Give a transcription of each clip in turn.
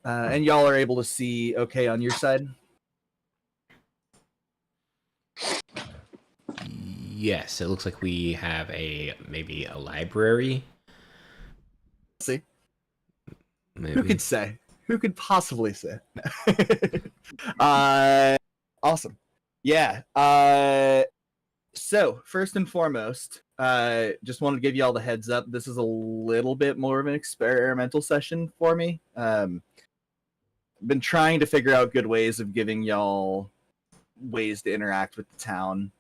And y'all are able to see okay on your side? Yes, it looks like we have maybe a library. See? Maybe. Who could say? Who could possibly say? Awesome. Yeah. So, first and foremost, just wanted to give you all the heads up. This is a little bit more of an experimental session for me. Been trying to figure out good ways of giving y'all ways to interact with the town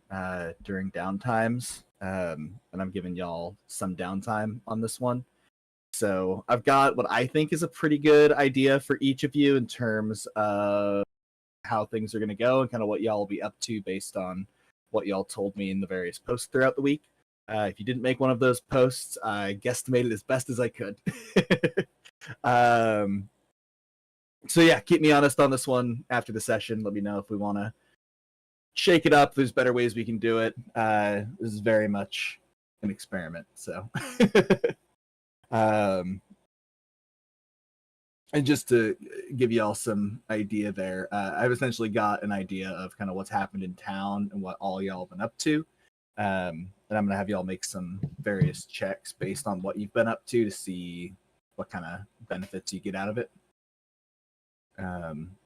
during downtimes. And I'm giving y'all some downtime on this one. So I've got what I think is a pretty good idea for each of you in terms of how things are going to go and kind of what y'all will be up to based on what y'all told me in the various posts throughout the week. If you didn't make one of those posts, I guesstimated as best as I could. So yeah, keep me honest on this one after the session. Let me know if we want to shake it up. There's better ways we can do it. This is very much an experiment. So, and just to give you all some idea there, I've essentially got an idea of kind of what's happened in town and what all y'all have been up to. And I'm going to have y'all make some various checks based on what you've been up to see what kind of benefits you get out of it. Some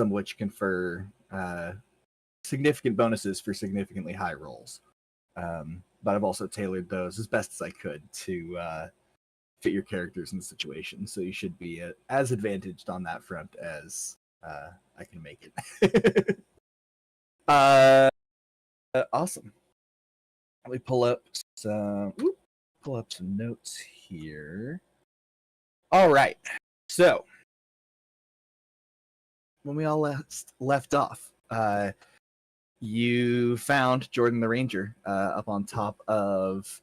of which confer significant bonuses for significantly high rolls. But I've also tailored those as best as I could to fit your characters in the situation. So you should be as advantaged on that front as I can make it. Awesome. Let me pull up some notes here. All right. So when we all left off, you found Jordan the Ranger up on top of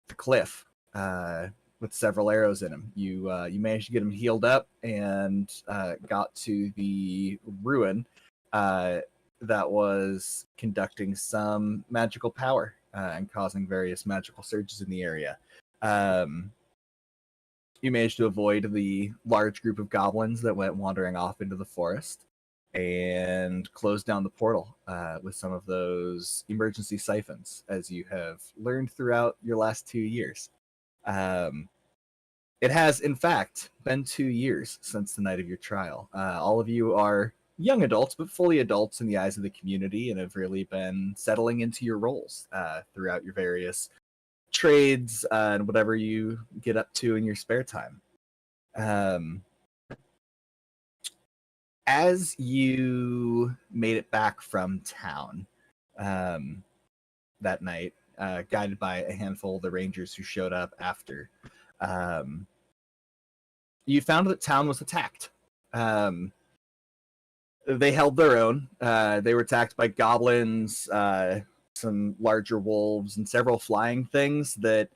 the cliff with several arrows in him. You managed to get him healed up and got to the ruin that was conducting some magical power and causing various magical surges in the area. You managed to avoid the large group of goblins that went wandering off into the forest and close down the portal with some of those emergency siphons, as you have learned throughout your last 2 years. It has, in fact, been 2 years since the night of your trial. All of you are young adults, but fully adults in the eyes of the community, and have really been settling into your roles throughout your various trades and whatever you get up to in your spare time. As you made it back from town that night, guided by a handful of the rangers who showed up after, you found that town was attacked. They held their own. They were attacked by goblins, some larger wolves, and several flying things that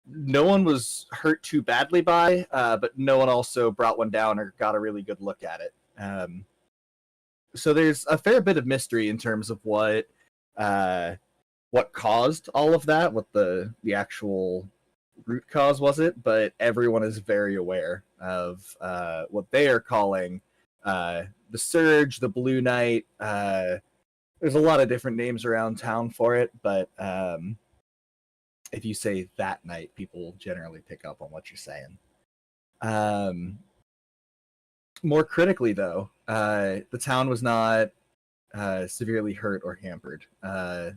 no one was hurt too badly by, but no one also brought one down or got a really good look at it. So there's a fair bit of mystery in terms of what caused all of that, what the actual root cause was it, but everyone is very aware of what they are calling the Surge, the Blue Knight. There's a lot of different names around town for it, but if you say that night, people generally pick up on what you're saying. More critically, though, the town was not severely hurt or hampered. The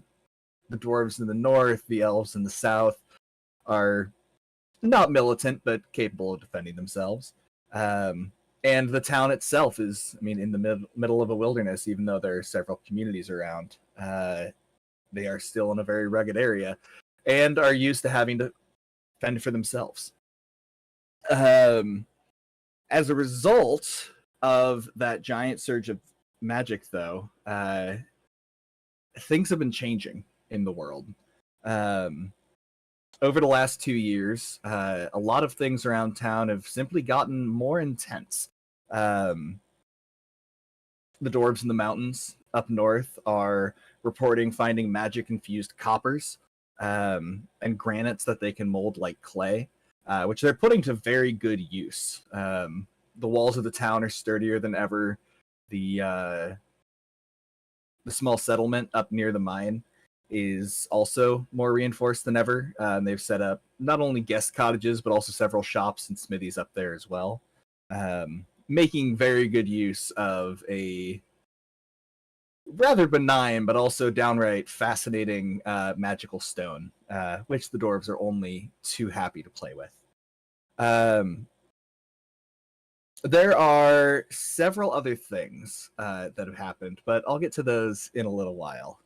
dwarves in the north, the elves in the south are not militant, but capable of defending themselves. And the town itself is, in the middle of a wilderness, even though there are several communities around. They are still in a very rugged area and are used to having to fend for themselves. As a result of that giant surge of magic, though, things have been changing in the world. Over the last 2 years, a lot of things around town have simply gotten more intense. The dwarves in the mountains up north are reporting finding magic-infused coppers and granites that they can mold like clay. which they're putting to very good use. The walls of the town are sturdier than ever. The small settlement up near the mine is also more reinforced than ever. They've set up not only guest cottages, but also several shops and smithies up there as well, making very good use of a rather benign, but also downright fascinating magical stone, which the dwarves are only too happy to play with. There are several other things that have happened, but I'll get to those in a little while.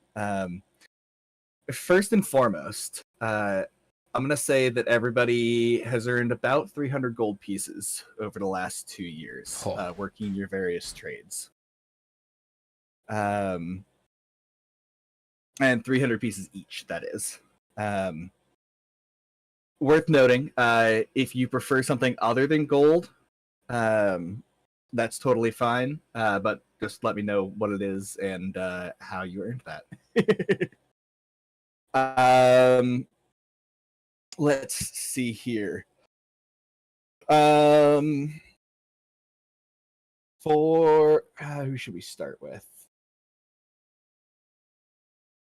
First and foremost, I'm going to say that everybody has earned about 300 gold pieces over the last 2 years, working your various trades. And 300 pieces each, that is. Worth noting, if you prefer something other than gold, that's totally fine, but just let me know what it is and how you earned that. Let's see here. For who should we start with?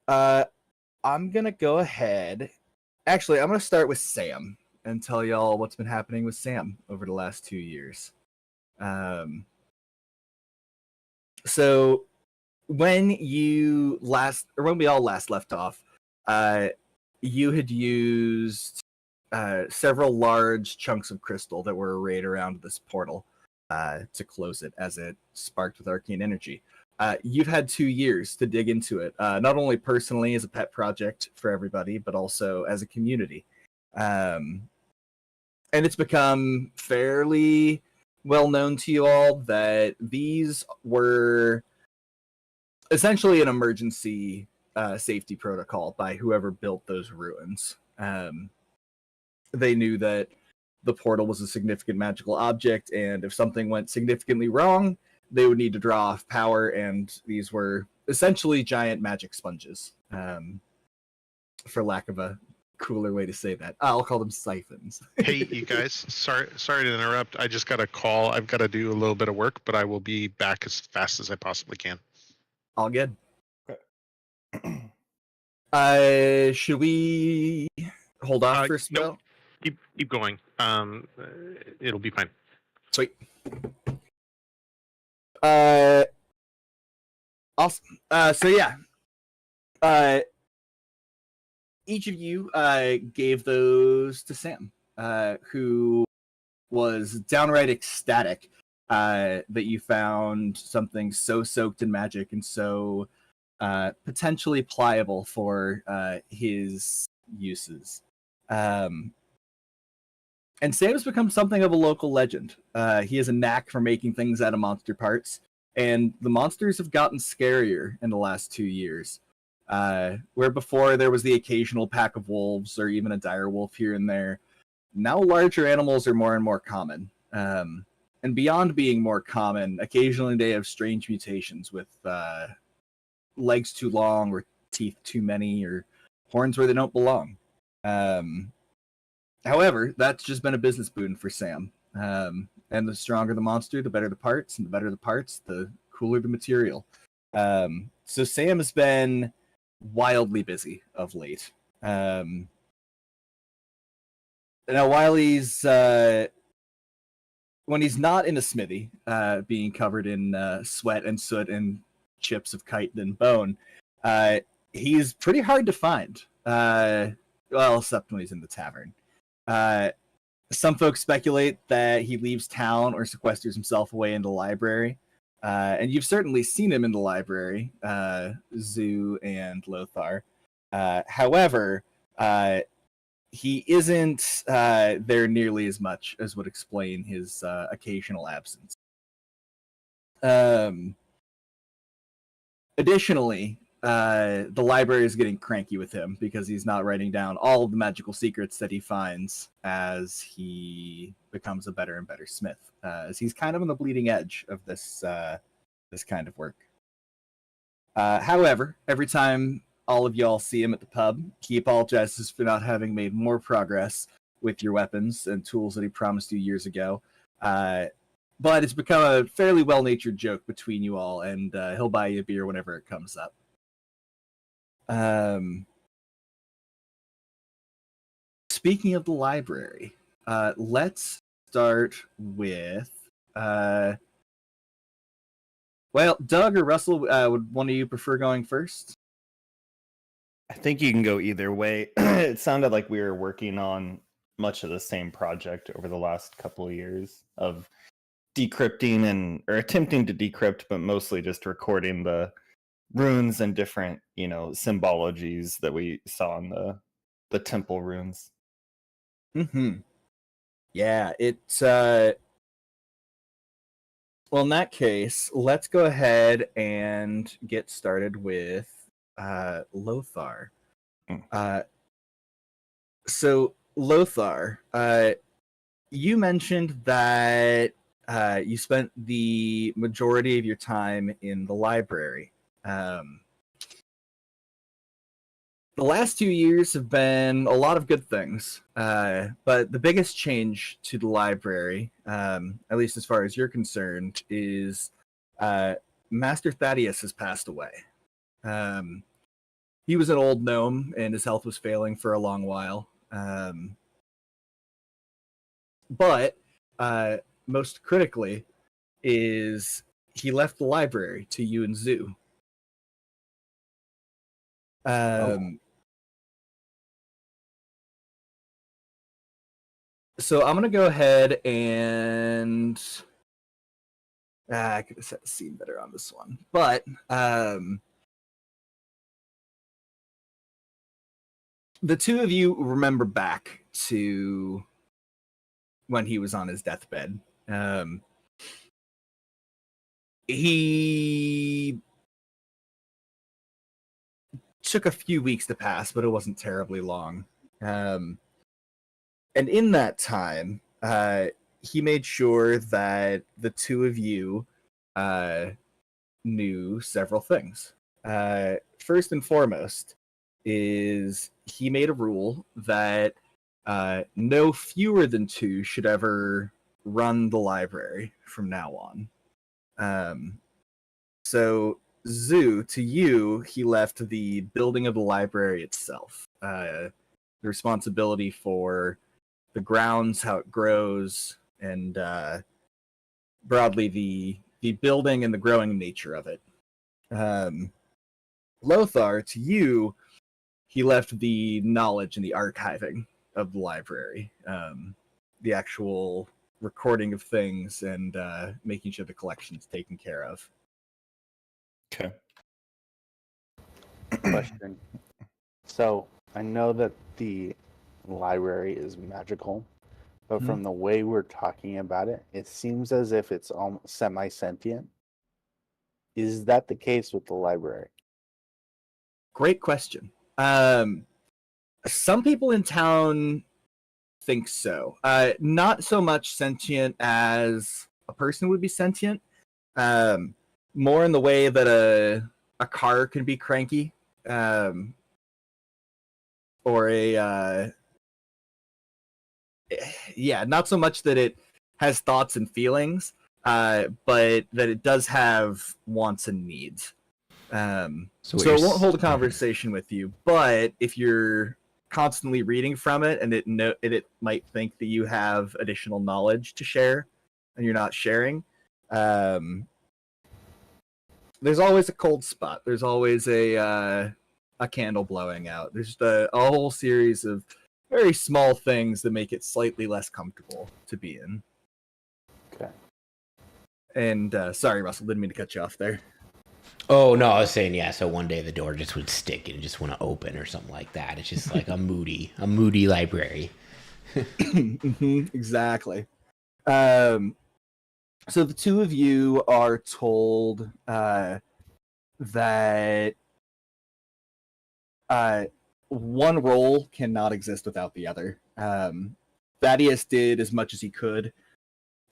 I'm gonna go ahead. Actually, I'm gonna start with Sam and tell y'all what's been happening with Sam over the last 2 years. So when we all last left off, you had used several large chunks of crystal that were arrayed around this portal to close it as it sparked with arcane energy. You've had 2 years to dig into it, not only personally as a pet project for everybody, but also as a community. And it's become fairly well known to you all that these were essentially an emergency safety protocol by whoever built those ruins. They knew that the portal was a significant magical object, and if something went significantly wrong, they would need to draw off power, and these were essentially giant magic sponges, for lack of a cooler way to say that. I'll call them siphons. Hey, you guys, sorry to interrupt. I just got a call. I've got to do a little bit of work, but I will be back as fast as I possibly can. All good. Should we hold off for a spell? Nope. Keep going. It'll be fine. Sweet. Awesome. So yeah. Each of you gave those to Sam, who was downright ecstatic that you found something so soaked in magic and so potentially pliable for his uses. And Sam has become something of a local legend. He has a knack for making things out of monster parts, and the monsters have gotten scarier in the last 2 years. Where before there was the occasional pack of wolves or even a dire wolf here and there, now larger animals are more and more common. And beyond being more common, occasionally they have strange mutations with legs too long or teeth too many or horns where they don't belong. However, that's just been a business boon for Sam. And the stronger the monster, the better the parts, and the better the parts, the cooler the material. So Sam has been wildly busy of late. Now, while he's when he's not in a smithy, being covered in sweat and soot and chips of chitin and bone, he's pretty hard to find. Well, except when he's in the tavern. Some folks speculate that he leaves town or sequesters himself away in the library. And you've certainly seen him in the library, Zoo and Lothar. However, he isn't there nearly as much as would explain his occasional absence. Additionally, the library is getting cranky with him because he's not writing down all of the magical secrets that he finds as he becomes a better and better smith, as he's kind of on the bleeding edge of this kind of work. However, every time all of y'all see him at the pub, he apologizes for not having made more progress with your weapons and tools that he promised you years ago. But it's become a fairly well-natured joke between you all, and he'll buy you a beer whenever it comes up. Speaking of the library, let's start with... well, Doug or Russell, would one of you prefer going first? I think you can go either way. It sounded like we were working on much of the same project over the last couple of years of decrypting or attempting to decrypt, but mostly just recording the runes and different, symbologies that we saw in the temple runes. Mm-hmm. Yeah, it's well, in that case, let's go ahead and get started with Lothar. So Lothar, you mentioned that you spent the majority of your time in the library. The last 2 years have been a lot of good things, but the biggest change to the library, at least as far as you're concerned, is Master Thaddeus has passed away. He was an old gnome, and his health was failing for a long while. But most critically is he left the library to you and Zoo. So I'm going to go ahead and... I could have set the scene better on this one. But the two of you remember back to when he was on his deathbed. He took a few weeks to pass, but it wasn't terribly long. And in that time, he made sure that the two of you knew several things. First and foremost is he made a rule that no fewer than 2 should ever run the library from now on. So, Zoo, to you, he left the building of the library itself. The responsibility for the grounds, how it grows, and broadly the building and the growing nature of it. Lothar, to you, he left the knowledge and the archiving of the library, the actual recording of things and making sure the collection's taken care of. Okay. Question. So I know that the library is magical, but from the way we're talking about it, it seems as if it's almost semi-sentient. Is that the case with the library? Great question. Some people in town think so. Not so much sentient as a person would be sentient. More in the way that a car can be cranky. Or not so much that it has thoughts and feelings, but that it does have wants and needs. So it won't hold a conversation with you, but if you're constantly reading from it and it might think that you have additional knowledge to share and you're not sharing, there's always a cold spot. There's always a candle blowing out. There's a whole series of very small things that make it slightly less comfortable to be in. Okay. And sorry, Russell, didn't mean to cut you off there. Oh, no, I was saying, yeah, so one day the door just would stick and just want to open or something like that. It's just like a moody library. Exactly. So the two of you are told that one role cannot exist without the other. Thaddeus did as much as he could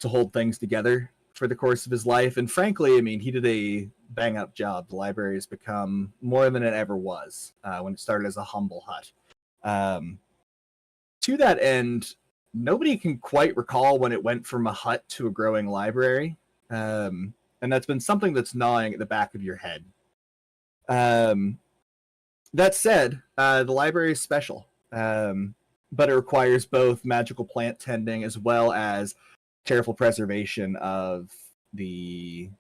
to hold things together for the course of his life, and frankly, I mean, he did a bang-up job. The library has become more than it ever was when it started as a humble hut. To that end, nobody can quite recall when it went from a hut to a growing library. And that's been something that's gnawing at the back of your head. That said, the library is special, but it requires both magical plant tending as well as careful preservation of the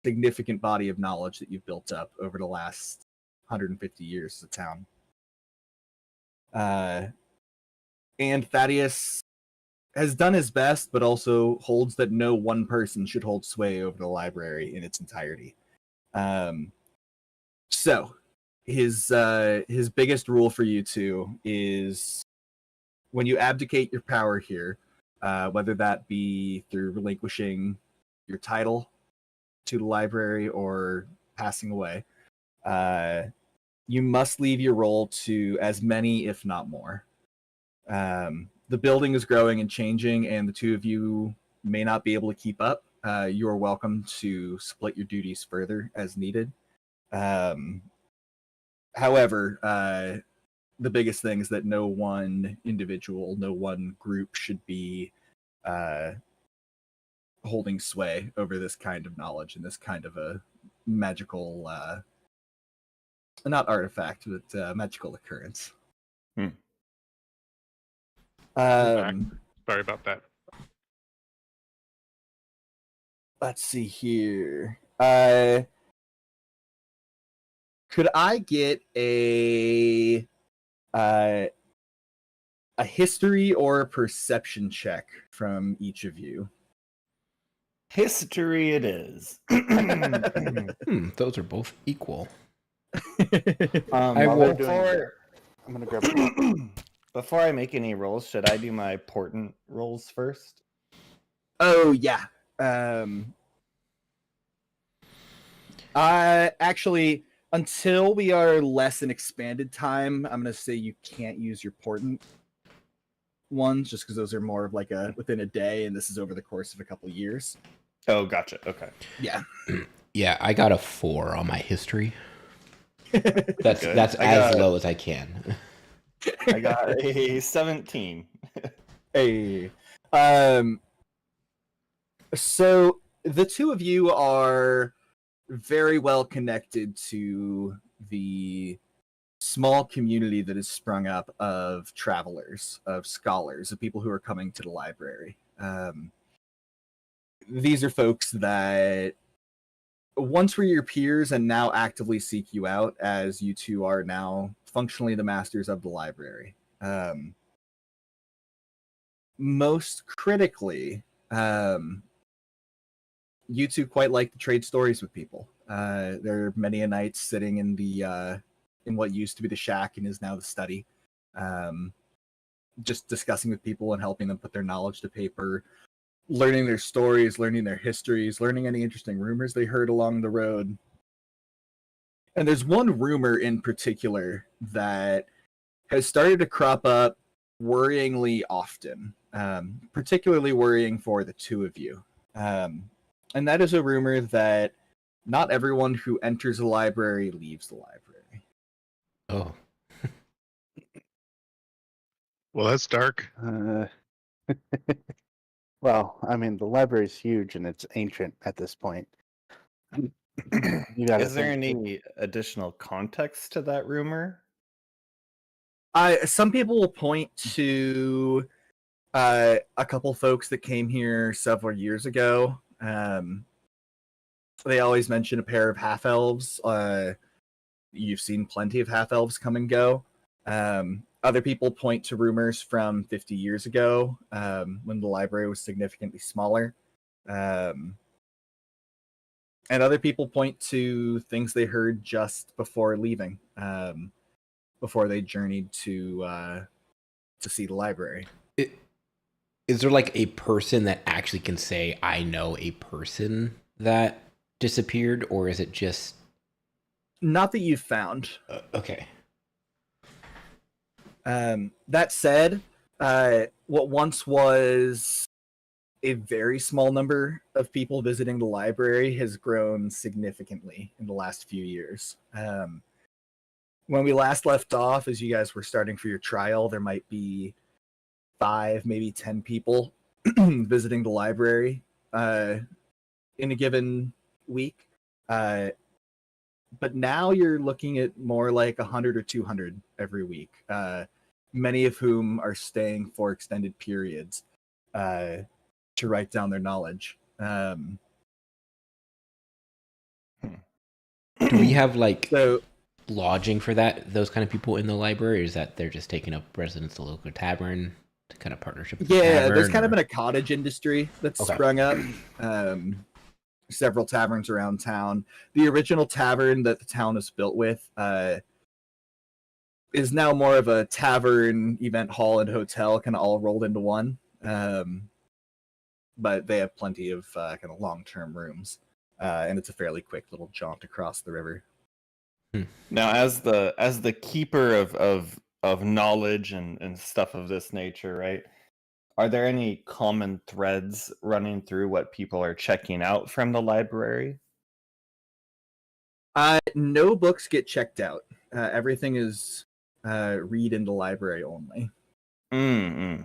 significant body of knowledge that you've built up over the last 150 years as a town. And Thaddeus has done his best, but also holds that no one person should hold sway over the library in its entirety. So his biggest rule for you two is when you abdicate your power here, whether that be through relinquishing your title to the library or passing away, you must leave your role to as many, if not more. The building is growing and changing, and the two of you may not be able to keep up. You are welcome to split your duties further as needed. However, the biggest thing is that no one individual, no one group should be holding sway over this kind of knowledge and this kind of a magical, not artifact, but magical occurrence. Sorry about that. Let's see here. Could I get a history or a perception check from each of you? History it is. Those are both equal. I will- will I'm gonna grab it. Before I make any rolls, should I do my portent rolls first? Oh yeah. Actually, until we are less in expanded time, I'm gonna say you can't use your portent ones, just because those are more of like a within a day, and this is over the course of a couple years. Oh, gotcha. Okay. Yeah. Yeah, I got a 4 on my history. That's Good. that's I as got- low as I can. I got a 17. Hey. So the two of you are very well connected to the small community that has sprung up of travelers, of scholars, of people who are coming to the library. These are folks that once were your peers and now actively seek you out, as you two are now functionally the masters of the library. Most critically, you two quite like to trade stories with people. There are many a night sitting in the in what used to be the shack and is now the study, just discussing with people and helping them put their knowledge to paper, learning their stories, learning their histories, learning any interesting rumors they heard along the road. And there's one rumor in particular that has started to crop up worryingly often, particularly worrying for the two of you. And that is a rumor that not everyone who enters a library leaves the library. Oh. Well, that's dark. Well, I mean, the library's huge and it's ancient at this point. You gotta Is there think- any additional context to that rumor? Some people will point to a couple folks that came here several years ago. They always mention a pair of half elves. You've seen plenty of half elves come and go. Other people point to rumors from 50 years ago, when the library was significantly smaller. And other people point to things they heard just before leaving, before they journeyed to see the library. Is there like a person that actually can say, I know a person that disappeared, or is it just... Not that you've found. Okay. That said, what once was a very small number of people visiting the library has grown significantly in the last few years. When we last left off, as you guys were starting for your trial, there might be 5, maybe 10 people visiting the library in a given week. But now you're looking at more like 100 or 200 every week, many of whom are staying for extended periods to write down their knowledge. Do we have like So lodging for those kind of people in the library, or is that they're just taking up residence at the local tavern to kind of partnership with the tavern, there's kind of been a cottage industry that's Okay. sprung up. Several taverns around town. The original tavern that the town is built with is now more of a tavern, event hall, and hotel, kind of all rolled into one. But they have plenty of kind of long-term rooms, and it's a fairly quick little jaunt across the river. Now, as the keeper of knowledge and stuff of this nature, right? Are there any common threads running through what people are checking out from the library? No books get checked out. Everything is read in the library only. Mm-hmm.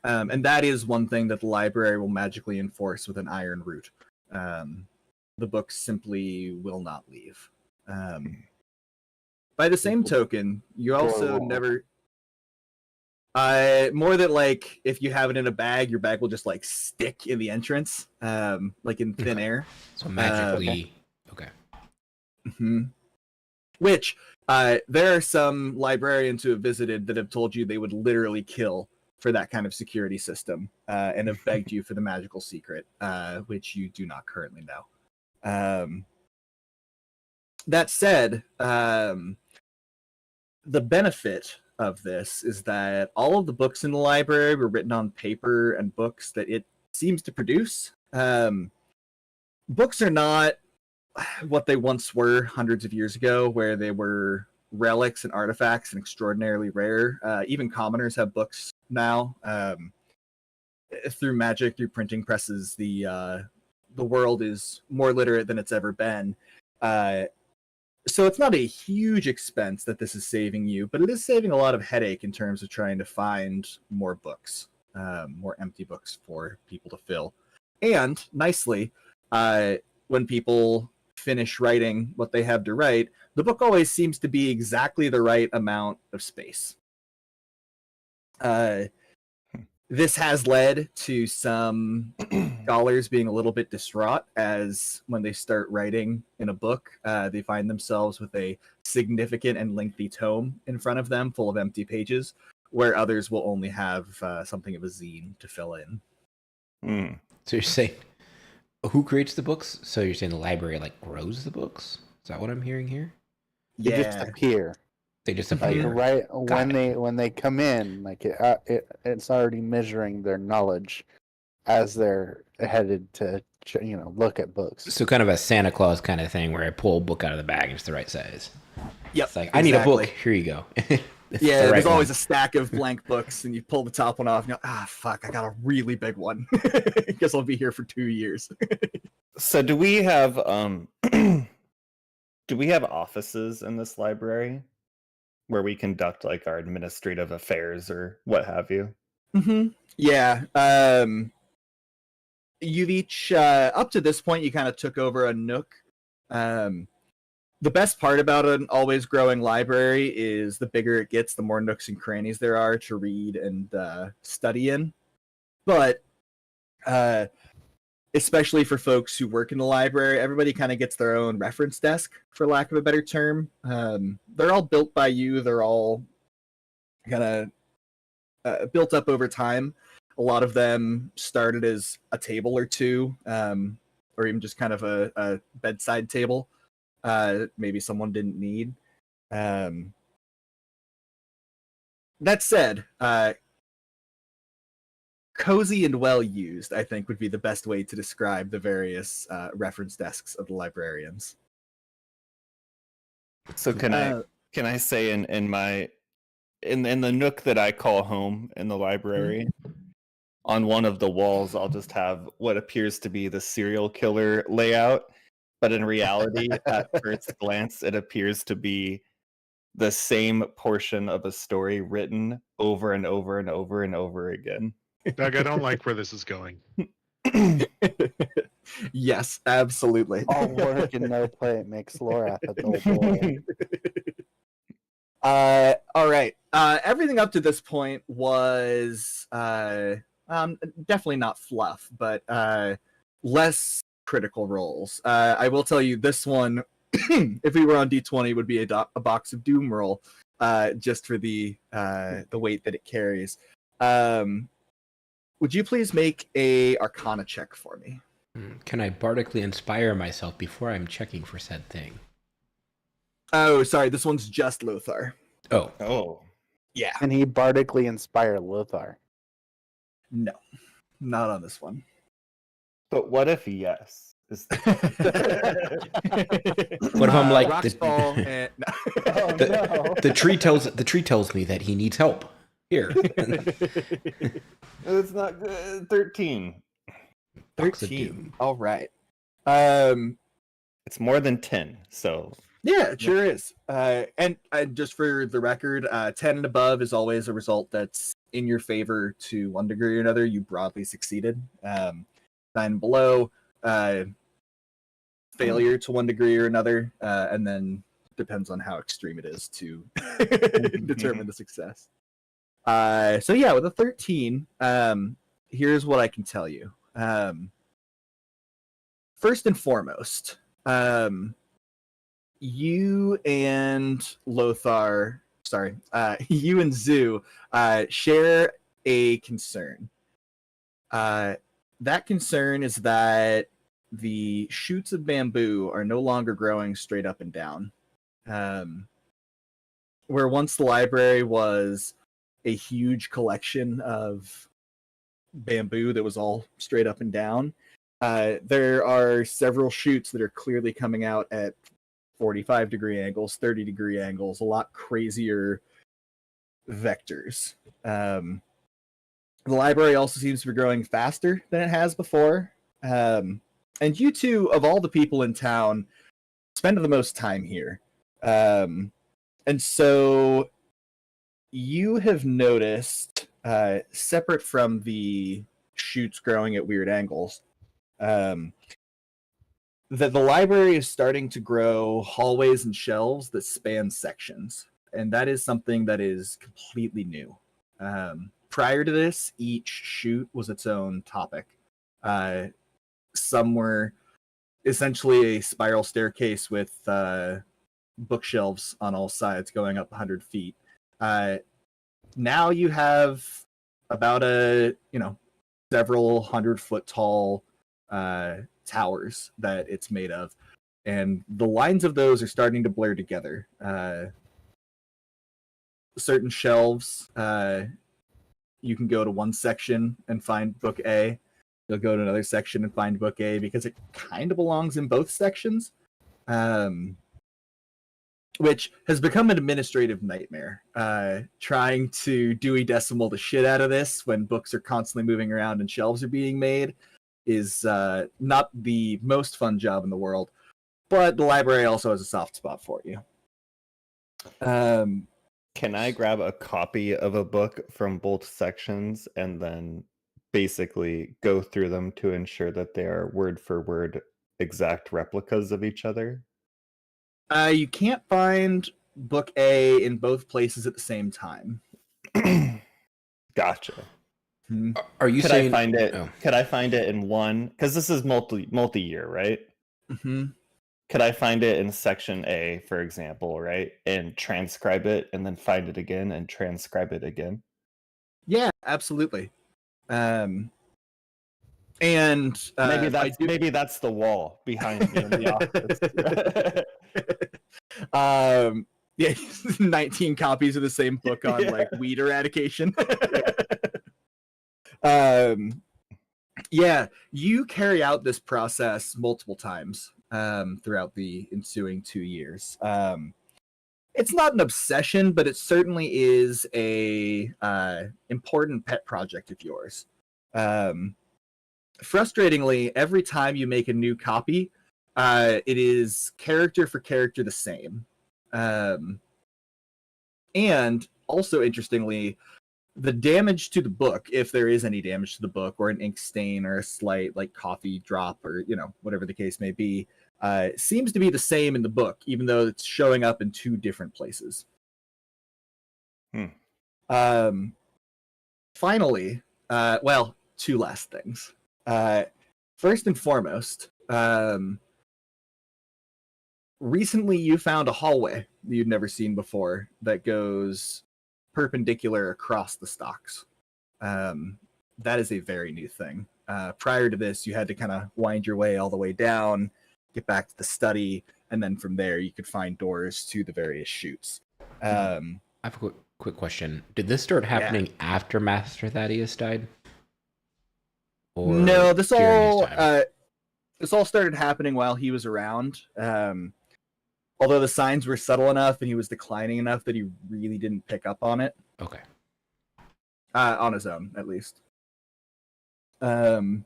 And that is one thing that the library will magically enforce with an iron root. The books simply will not leave. By the same token, you also never... more that like if you have it in a bag, your bag will just like stick in the entrance, like in thin air. So magically, okay. Mm-hmm. Which there are some librarians who have visited that have told you they would literally kill for that kind of security system, and have begged you for the magical secret, which you do not currently know. That said, the benefit of this is that all of the books in the library were written on paper and books that it seems to produce. Books are not what they once were hundreds of years ago, where they were relics and artifacts and extraordinarily rare. Even commoners have books now. Through magic, through printing presses, the world is more literate than it's ever been. So it's not a huge expense that this is saving you, but it is saving a lot of headache in terms of trying to find more books, more empty books for people to fill. And nicely, when people finish writing what they have to write, the book always seems to be exactly the right amount of space. This has led to some scholars being a little bit distraught, as when they start writing in a book, they find themselves with a significant and lengthy tome in front of them full of empty pages, where others will only have something of a zine to fill in. So you're saying, who creates the books? So you're saying the library like grows the books? Is that what I'm hearing here? They just appear. They just Like appear. right when they come in, like it's already measuring their knowledge as they're headed to look at books. So kind of a Santa Claus kind of thing, where I pull a book out of the bag and it's the right size. Yep. It's like, I need a book. Here you go. Yeah, there's always a stack of blank books, and you pull the top one off, and you go, fuck, I got a really big one. Guess I'll be here for 2 years. So do we have do we have offices in this library where we conduct like our administrative affairs or what have you? Mm-hmm. Yeah. You've each up to this point, you kind of took over a nook. The best part about an always growing library is the bigger it gets, the more nooks and crannies there are to read and study in. But especially for folks who work in the library, everybody kind of gets their own reference desk, for lack of a better term. They're all built by you. They're all kind of built up over time. A lot of them started as a table or two, or even just kind of a bedside table. Maybe someone didn't need. That said, cozy and well used, I think, would be the best way to describe the various reference desks of the librarians. So can I say in the nook that I call home in the library, on one of the walls I'll just have what appears to be the serial killer layout, but in reality, at first glance, it appears to be the same portion of a story written over and over and over and over again. Doug, I don't like where this is going. Yes, absolutely. All work and no play makes Laura a dull boy. All right. Everything up to this point was definitely not fluff, but less critical roles. I will tell you this one, if we were on D20, would be a box of doom roll, just for the weight that it carries. Would you please make a Arcana check for me? Can I bardically inspire myself before I'm checking for said thing? Oh, sorry. This one's just Lothar. Oh. Oh. Yeah. Can he bardically inspire Lothar? No, not on this one. But what if yes? What if I'm like Roxball and... Oh, no. the tree tells me that he needs help. Here. It's not good. 13. 13. All right. It's more than 10, so... Yeah, it sure is. And just for the record, 10 and above is always a result that's in your favor to one degree or another. You broadly succeeded. 9 and below, failure to one degree or another, and then depends on how extreme it is to determine the success. So yeah, with a 13, here's what I can tell you. First and foremost, you and Lothar, you and Zoo share a concern. That concern is that the shoots of bamboo are no longer growing straight up and down. Where once the library was a huge collection of bamboo that was all straight up and down, there are several shoots that are clearly coming out at 45-degree angles, 30-degree angles, a lot crazier vectors. The library also seems to be growing faster than it has before. And you two, of all the people in town, spend the most time here. And so you have noticed, separate from the shoots growing at weird angles, that the library is starting to grow hallways and shelves that span sections. And that is something that is completely new. Prior to this, each shoot was its own topic. Some were essentially a spiral staircase with bookshelves on all sides going up 100 feet. Now you have about several 100-foot tall towers that it's made of, and the lines of those are starting to blur together. Certain shelves, you can go to one section and find book A. You'll go to another section and find book A because it kind of belongs in both sections, which has become an administrative nightmare. Trying to Dewey Decimal the shit out of this when books are constantly moving around and shelves are being made is not the most fun job in the world, but the library also has a soft spot for you. Can I grab a copy of a book from both sections and then basically go through them to ensure that they are word for word exact replicas of each other? You can't find book A in both places at the same time. Gotcha. Are you Could saying? I find it? Oh. Could I find it in one? Because this is multi-year, right? Mm-hmm. Could I find it in section A, for example, right, and transcribe it, and then find it again and transcribe it again? Yeah, absolutely. And maybe that's the wall behind me in the office. Yeah, 19 copies of the same book on like weed eradication. Yeah, you carry out this process multiple times throughout the ensuing 2 years. It's not an obsession, but it certainly is a important pet project of yours. Frustratingly, every time you make a new copy, it is character for character the same. And also, interestingly, the damage to the book, if there is any damage to the book, or an ink stain or a slight like coffee drop, or whatever the case may be, seems to be the same in the book, even though it's showing up in two different places. Finally, well, two last things. First and foremost, recently you found a hallway that you'd never seen before that goes perpendicular across the stocks. That is a very new thing. Prior to this, you had to kind of wind your way all the way down, get back to the study, and then from there you could find doors to the various chutes. I have a quick question. Did this start happening after Master Thaddeus died? Or no, this all started happening while he was around. Although the signs were subtle enough and he was declining enough that he really didn't pick up on it. Okay. On his own, at least. Let's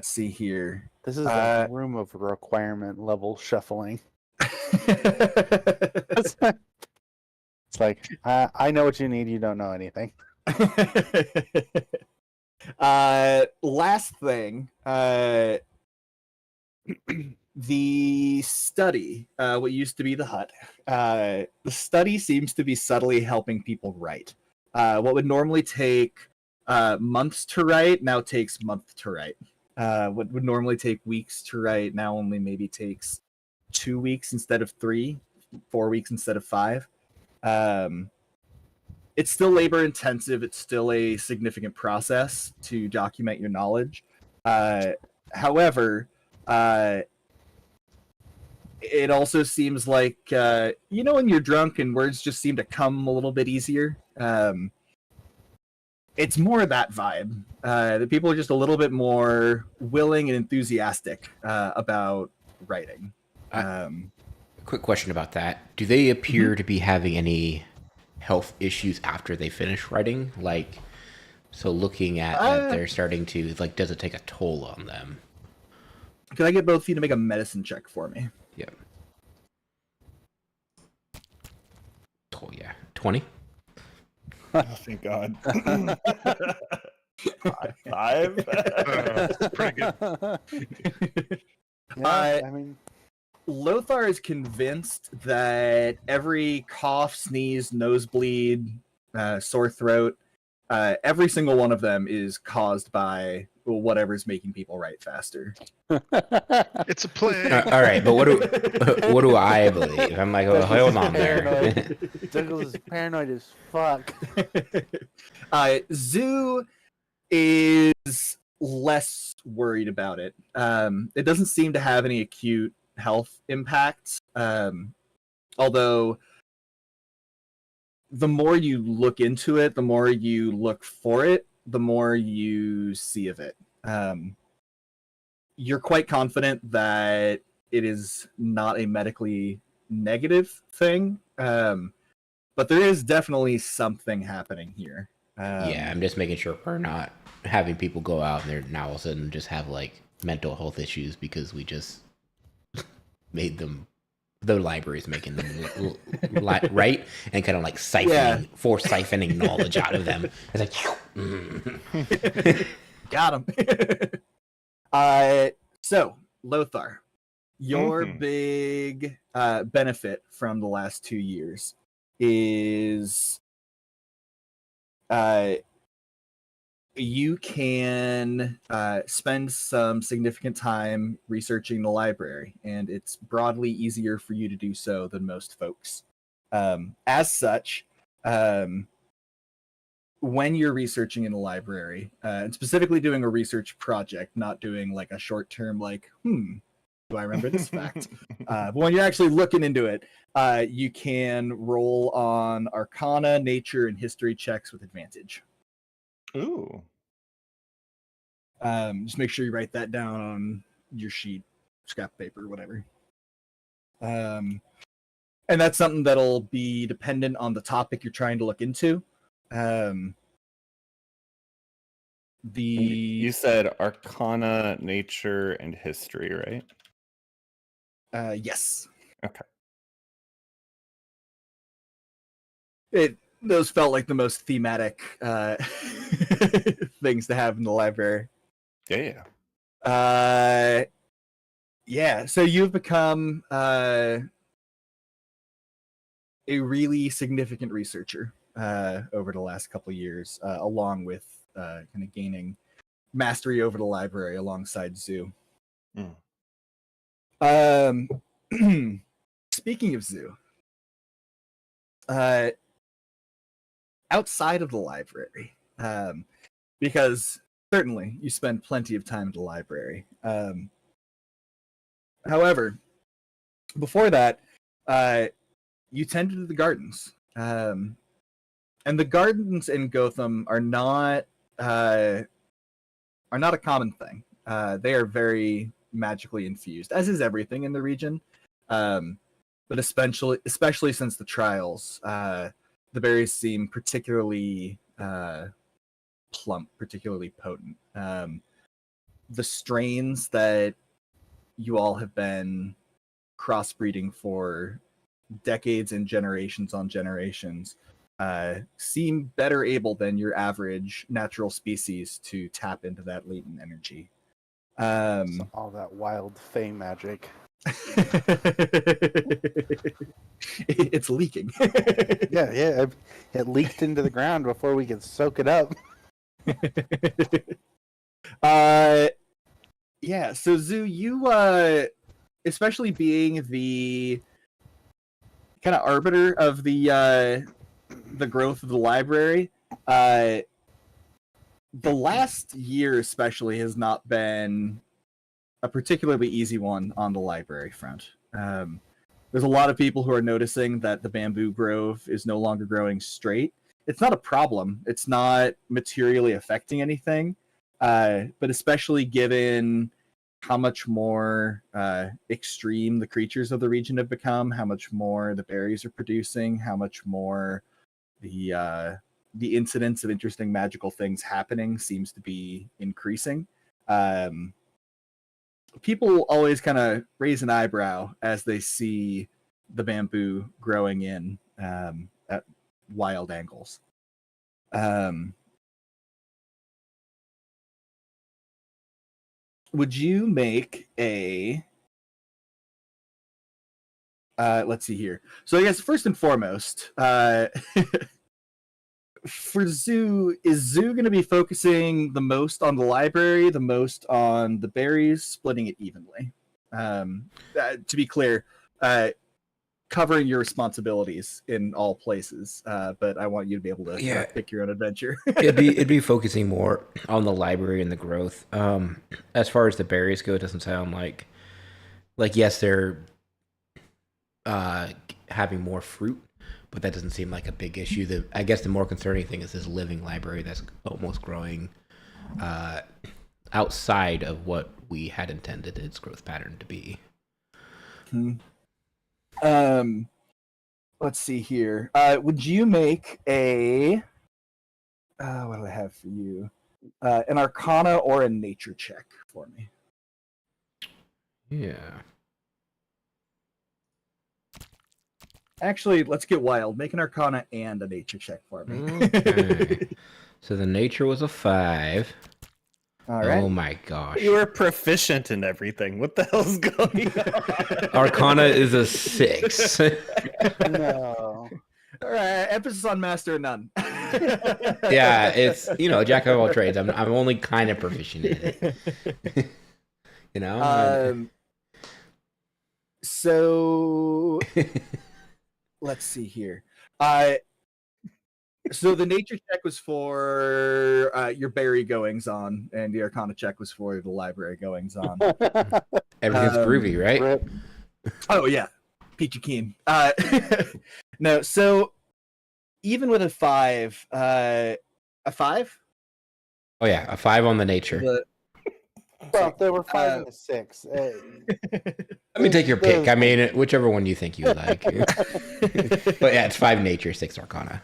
see here. This is a room of requirement level shuffling. It's like, I know what you need, you don't know anything. Last thing, the study, what used to be the hut, the study seems to be subtly helping people write. What would normally take months to write now takes months to write. What would normally take weeks to write now only maybe takes 2 weeks instead of 3, 4 weeks instead of 5. It's still labor intensive. It's still a significant process to document your knowledge. However, it also seems like, when you're drunk and words just seem to come a little bit easier. It's more of that vibe. The people are just a little bit more willing and enthusiastic about writing. Quick question about that. Do they appear to be having any health issues after they finish writing? Like, so looking at that they're starting to, like, does it take a toll on them? Can I get both of you to make a medicine check for me? Yeah. Oh, yeah. 20? Oh, thank God. 5? Pretty good. Yeah, I mean, Lothar is convinced that every cough, sneeze, nosebleed, sore throat, every single one of them is caused by whatever's making people write faster. It's a plague. All right, but what do I believe? I'm like, oh, hold on there. Douglas is paranoid as fuck. Zoo is less worried about it. It doesn't seem to have any acute health impacts. Although the more you look into it, the more you look for it, the more you see of it. You're quite confident that it is not a medically negative thing, but there is definitely something happening here. Yeah, I'm just making sure we're not having people go out and they're now all of a sudden just have like mental health issues because we just made them, the library's making them right, and kind of like siphoning knowledge out of them. It's like, got him. So Lothar, your big benefit from the last 2 years is you can spend some significant time researching the library, and it's broadly easier for you to do so than most folks. As such, when you're researching in the library, and specifically doing a research project, not doing like a short-term like, do I remember this fact? But when you're actually looking into it, you can roll on Arcana, Nature, and History checks with advantage. Ooh. Just make sure you write that down on your sheet, scrap paper, whatever. And that's something that'll be dependent on the topic you're trying to look into. You said Arcana, Nature, and History, right? Yes. Okay. Those felt like the most thematic things to have in the library. Yeah. Yeah. So you've become a really significant researcher over the last couple of years, along with kind of gaining mastery over the library alongside Zoo. Speaking of Zoo, outside of the library, because certainly you spend plenty of time at the library. However, before that, you tended to the gardens, and the gardens in Gotham are not a common thing. They are very magically infused, as is everything in the region. But especially since the trials, the berries seem particularly plump, particularly potent. The strains that you all have been crossbreeding for decades and generations on generations seem better able than your average natural species to tap into that latent energy. So all that wild fey magic. It's leaking. Yeah. It leaked into the ground before we could soak it up. Yeah. So Zoo, you especially being the kind of arbiter of the growth of the library, the last year especially has not been a particularly easy one on the library front. There's a lot of people who are noticing that the bamboo grove is no longer growing straight. It's not a problem. It's not materially affecting anything, but especially given how much more extreme the creatures of the region have become, how much more the berries are producing, how much more the incidence of interesting magical things happening seems to be increasing. People always kind of raise an eyebrow as they see the bamboo growing in at wild angles. Would you make a let's see here. So I guess first and foremost, for Zoo, is Zoo going to be focusing the most on the library, the most on the berries, splitting it evenly? To be clear, covering your responsibilities in all places, but I want you to be able to pick your own adventure. it'd be focusing more on the library and the growth. As far as the berries go, it doesn't sound like yes, they're having more fruit, but that doesn't seem like a big issue. I guess the more concerning thing is this living library that's almost growing outside of what we had intended its growth pattern to be. Let's see here. Would you make a what do I have for you? An Arcana or a Nature check for me? Yeah. Actually, let's get wild. Make an Arcana and a Nature check for me. Okay. So the Nature was a 5. All right. Oh my gosh. You were proficient in everything. What the hell's going on? Arcana is a 6. No. All right. Emphasis on Master of None. Yeah, it's jack of all trades. I'm only kind of proficient in it. So let's see here. So the Nature check was for your berry goings on, and the Arcana check was for the library goings on. Everything's groovy, right? Rip. Oh yeah, peachy keen. No, so even with a 5, a 5. Oh yeah, a 5 on the Nature. Well, there were 5 and a 6. Let me take your pick. I mean, whichever one you think you like. But yeah, it's 5 Nature, 6 Arcana.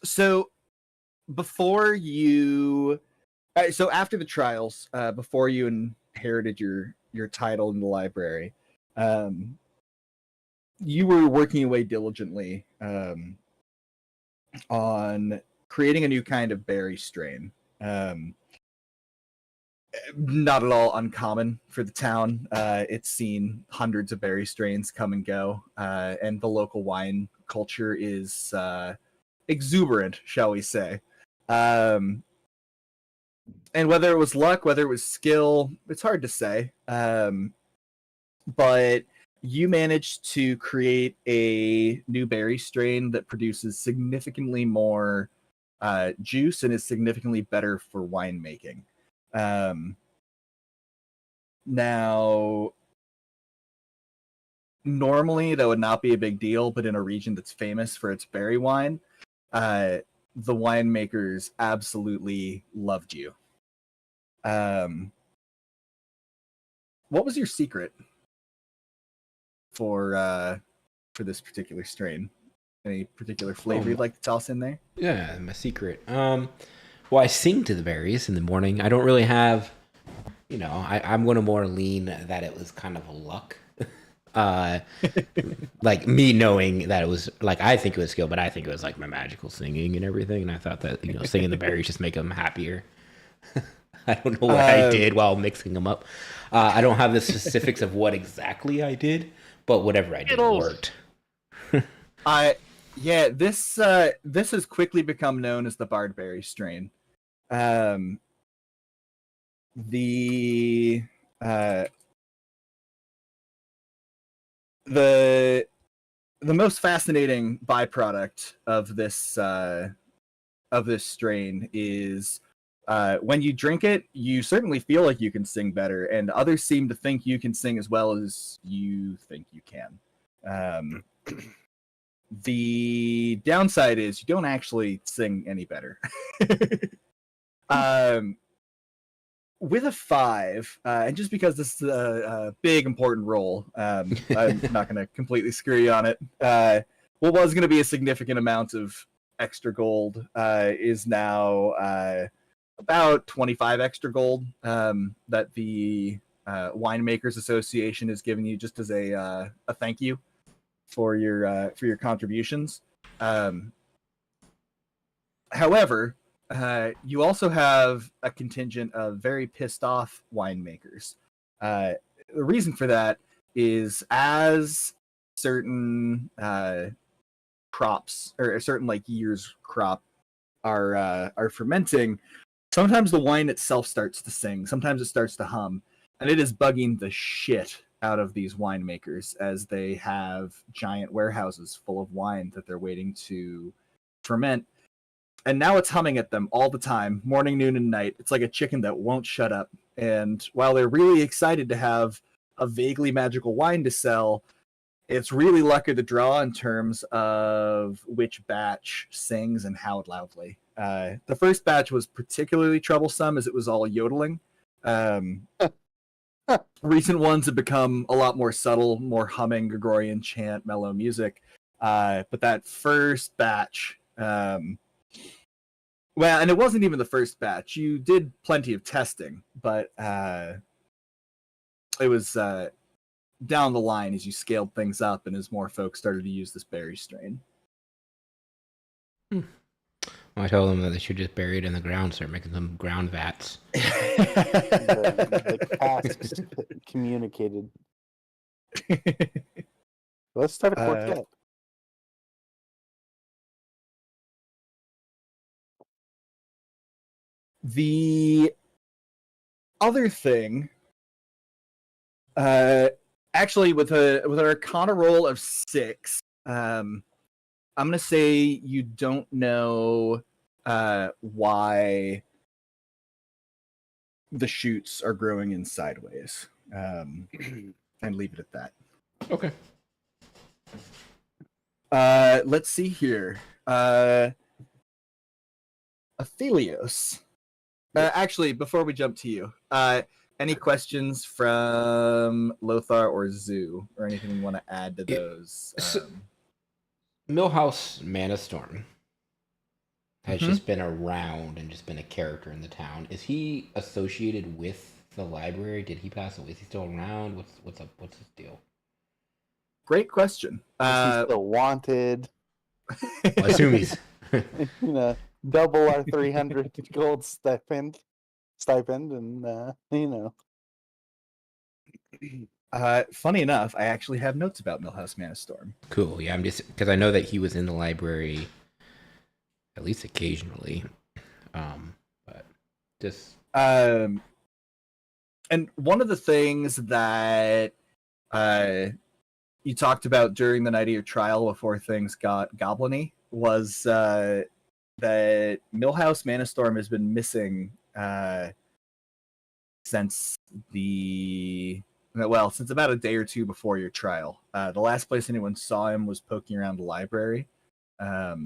So before you, so after the trials, before you inherited your title in the library, you were working away diligently on creating a new kind of berry strain. Not at all uncommon for the town. It's seen hundreds of berry strains come and go, and the local wine culture is exuberant, shall we say. And whether it was luck, whether it was skill, it's hard to say. But you managed to create a new berry strain that produces significantly more juice and is significantly better for winemaking. Now, normally that would not be a big deal, but in a region that's famous for its berry wine, the winemakers absolutely loved you. What was your secret for this particular strain? Any particular flavor you'd like to toss in there? Yeah, my secret. Well, I sing to the berries in the morning. I don't really have, I'm going to more lean that it was kind of a luck. Like me knowing that it was like, I think it was skill, but I think it was like my magical singing and everything. And I thought that, singing the berries just make them happier. I don't know what I did while mixing them up. I don't have the specifics of what exactly I did, but whatever I did worked. This has quickly become known as the Bardberry strain. The most fascinating byproduct of this strain is when you drink it, you certainly feel like you can sing better, and others seem to think you can sing as well as you think you can. The downside is you don't actually sing any better. With a 5, and just because this is a big important role, I'm not going to completely screw you on it. What was going to be a significant amount of extra gold is now about 25 extra gold that the Winemakers Association is giving you just as a thank you for your contributions. However, you also have a contingent of very pissed off winemakers. The reason for that is as certain crops or certain like year's crop are fermenting, sometimes the wine itself starts to sing, sometimes it starts to hum, and it is bugging the shit out of these winemakers as they have giant warehouses full of wine that they're waiting to ferment. And now it's humming at them all the time, morning, noon, and night. It's like a chicken that won't shut up. And while they're really excited to have a vaguely magical wine to sell, it's really luck of the draw in terms of which batch sings and how loudly. The first batch was particularly troublesome as it was all yodeling. Recent ones have become a lot more subtle, more humming, Gregorian chant, mellow music. But that first batch, and it wasn't even the first batch. You did plenty of testing, but it was down the line as you scaled things up and as more folks started to use this berry strain. I told them that they should just bury it in the ground, start making some ground vats. The casks communicated. Let's start a quartet. The other thing, actually, with an Arcana roll of 6, I'm gonna say you don't know why the shoots are growing in sideways, and leave it at that. Okay. Let's see here. Athelios. Actually, before we jump to you, any questions from Lothar or Zoo, or anything you want to add to those? Millhouse Manastorm has just been around and just been a character in the town. Is he associated with the library? Did he pass away? Is he still around? What's up? What's his deal? Great question. Is he still wanted? Well, I assume he's. Double our 300 gold stipend, and Funny enough, I actually have notes about Millhouse Manastorm. Cool. Yeah, I'm just because I know that he was in the library at least occasionally, but just And one of the things that you talked about during the night of your trial before things got goblin-y was that Millhouse Manastorm has been missing since since about a day or two before your trial. The last place anyone saw him was poking around the library. so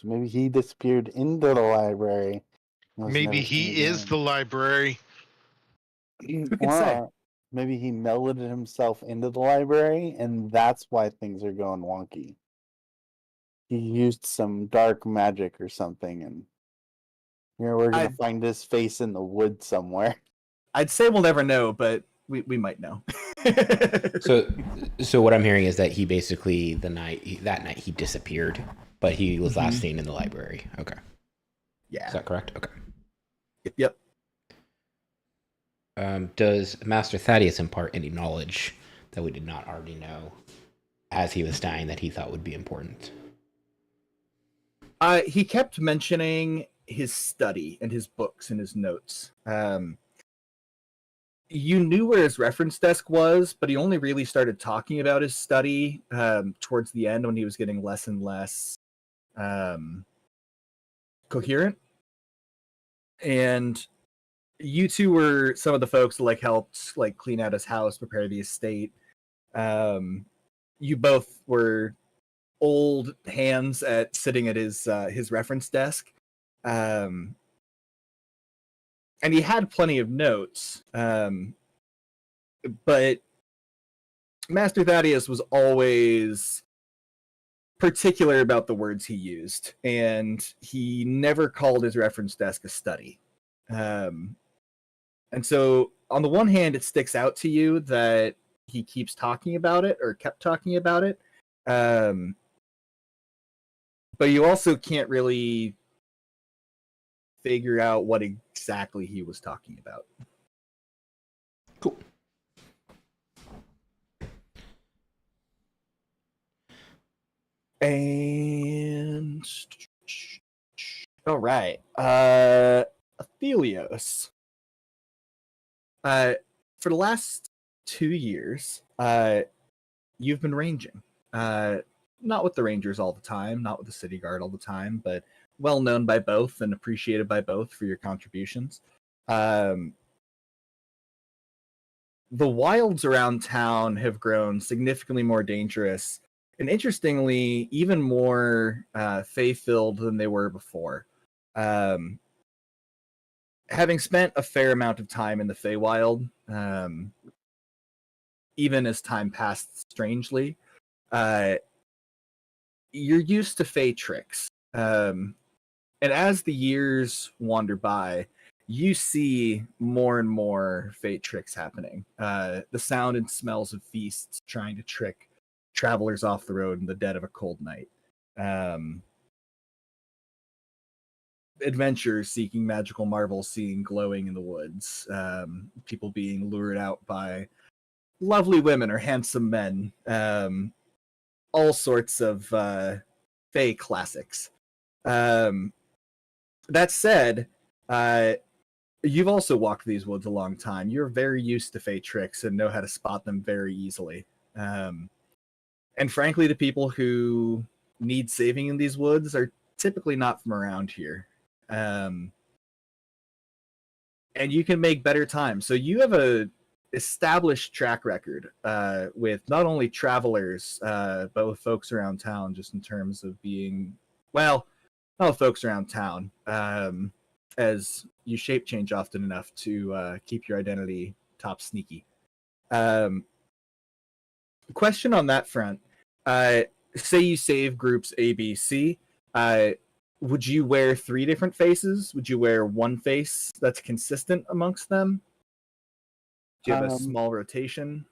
maybe he disappeared into the library. Maybe he is the library. Who can say? Maybe he melded himself into the library, and that's why things are going wonky. He used some dark magic or something, and we're gonna find his face in the woods somewhere. I'd say we'll never know, but we might know. So what I'm hearing is that he basically that night he disappeared, but he was last seen in the library. Okay. Yeah. Is that correct? Okay. Yep. Does Master Thaddeus impart any knowledge that we did not already know as he was dying that he thought would be important? He kept mentioning his study and his books and his notes. You knew where his reference desk was, but he only really started talking about his study towards the end when he was getting less and less coherent. And you two were some of the folks that helped clean out his house, prepare the estate. You both were old hands at sitting at his reference desk. And he had plenty of notes. But Master Thaddeus was always particular about the words he used, and he never called his reference desk a study. And so, on the one hand, it sticks out to you that he keeps talking about it, or kept talking about it. But you also can't really figure out what exactly he was talking about. Cool. And all right, Athelios. For the last 2 years, you've been ranging. Not with the Rangers all the time, not with the City Guard all the time, but well known by both and appreciated by both for your contributions. The wilds around town have grown significantly more dangerous, and interestingly, even more fae-filled than they were before. Having spent a fair amount of time in the Feywild, even as time passed strangely, you're used to Fey tricks. And as the years wander by, you see more and more Fey tricks happening. The sound and smells of feasts trying to trick travelers off the road in the dead of a cold night. Adventurers seeking magical marvels seen glowing in the woods. People being lured out by lovely women or handsome men. All sorts of Fey classics. That said, you've also walked these woods a long time. You're very used to Fey tricks and know how to spot them very easily. And frankly, the people who need saving in these woods are typically not from around here. And you can make better time. So you have a established track record with not only travelers, but with folks around town, just in terms of being, well, not with folks around town, as you shape change often enough to keep your identity top sneaky. Question on that front. Say you save groups A, B, C. Would you wear 3 different faces? Would you wear one face that's consistent amongst them? Do you have a small rotation?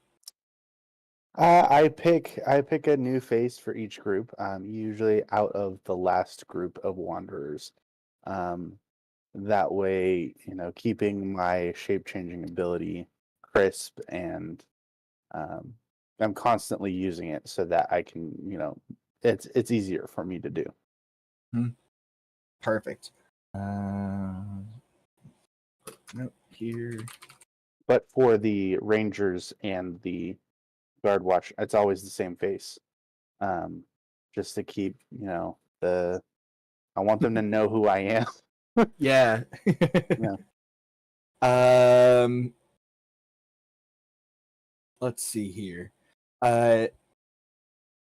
I pick a new face for each group. Usually out of the last group of wanderers. Um, that way, keeping my shape changing ability crisp, and um, I'm constantly using it so that I can, it's easier for me to do. Perfect. Note here. But for the rangers and the guard watch, it's always the same face. Just to keep, I want them to know who I am. Yeah. Yeah. Let's see here.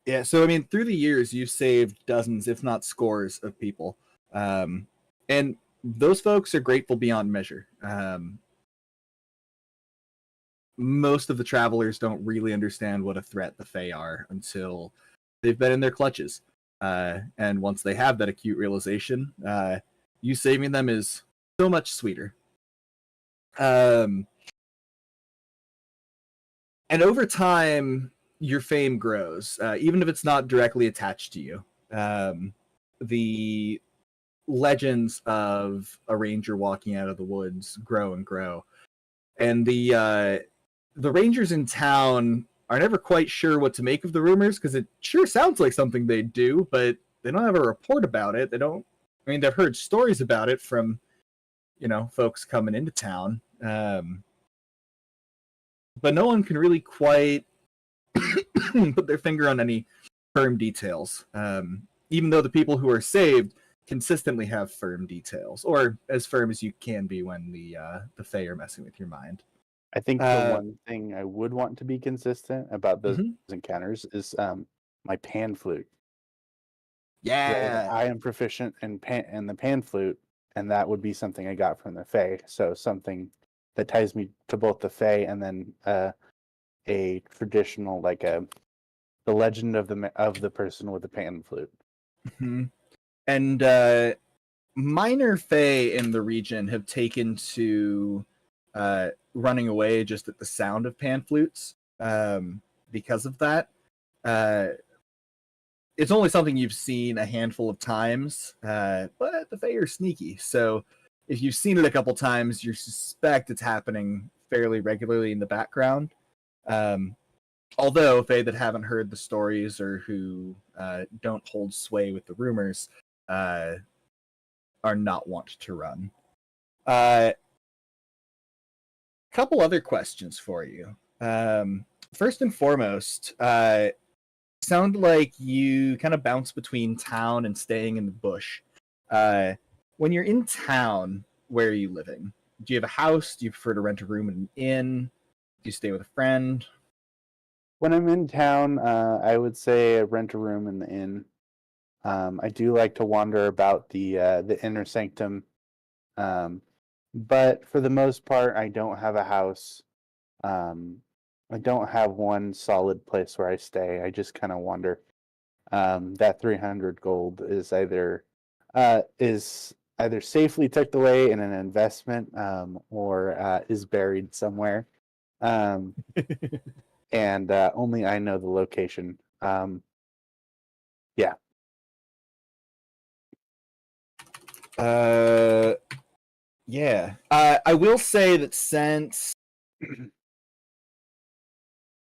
Yeah, so I mean, through the years, you've saved dozens, if not scores, of people, and those folks are grateful beyond measure. Most of the travelers don't really understand what a threat the Fae are until they've been in their clutches, and once they have that acute realization, you saving them is so much sweeter. And over time, your fame grows, even if it's not directly attached to you. The legends of a ranger walking out of the woods grow and grow, and the rangers in town are never quite sure what to make of the rumors, because it sure sounds like something they do, but they don't have a report about it. They don't. I mean, they've heard stories about it from, folks coming into town, but no one can really quite put their finger on any firm details. Even though the people who are saved consistently have firm details, or as firm as you can be when the Fae are messing with your mind. I think the one thing I would want to be consistent about those encounters is my pan flute. Yeah. I am proficient in the pan flute, and that would be something I got from the Fae. So something that ties me to both the Fae and then a traditional, like the legend of the person with the pan flute. Mm-hmm. And minor Fae in the region have taken to running away just at the sound of pan flutes, because of that. It's only something you've seen a handful of times, but the Fae are sneaky. So if you've seen it a couple times, you suspect it's happening fairly regularly in the background. Although Fae that haven't heard the stories or who don't hold sway with the rumors are not wont to run. Couple other questions for you. First and foremost, sound like you kind of bounce between town and staying in the bush. When you're in town, where are you living? Do you have a house? Do you prefer to rent a room in an inn? Do you stay with a friend? When I'm in town, I would say rent a room in the inn. I do like to wander about the inner sanctum, but for the most part, I don't have a house. I don't have one solid place where I stay. I just kind of wander. That 300 gold is either safely tucked away in an investment, or is buried somewhere. And only I know the location. Yeah. Yeah. I will say that since...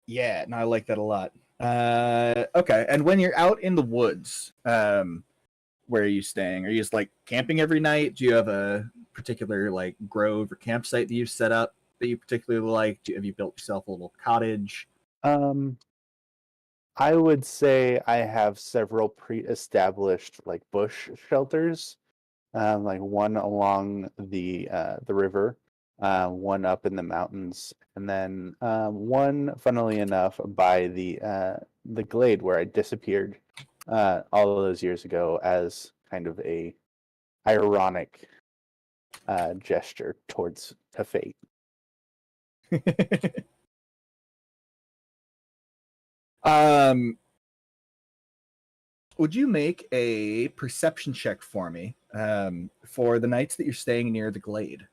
Yeah, no, I like that a lot. Okay, and when you're out in the woods, where are you staying? Are you just like camping every night? Do you have a particular like grove or campsite that you've set up that you particularly like? Have you built yourself a little cottage? I would say I have several pre-established like bush shelters, like one along the river, one up in the mountains, and then one, funnily enough, by the glade where I disappeared all of those years ago as kind of a ironic gesture towards a fate. Um, would you make a perception check for me, for the nights that you're staying near the glade?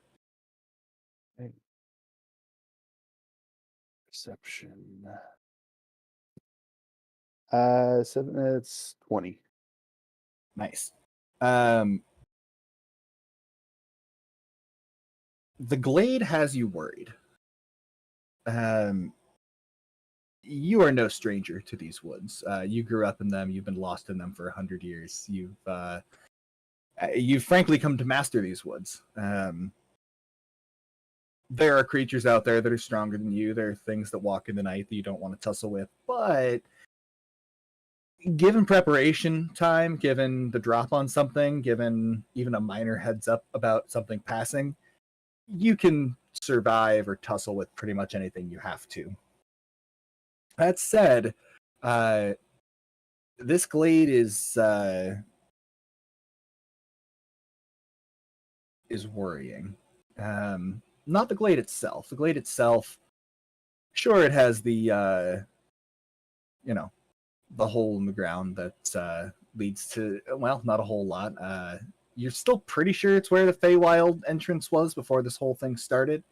Perception. 7, it's 20. Nice. The glade has you worried. You are no stranger to these woods. You grew up in them. You've been lost in them for 100 years. You've frankly come to master these woods. There are creatures out there that are stronger than you. There are things that walk in the night that you don't want to tussle with. But given preparation time, given the drop on something, given even a minor heads up about something passing, you can survive or tussle with pretty much anything you have to. That said, this glade is worrying. Not the glade itself. The glade itself, sure, it has the the hole in the ground that leads to, well, not a whole lot. You're still pretty sure it's where the Feywild entrance was before this whole thing started.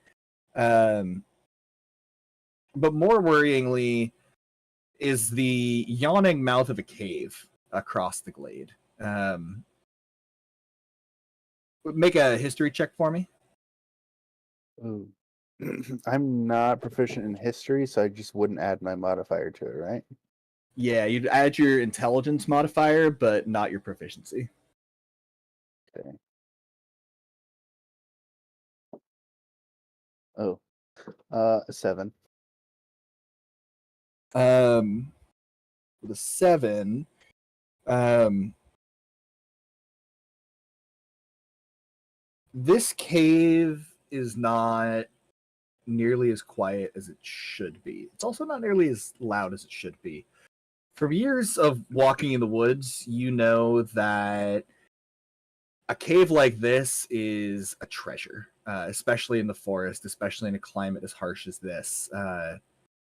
But more worryingly is the yawning mouth of a cave across the glade. Make a history check for me. Ooh. I'm not proficient in history, so I just wouldn't add my modifier to it, right? Yeah, you'd add your intelligence modifier, but not your proficiency. Okay. Oh, 7. The 7. This cave is not nearly as quiet as it should be. It's also not nearly as loud as it should be. From years of walking in the woods, you know that a cave like this is a treasure, especially in the forest, especially in a climate as harsh as this.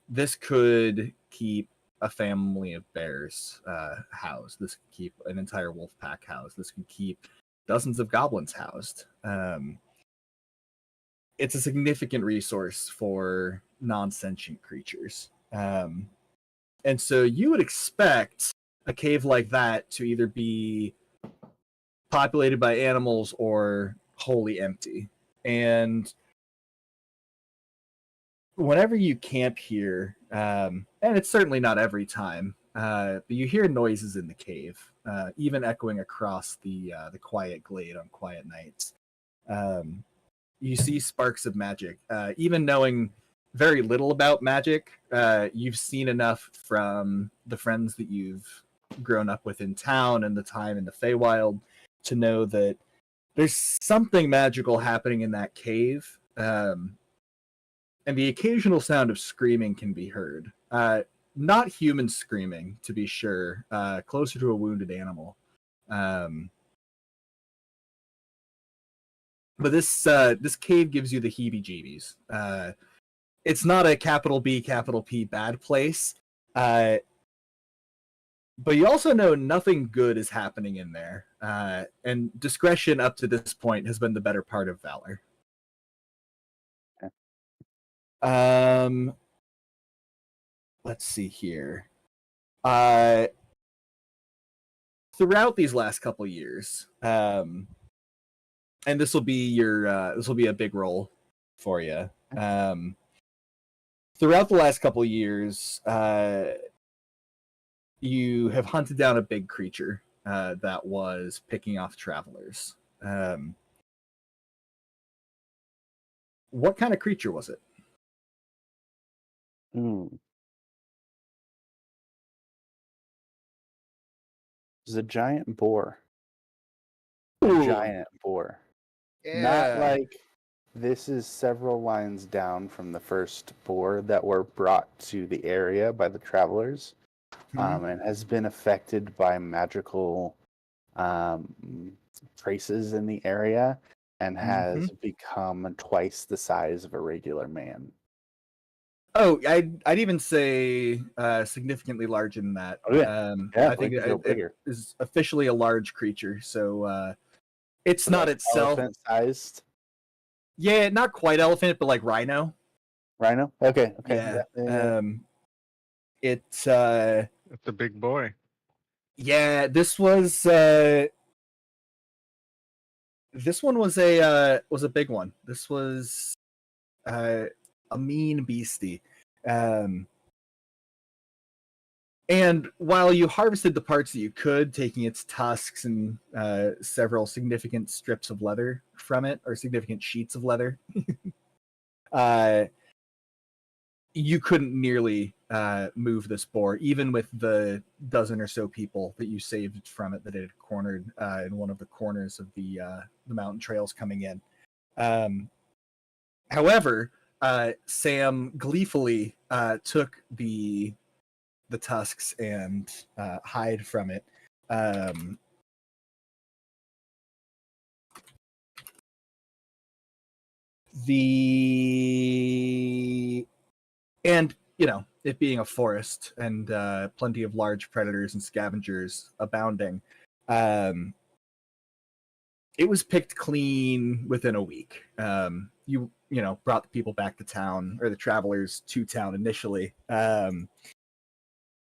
This could keep a family of bears housed. This could keep an entire wolf pack housed. This could keep dozens of goblins housed. It's a significant resource for non-sentient creatures. And so you would expect a cave like that to either be populated by animals or wholly empty. And whenever you camp here, and it's certainly not every time, but you hear noises in the cave, even echoing across the quiet glade on quiet nights. You see sparks of magic. Even knowing very little about magic, you've seen enough from the friends that you've grown up with in town and the time in the Feywild to know that there's something magical happening in that cave. And the occasional sound of screaming can be heard. Not human screaming, to be sure, closer to a wounded animal. But this cave gives you the heebie-jeebies. It's not a capital B, capital P bad place. But you also know nothing good is happening in there. And discretion up to this point has been the better part of valor. Let's see here. Throughout these last couple years, and this will be a big role for you. Throughout the last couple years, you have hunted down a big creature that was picking off travelers. What kind of creature was it? It was a giant boar. A giant boar. Not like this is several lines down from the first boar that were brought to the area by the travelers, and has been affected by magical traces in the area and has become twice the size of a regular man. Oh, I'd even say significantly larger than that. Oh, yeah. I think it is officially a large creature, so it's So not like itself. elephant sized. Yeah, not quite elephant, but like rhino. Rhino? Okay. Yeah. Yeah. That's a big boy. Yeah, this one was a big one. This was a mean beastie. And while you harvested the parts that you could, taking its tusks and several significant strips of leather from it, or significant sheets of leather, you couldn't nearly move this boar, even with the dozen or so people that you saved from it that it had cornered in one of the corners of the mountain trails coming in. However, Sam gleefully took the tusks and hide from it. And it being a forest and plenty of large predators and scavengers abounding, it was picked clean within a week. You brought the people back to town, or the travelers to town initially.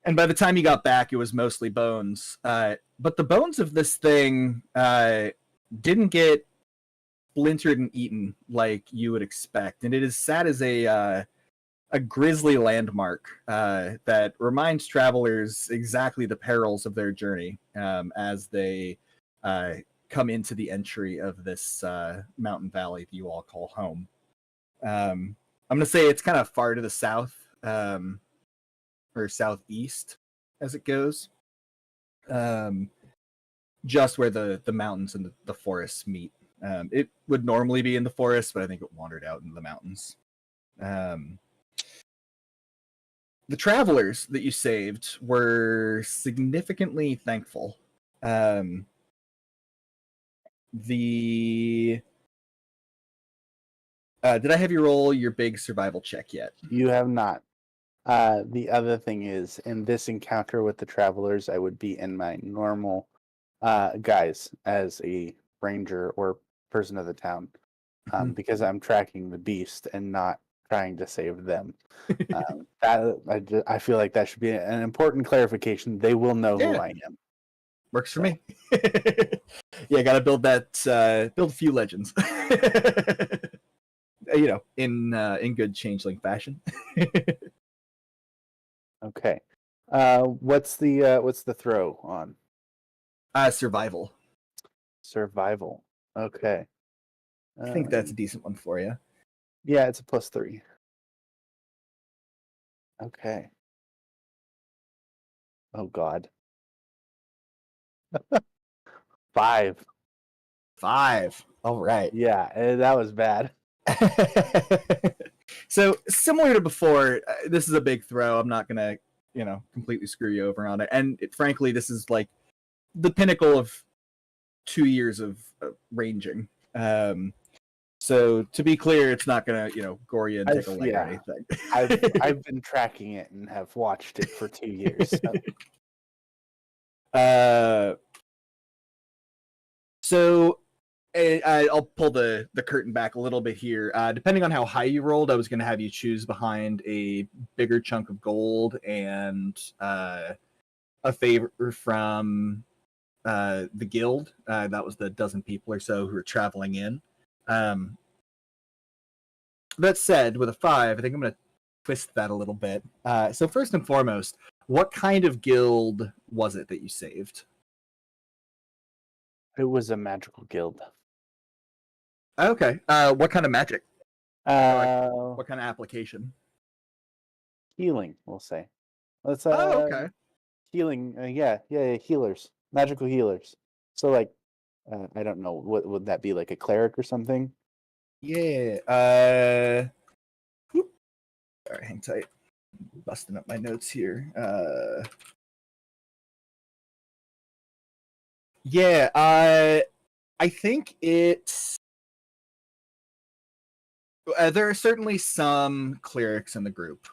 And by the time you got back, it was mostly bones. But the bones of this thing didn't get splintered and eaten like you would expect. And it is sat as a grisly landmark that reminds travelers exactly the perils of their journey as they come into the entry of this mountain valley that you all call home. I'm going to say it's kind of far to the south. Or southeast as it goes, just where the mountains and the forests meet. It would normally be in the forest, but I think it wandered out into the mountains. The travelers that you saved were significantly thankful. Did I have you roll your big survival check yet? You have not. The other thing is, in this encounter with the travelers, I would be in my normal guise as a ranger or person of the town, because I'm tracking the beast and not trying to save them. I feel like that should be an important clarification. They will know who I am. Works for me. Yeah, got to build that. Build a few legends. In good changeling fashion. Okay. What's the throw on? Survival. Survival. Okay. I think that's a decent one for you. Yeah, it's a +3. Okay. Oh God. 5. 5. All right. Yeah, that was bad. So similar to before, this is a big throw. I'm not gonna, completely screw you over on it. And frankly, this is like the pinnacle of 2 years of ranging. So to be clear, it's not gonna, gore you and take a leg or anything. I've been tracking it and have watched it for 2 years. So I'll pull the curtain back a little bit here. Depending on how high you rolled, I was going to have you choose behind a bigger chunk of gold and a favor from the guild. That was the dozen people or so who were traveling in. That said, with a 5, I think I'm going to twist that a little bit. So first and foremost, what kind of guild was it that you saved? It was a magical guild. Okay. What kind of magic? What kind of application? Healing, we'll say. Let's okay. Healing. Yeah, healers, magical healers. So like, I don't know, what would that be, like a cleric or something? Yeah. Sorry, hang tight. Busting up my notes here. Yeah. I think it's. There are certainly some clerics in the group.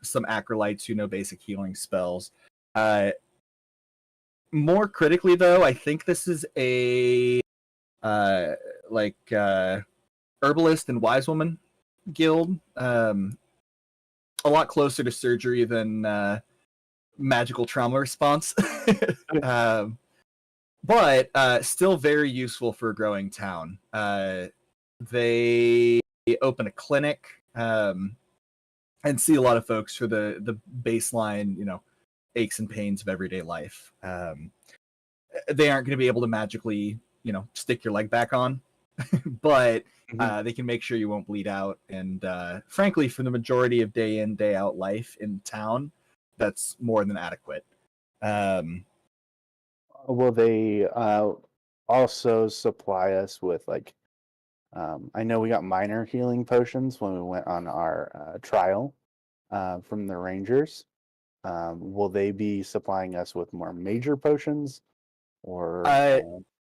Some acolytes who know basic healing spells. More critically, though, I think this is a herbalist and wise woman guild. A lot closer to surgery than magical trauma response. But still very useful for a growing town. They open a clinic and see a lot of folks for the baseline, aches and pains of everyday life. They aren't going to be able to magically, stick your leg back on, but they can make sure you won't bleed out. And frankly, for the majority of day in, day out life in town, that's more than adequate. Will they also supply us with I know we got minor healing potions when we went on our trial from the Rangers. Will they be supplying us with more major potions or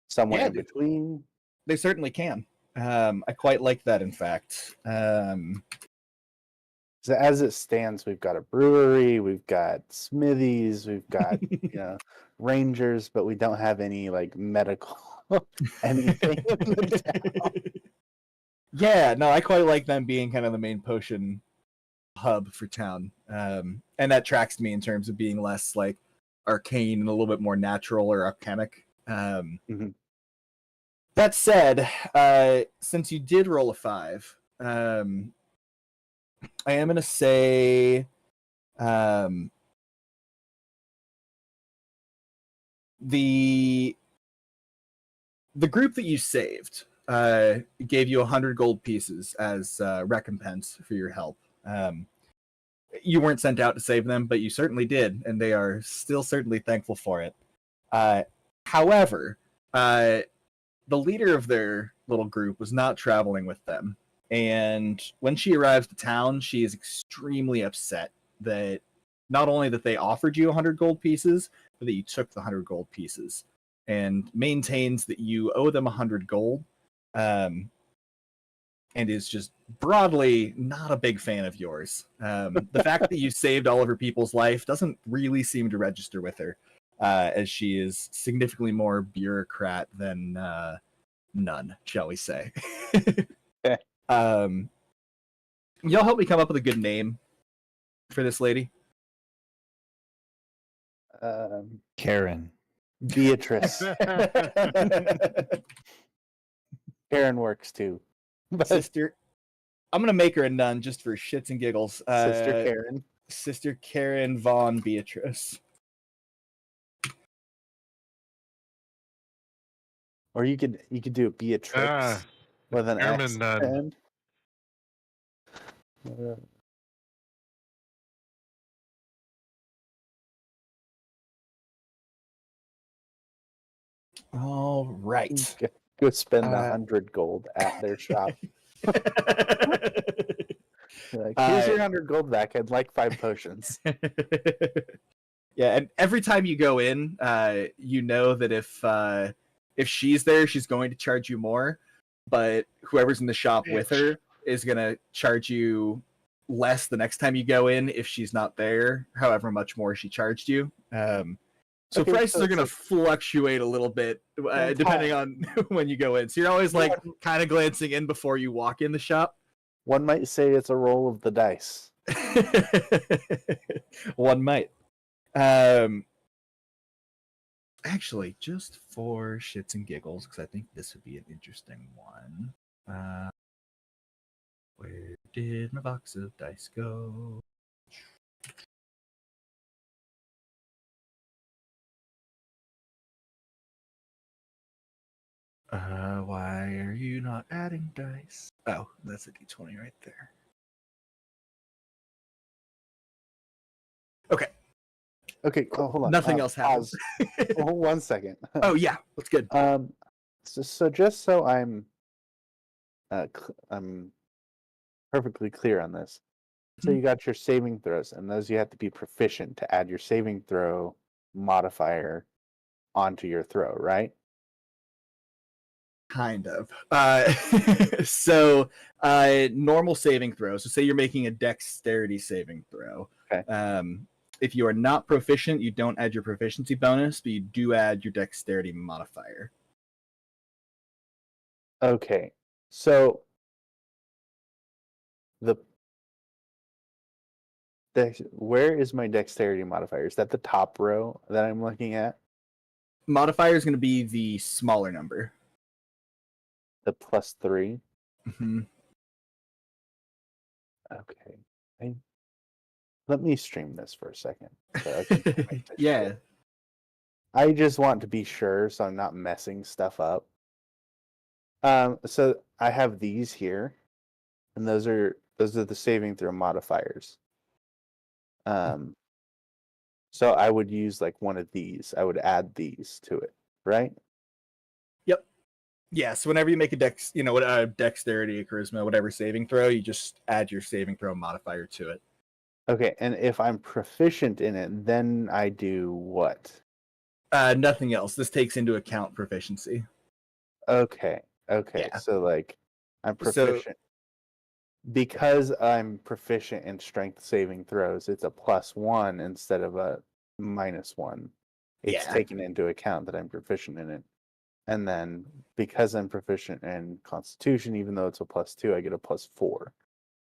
somewhere yeah, in between? They certainly can. I quite like that, in fact. So as it stands, we've got a brewery, we've got smithies, we've got Rangers, but we don't have any medical anything in the town. Yeah, no, I quite like them being kind of the main potion hub for town. And that tracks to me in terms of being less arcane and a little bit more natural or alchemic. That said, since you did roll a 5, I am going to say the group that you saved gave you 100 gold pieces as recompense for your help. You weren't sent out to save them, but you certainly did, and they are still certainly thankful for it. However, the leader of their little group was not traveling with them. And when she arrives to town, she is extremely upset that not only that they offered you 100 gold pieces, but that you took the 100 gold pieces, and maintains that you owe them 100 gold, and is just broadly not a big fan of yours. The fact that you saved all of her people's life doesn't really seem to register with her, as she is significantly more bureaucrat than none, shall we say. Y'all help me come up with a good name for this lady. Karen. Beatrice. Karen works too. But Sister, I'm gonna make her a nun just for shits and giggles. Sister Karen. Sister Karen Von Beatrice. Or you could do a Beatrix with an X. Airman nun. All right. Go spend 100 gold at their shop. Here's your 100 gold back. I'd like 5 potions. Yeah, and every time you go in, you know that if she's there, she's going to charge you more, but whoever's in the shop with her is going to charge you less the next time you go in if she's not there, however much more she charged you. So prices are going to fluctuate a little bit depending on when you go in. So you're always kind of glancing in before you walk in the shop. One might say it's a roll of the dice. One might. Actually, just for shits and giggles, because I think this would be an interesting one. Where did my box of dice go? Why are you not adding dice? Oh, that's a d20 right there. Okay. Okay, hold on. Nothing else happens. Oh, 1 second. Oh yeah, that's good. So just so I'm perfectly clear on this. So you got your saving throws, and those you have to be proficient to add your saving throw modifier onto your throw, right? Kind of. So normal saving throw. So say you're making a dexterity saving throw. Okay. If you are not proficient, you don't add your proficiency bonus, but you do add your dexterity modifier. Okay. So the Where is my dexterity modifier? Is that the top row that I'm looking at? Modifier is going to be the smaller number. The +3. Mhm. Okay. Let me stream this for a second. So I can make this Yeah. shit. I just want to be sure so I'm not messing stuff up. So I have these here, and those are the saving throw modifiers. So I would use like one of these. I would add these to it, right? Yep. Yeah, so whenever you make a dexterity, charisma, whatever saving throw, you just add your saving throw modifier to it. Okay, and if I'm proficient in it, then I do what? Nothing else. This takes into account proficiency. Okay. Yeah. So like I'm So proficient. Because I'm proficient in strength saving throws, it's a +1 instead of a -1. It's yeah. taken into account that I'm proficient in it. And then because I'm proficient in Constitution, even though it's a +2, I get a +4.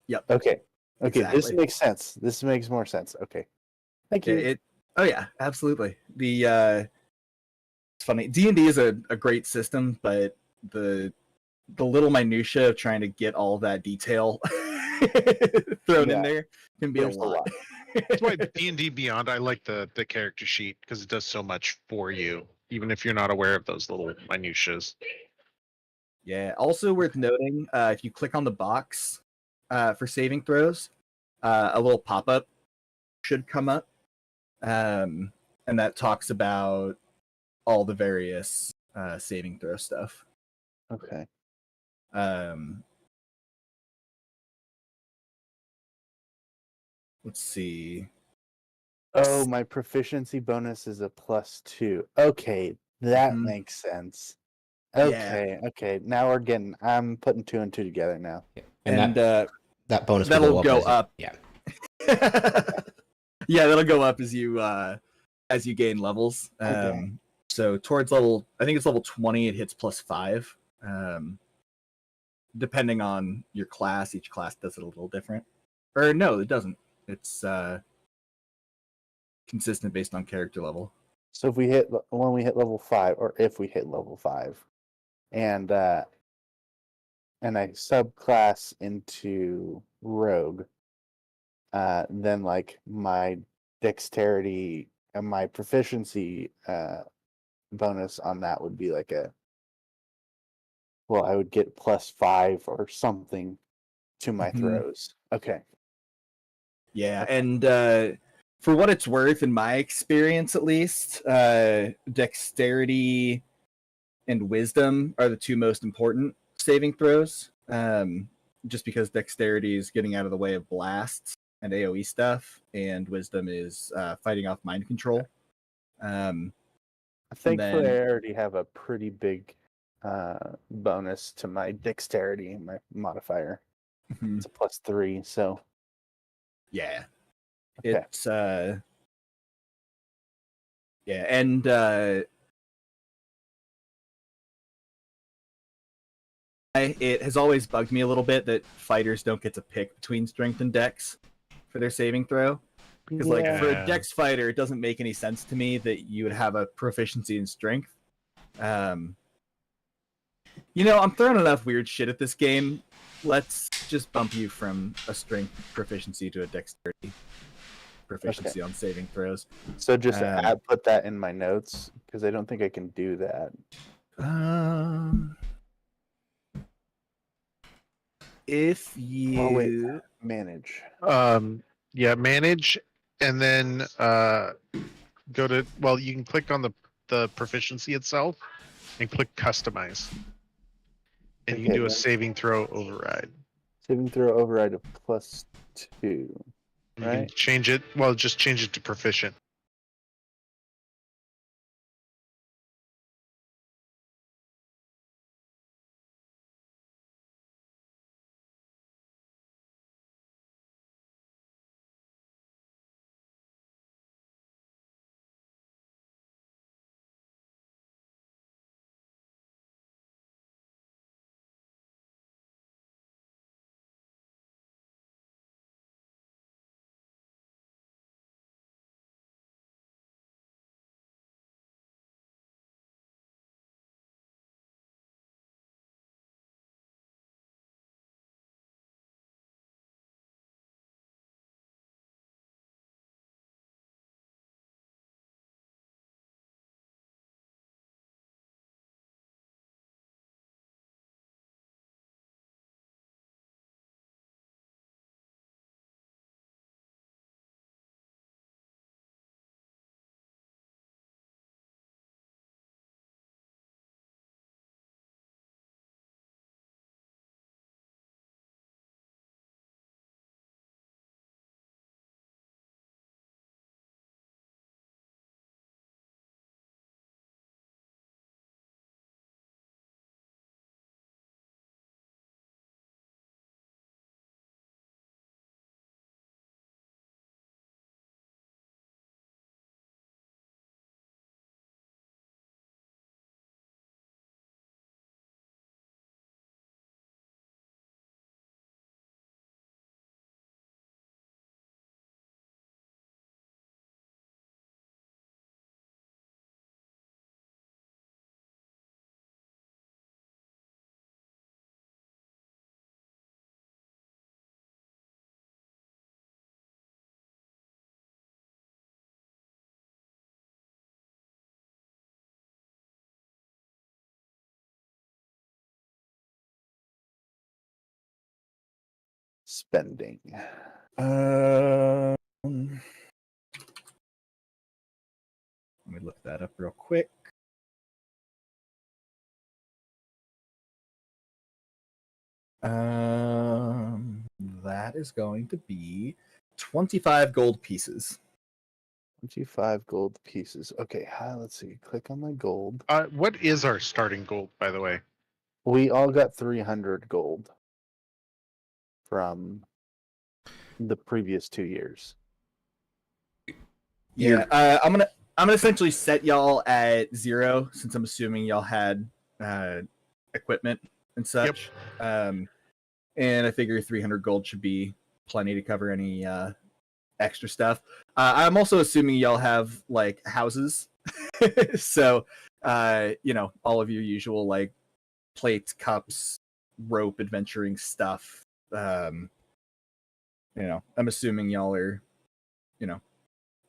Yep. Okay. Okay, this Exactly. makes sense. This makes more sense. Okay. Thank you. Oh yeah, absolutely. It's funny. D&D is a great system, but the little minutia of trying to get all that detail thrown in Yeah, there can be a there's a lot. lot. That's why D&D Beyond, I like the character sheet because it does so much for you, even if you're not aware of those little minutiae. Yeah. Also worth noting, if you click on the box for saving throws, a little pop-up should come up, and that talks about all the various saving throw stuff. Okay. Let's see. Oh, my proficiency bonus is a +2. Okay, that Mhm. makes sense. Yeah. Okay. Now I'm putting 2 and 2 together now. And that bonus will that'll go go up. Yeah. Yeah, that'll go up as you gain levels. Okay. So towards level, I think it's level 20, it hits +5. Depending on your class, each class does it a little different. Or no, it doesn't. It's consistent based on character level. So when we hit level 5, or if we hit level 5, and I subclass into rogue, then like my dexterity and my proficiency bonus on that would be like I would get +5 or something to my Mhm. throws. Okay. Yeah, Okay. and for what it's worth, in my experience at least, dexterity and wisdom are the two most important saving throws. Just because dexterity is getting out of the way of blasts and AoE stuff, and wisdom is fighting off mind control. And Thankfully, I then, already have a pretty big bonus to my dexterity, my modifier. mhm, It's a +3, so yeah, okay. it's yeah, and it has always bugged me a little bit that fighters don't get to pick between strength and dex for their saving throw. Because, like, for a Yeah. dex fighter, it doesn't make any sense to me that you would have a proficiency in strength. I'm throwing enough weird shit at this game. Let's just bump you from a strength proficiency to a dexterity proficiency on saving throws. So just Um, put that in my notes because I don't think I can do that. If Oh wait, you manage. Yeah, manage, and then go to, you can click on the proficiency itself and click customize, and you can Okay, do a then saving throw override. saving throw override of +2, You can right? change it. Just change it to proficient. spending? Let me look that up real quick. That is going to be 25 gold pieces. 25 gold pieces. Okay, let's see. Click on my gold. What is our starting gold, by the way? We all got 300 gold from the previous 2 years. Yeah, I'm gonna essentially set y'all at 0 since I'm assuming y'all had equipment and such. And I figure 300 gold should be plenty to cover any extra stuff. I'm also assuming y'all have like houses, so all of your usual like plates, cups, rope, adventuring stuff. I'm assuming y'all are,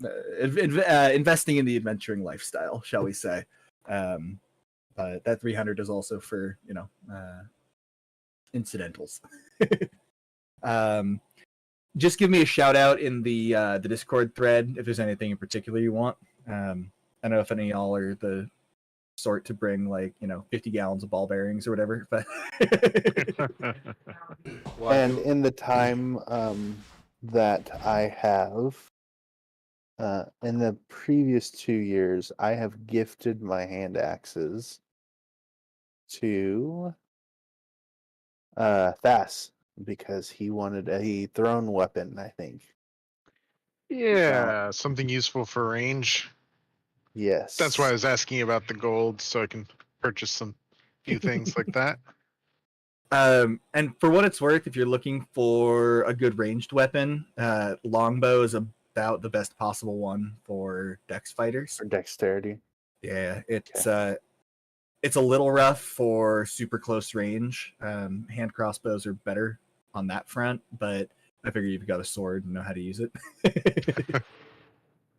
investing in the adventuring lifestyle, shall we say. But that 300 is also for incidentals. Just give me a shout out in the Discord thread if there's anything in particular you want. I don't know if any of y'all are the sort to bring 50 gallons of ball bearings or whatever, but And in the time that I have, in the previous 2 years, I have gifted my hand axes to Thas because he wanted a thrown weapon, I think. Yeah, something useful for range. Yes. That's why I was asking about the gold, so I can purchase some few things like that. And for what it's worth, if you're looking for a good ranged weapon, longbow is about the best possible one for dex fighters. For dexterity. Yeah, it's a little rough for super close range. Hand crossbows are better on that front, but I figure you've got a sword and know how to use it.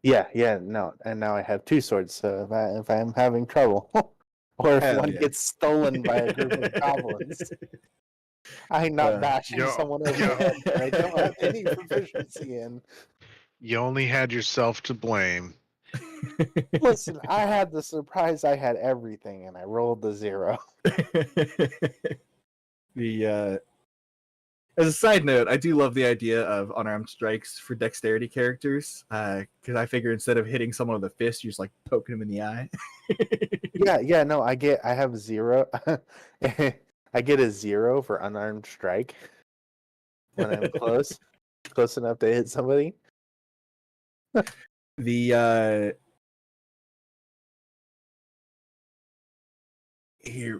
No, and now I have 2 swords. So if I'm having trouble, or if Hell one yeah. gets stolen by a group of goblins, I'm not bashing someone over the head that I don't have any proficiency in. You only had yourself to blame. Listen, I had the surprise. I had everything, and I rolled the 0. As a side note, I do love the idea of unarmed strikes for dexterity characters, because I figure instead of hitting someone with a fist, you're just like poking him in the eye. No, I have 0. I get a 0 for unarmed strike when I'm close enough to hit somebody. Here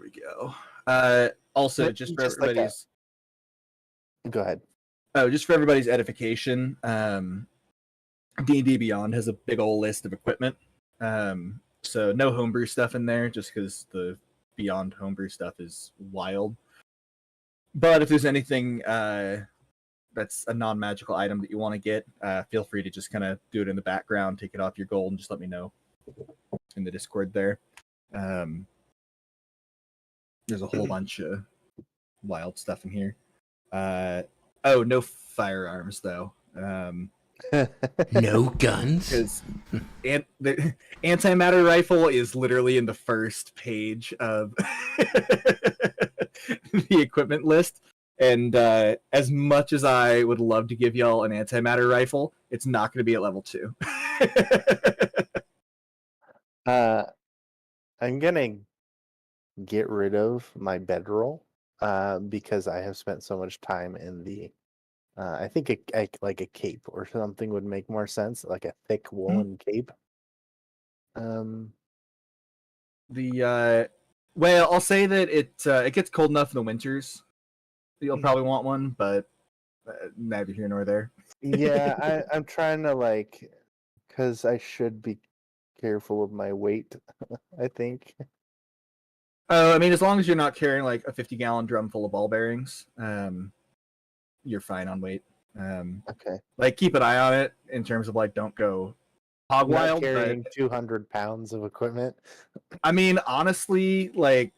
we go. Also, But just for just like everybody's Go ahead. just for everybody's edification, D&D Beyond has a big old list of equipment. So no homebrew stuff in there, just because the Beyond homebrew stuff is wild. But if there's anything that's a non-magical item that you want to get, feel free to just kind of do it in the background, take it off your gold, and just let me know in the Discord there. There's a whole bunch of wild stuff in here. No firearms though. No guns. Because the antimatter rifle is literally in the first page of the equipment list. And as much as I would love to give y'all an antimatter rifle, it's not going to be at level 2. I'm gonna get rid of my bedroll because I have spent so much time in the. I think like a cape or something would make more sense, like a thick woolen cape. Well, I'll say that it gets cold enough in the winters. You'll probably want one, but neither here nor there. Yeah, I'm trying to because I should be careful of my weight. I think. I mean, as long as you're not carrying like a 50-gallon drum full of ball bearings, you're fine on weight. Okay. Keep an eye on it in terms of don't go hog I'm not wild. carrying But 200 pounds of equipment. I mean, honestly, I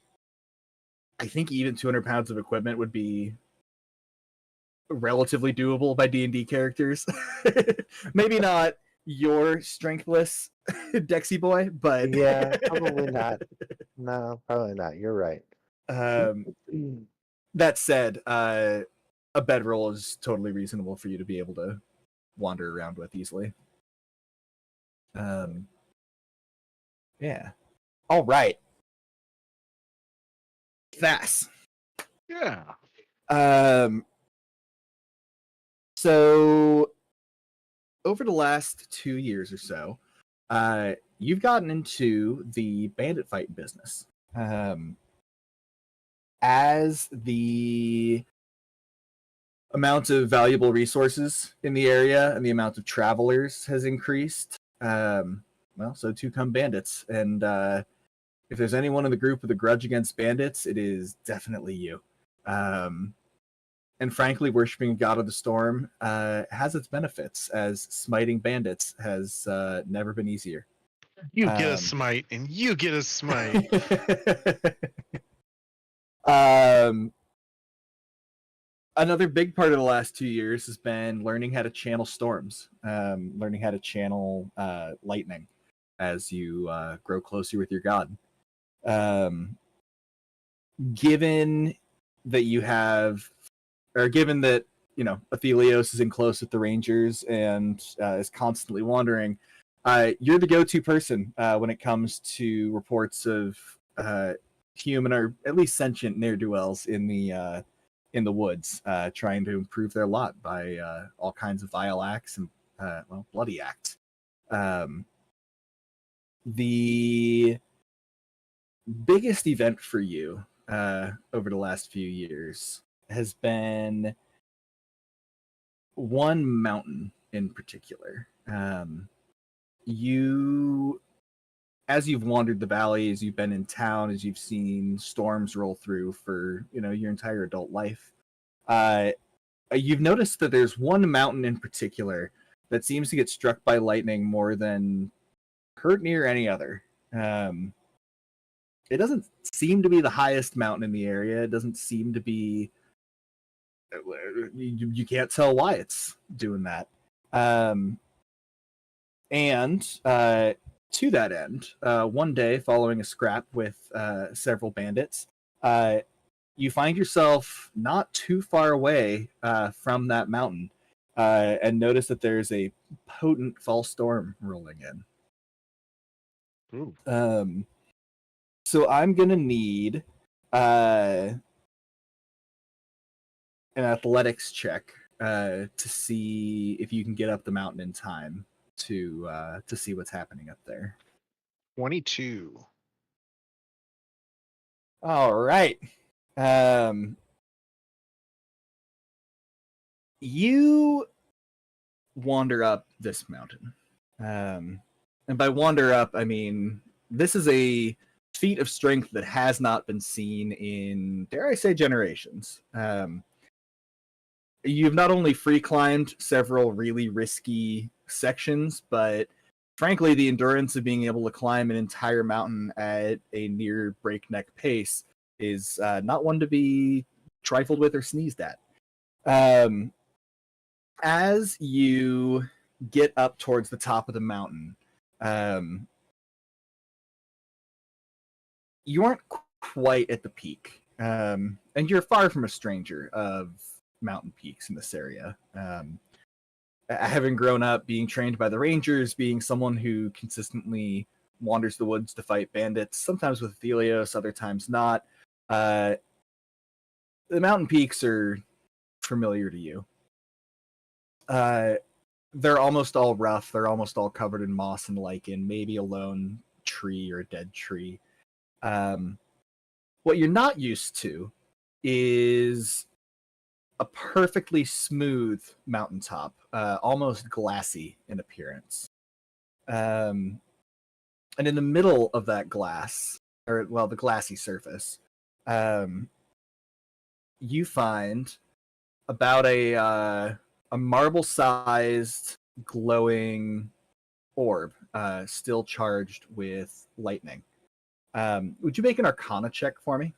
think even 200 pounds of equipment would be relatively doable by D&D characters. Maybe not your strengthless Dexy boy, but Yeah, probably not. No, probably not. You're right. um, that said, a bedroll is totally reasonable for you to be able to wander around with easily. Yeah. All right. Fast. Yeah. So over the last 2 years or so, you've gotten into the bandit fight business. As the amount of valuable resources in the area and the amount of travelers has increased, well, so too come bandits. And if there's anyone in the group with a grudge against bandits, it is definitely you. And frankly, worshiping God of the Storm has its benefits, as smiting bandits has never been easier. You get a smite, and you get a smite. Another big part of the last 2 years has been learning how to channel storms, learning how to channel lightning as you grow closer with your god. Given that you have, or given that, you know, Athelios is in close with the Rangers and is constantly wandering, you're the go-to person when it comes to reports of human or at least sentient ne'er-do-wells in the woods, trying to improve their lot by all kinds of vile acts and well, bloody acts. The biggest event for you over the last few years has been one mountain in particular. As you've wandered the valley, as you've been in town, as you've seen storms roll through for, you know, your entire adult life, you've noticed that there's one mountain in particular that seems to get struck by lightning more than hurt near any other. It doesn't seem to be the highest mountain in the area. It doesn't seem to be. You can't tell why it's doing that. And to that end, one day, following a scrap with several bandits, you find yourself not too far away from that mountain, and notice that there's a potent fall storm rolling in. Ooh. So I'm gonna need an athletics check to see if you can get up the mountain in time to see what's happening up there. 22. All right. You wander up this mountain. And by wander up, I mean this is a feat of strength that has not been seen in, dare I say, generations. You've not only free climbed several really risky sections, but frankly, the endurance of being able to climb an entire mountain at a near breakneck pace is not one to be trifled with or sneezed at. As you get up towards the top of the mountain, you aren't quite at the peak, and you're far from a stranger of mountain peaks in this area. Having grown up being trained by the Rangers, being someone who consistently wanders the woods to fight bandits, sometimes with Athelios, other times not, the mountain peaks are familiar to you. They're almost all rough. They're almost all covered in moss and lichen, maybe a lone tree or a dead tree. What you're not used to is a perfectly smooth mountaintop, almost glassy in appearance. And in the middle of that glass, or well, the glassy surface, you find about a marble-sized glowing orb, still charged with lightning. Would you make an Arcana check for me,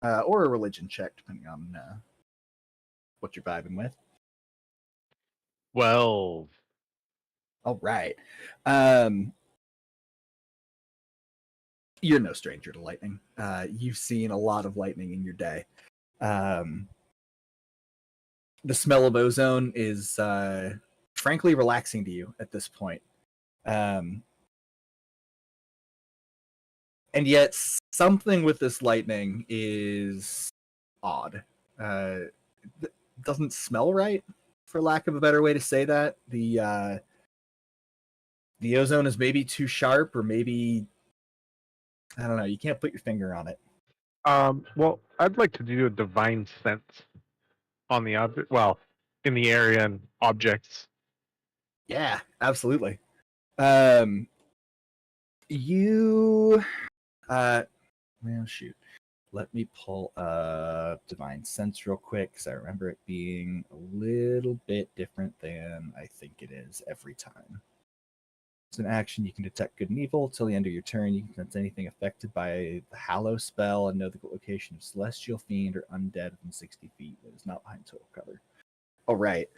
or a Religion check, depending on what you're vibing with? 12. All right. You're no stranger to lightning. You've seen a lot of lightning in your day. The smell of ozone is frankly relaxing to you at this point. And yet something with this lightning is odd. Doesn't smell right, for lack of a better way to say that. The ozone is maybe too sharp, or maybe, I don't know, you can't put your finger on it. Well, I'd like to do a divine sense on the object. Well, in the area and objects. Yeah, absolutely. You well, shoot. Let me pull up Divine Sense real quick, because I remember it being a little bit different than I think it is every time. It's an action. You can detect good and evil. Till the end of your turn, you can sense anything affected by the Hallow spell and know the location of Celestial Fiend or Undead within 60 feet that is not behind total cover. All right.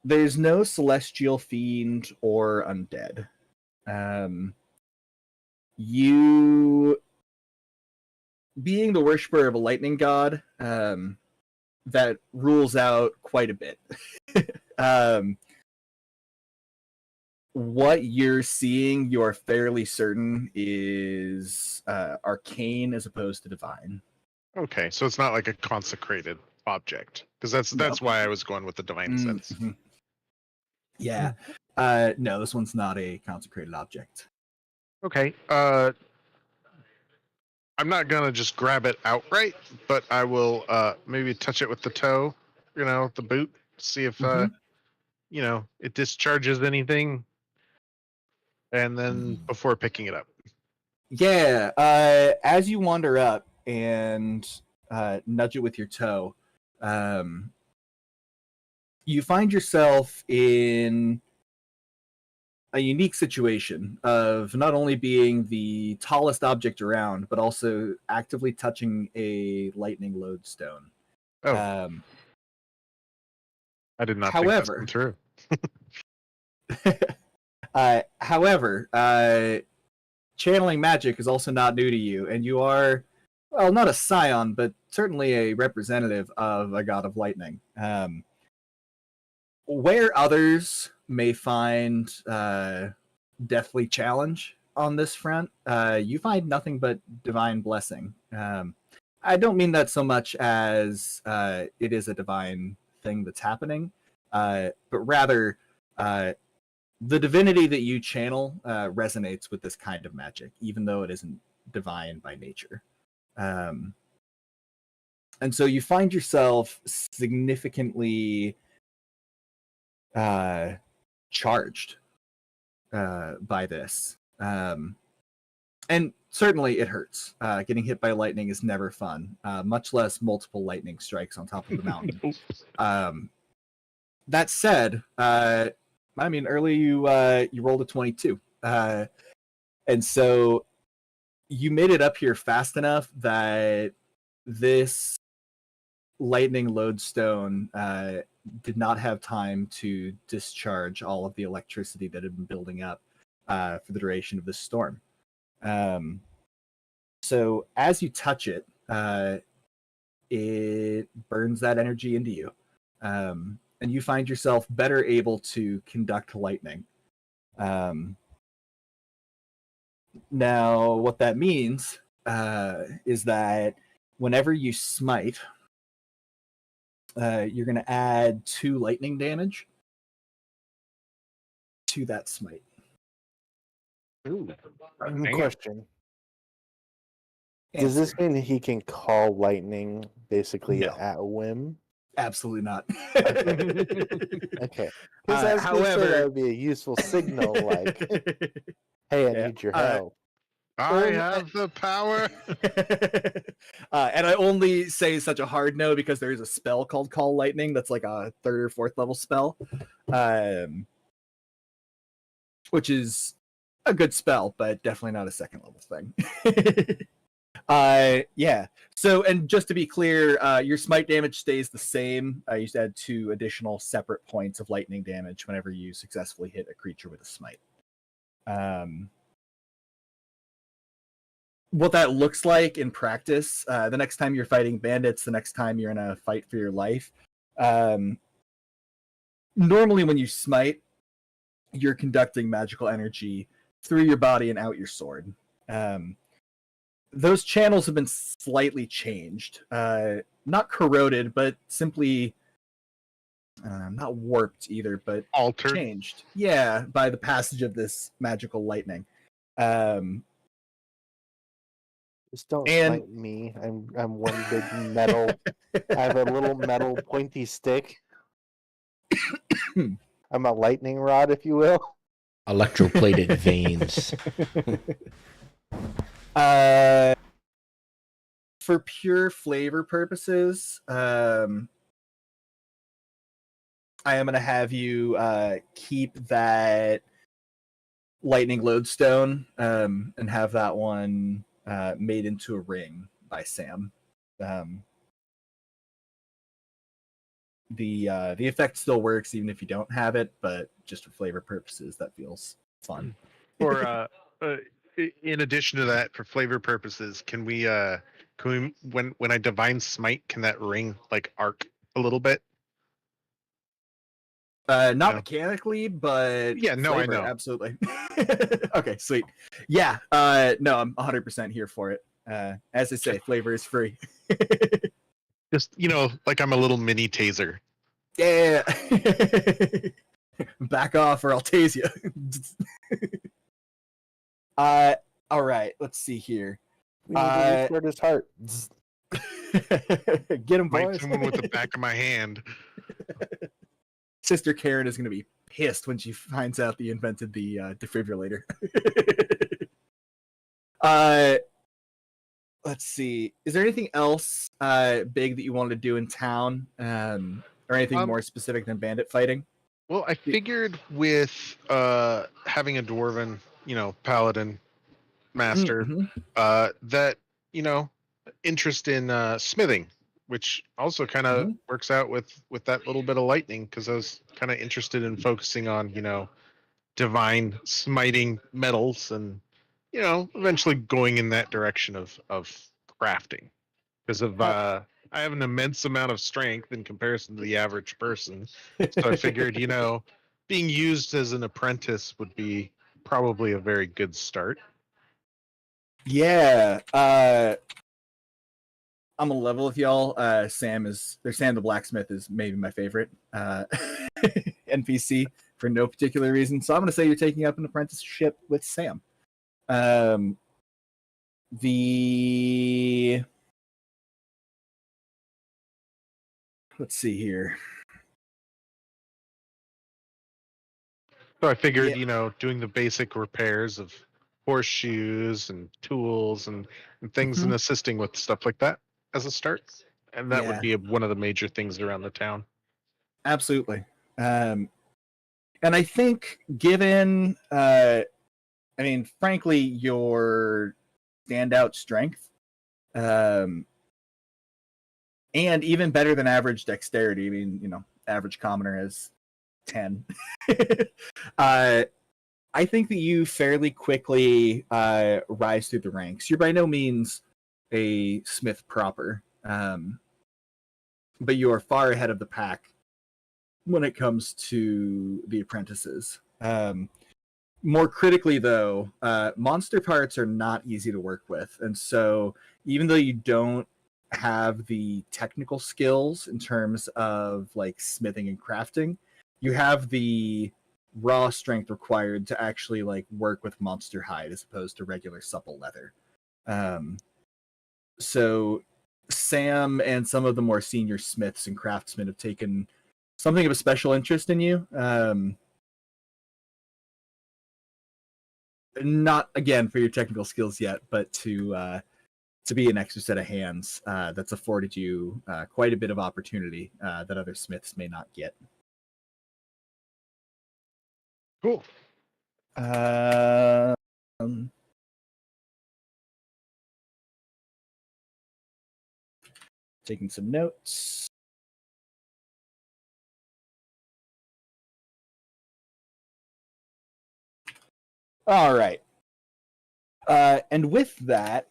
There's no Celestial Fiend or Undead. You, being the worshiper of a lightning god, that rules out quite a bit. What you're seeing, you're fairly certain is arcane as opposed to divine. Okay, so it's not like a consecrated object, because that's why I was going with the divine sense. Mm-hmm. Yeah. No, this one's not a consecrated object. Okay. I'm not gonna just grab it outright, but I will maybe touch it with the toe, the boot, see if it discharges anything, and then before picking it up. Yeah. As you wander up and nudge it with your toe, you find yourself in a unique situation of not only being the tallest object around, but also actively touching a lightning lodestone. Oh, I did not however, think that's true. However, channeling magic is also not new to you, and you are, well, not a scion, but certainly a representative of a god of lightning. Where others may find deathly challenge on this front, you find nothing but divine blessing. I don't mean that so much as it is a divine thing that's happening, but rather the divinity that you channel resonates with this kind of magic, even though it isn't divine by nature. And so you find yourself significantly charged by this. And certainly it hurts. Getting hit by lightning is never fun, much less multiple lightning strikes on top of the mountain. That said, I mean, early you rolled a 22. And so you made it up here fast enough that this lightning lodestone did not have time to discharge all of the electricity that had been building up for the duration of the storm. So as you touch it, it burns that energy into you. And you find yourself better able to conduct lightning. Now, what that means is that whenever you smite, you're going to add 2 lightning damage to that smite. Question. Does this mean he can call lightning basically No. at a whim? Absolutely not. Okay. Because however, that would be a useful signal, like, hey, I need your help. I have the power. And I only say such a hard no because there is a spell called Call Lightning that's like a 3rd or 4th level spell, which is a good spell, but definitely not a 2nd level thing. Yeah. So, and just to be clear, your smite damage stays the same. You just add 2 additional separate points of lightning damage whenever you successfully hit a creature with a smite. What that looks like in practice, the next time you're fighting bandits, the next time you're in a fight for your life, normally when you smite, you're conducting magical energy through your body and out your sword. Those channels have been slightly changed. Not corroded, but simply not warped either, but Altered. changed. Yeah, by the passage of this magical lightning. Just don't And- smite me. I'm one big metal. I have a little metal pointy stick. I'm a lightning rod, if you will. Electroplated veins. For pure flavor purposes, I am going to have you keep that lightning lodestone and have that one made into a ring by Sam. The effect still works even if you don't have it, but just for flavor purposes, that feels fun. Or in addition to that, for flavor purposes, can we when I divine smite, can that ring like arc a little bit? Not No. mechanically, but Yeah, no, I flavor, know. absolutely. Okay, sweet. Yeah, no, I'm 100% here for it. As I say, flavor is free. Just like I'm a little mini taser. Yeah. Back off or I'll tase you. All right, let's see here. We need to record his heart. Get him, Might boys. someone with the back of my hand. Sister Karen is going to be pissed when she finds out that you invented the defibrillator. Let's see. Is there anything else big that you wanted to do in town, or anything more specific than bandit fighting? Well, I figured with having a dwarven, paladin master, that interest in smithing, which also kind of works out with that little bit of lightning, because I was kind of interested in focusing on divine smiting metals, and eventually going in that direction of crafting, because of I have an immense amount of strength in comparison to the average person. So I figured being used as an apprentice would be probably a very good start. Yeah. I'm gonna level with y'all. Sam the blacksmith is maybe my favorite NPC for no particular reason. So I'm gonna say you're taking up an apprenticeship with Sam. Let's see here. So I figured, doing the basic repairs of horseshoes and tools and things, and assisting with stuff like that as a start. And that would be one of the major things around the town. Absolutely. And I think given, frankly, your standout strength, and even better than average dexterity, average commoner has 10. I think that you fairly quickly rise through the ranks. You're by no means a smith proper, but you are far ahead of the pack when it comes to the apprentices. More critically, though, monster parts are not easy to work with. And so even though you don't have the technical skills in terms of like smithing and crafting, you have the raw strength required to actually like work with monster hide as opposed to regular supple leather. So Sam and some of the more senior smiths and craftsmen have taken something of a special interest in you. Not again for your technical skills yet, but to be an extra set of hands that's afforded you quite a bit of opportunity that other smiths may not get. Cool. Taking some notes. All right. And with that,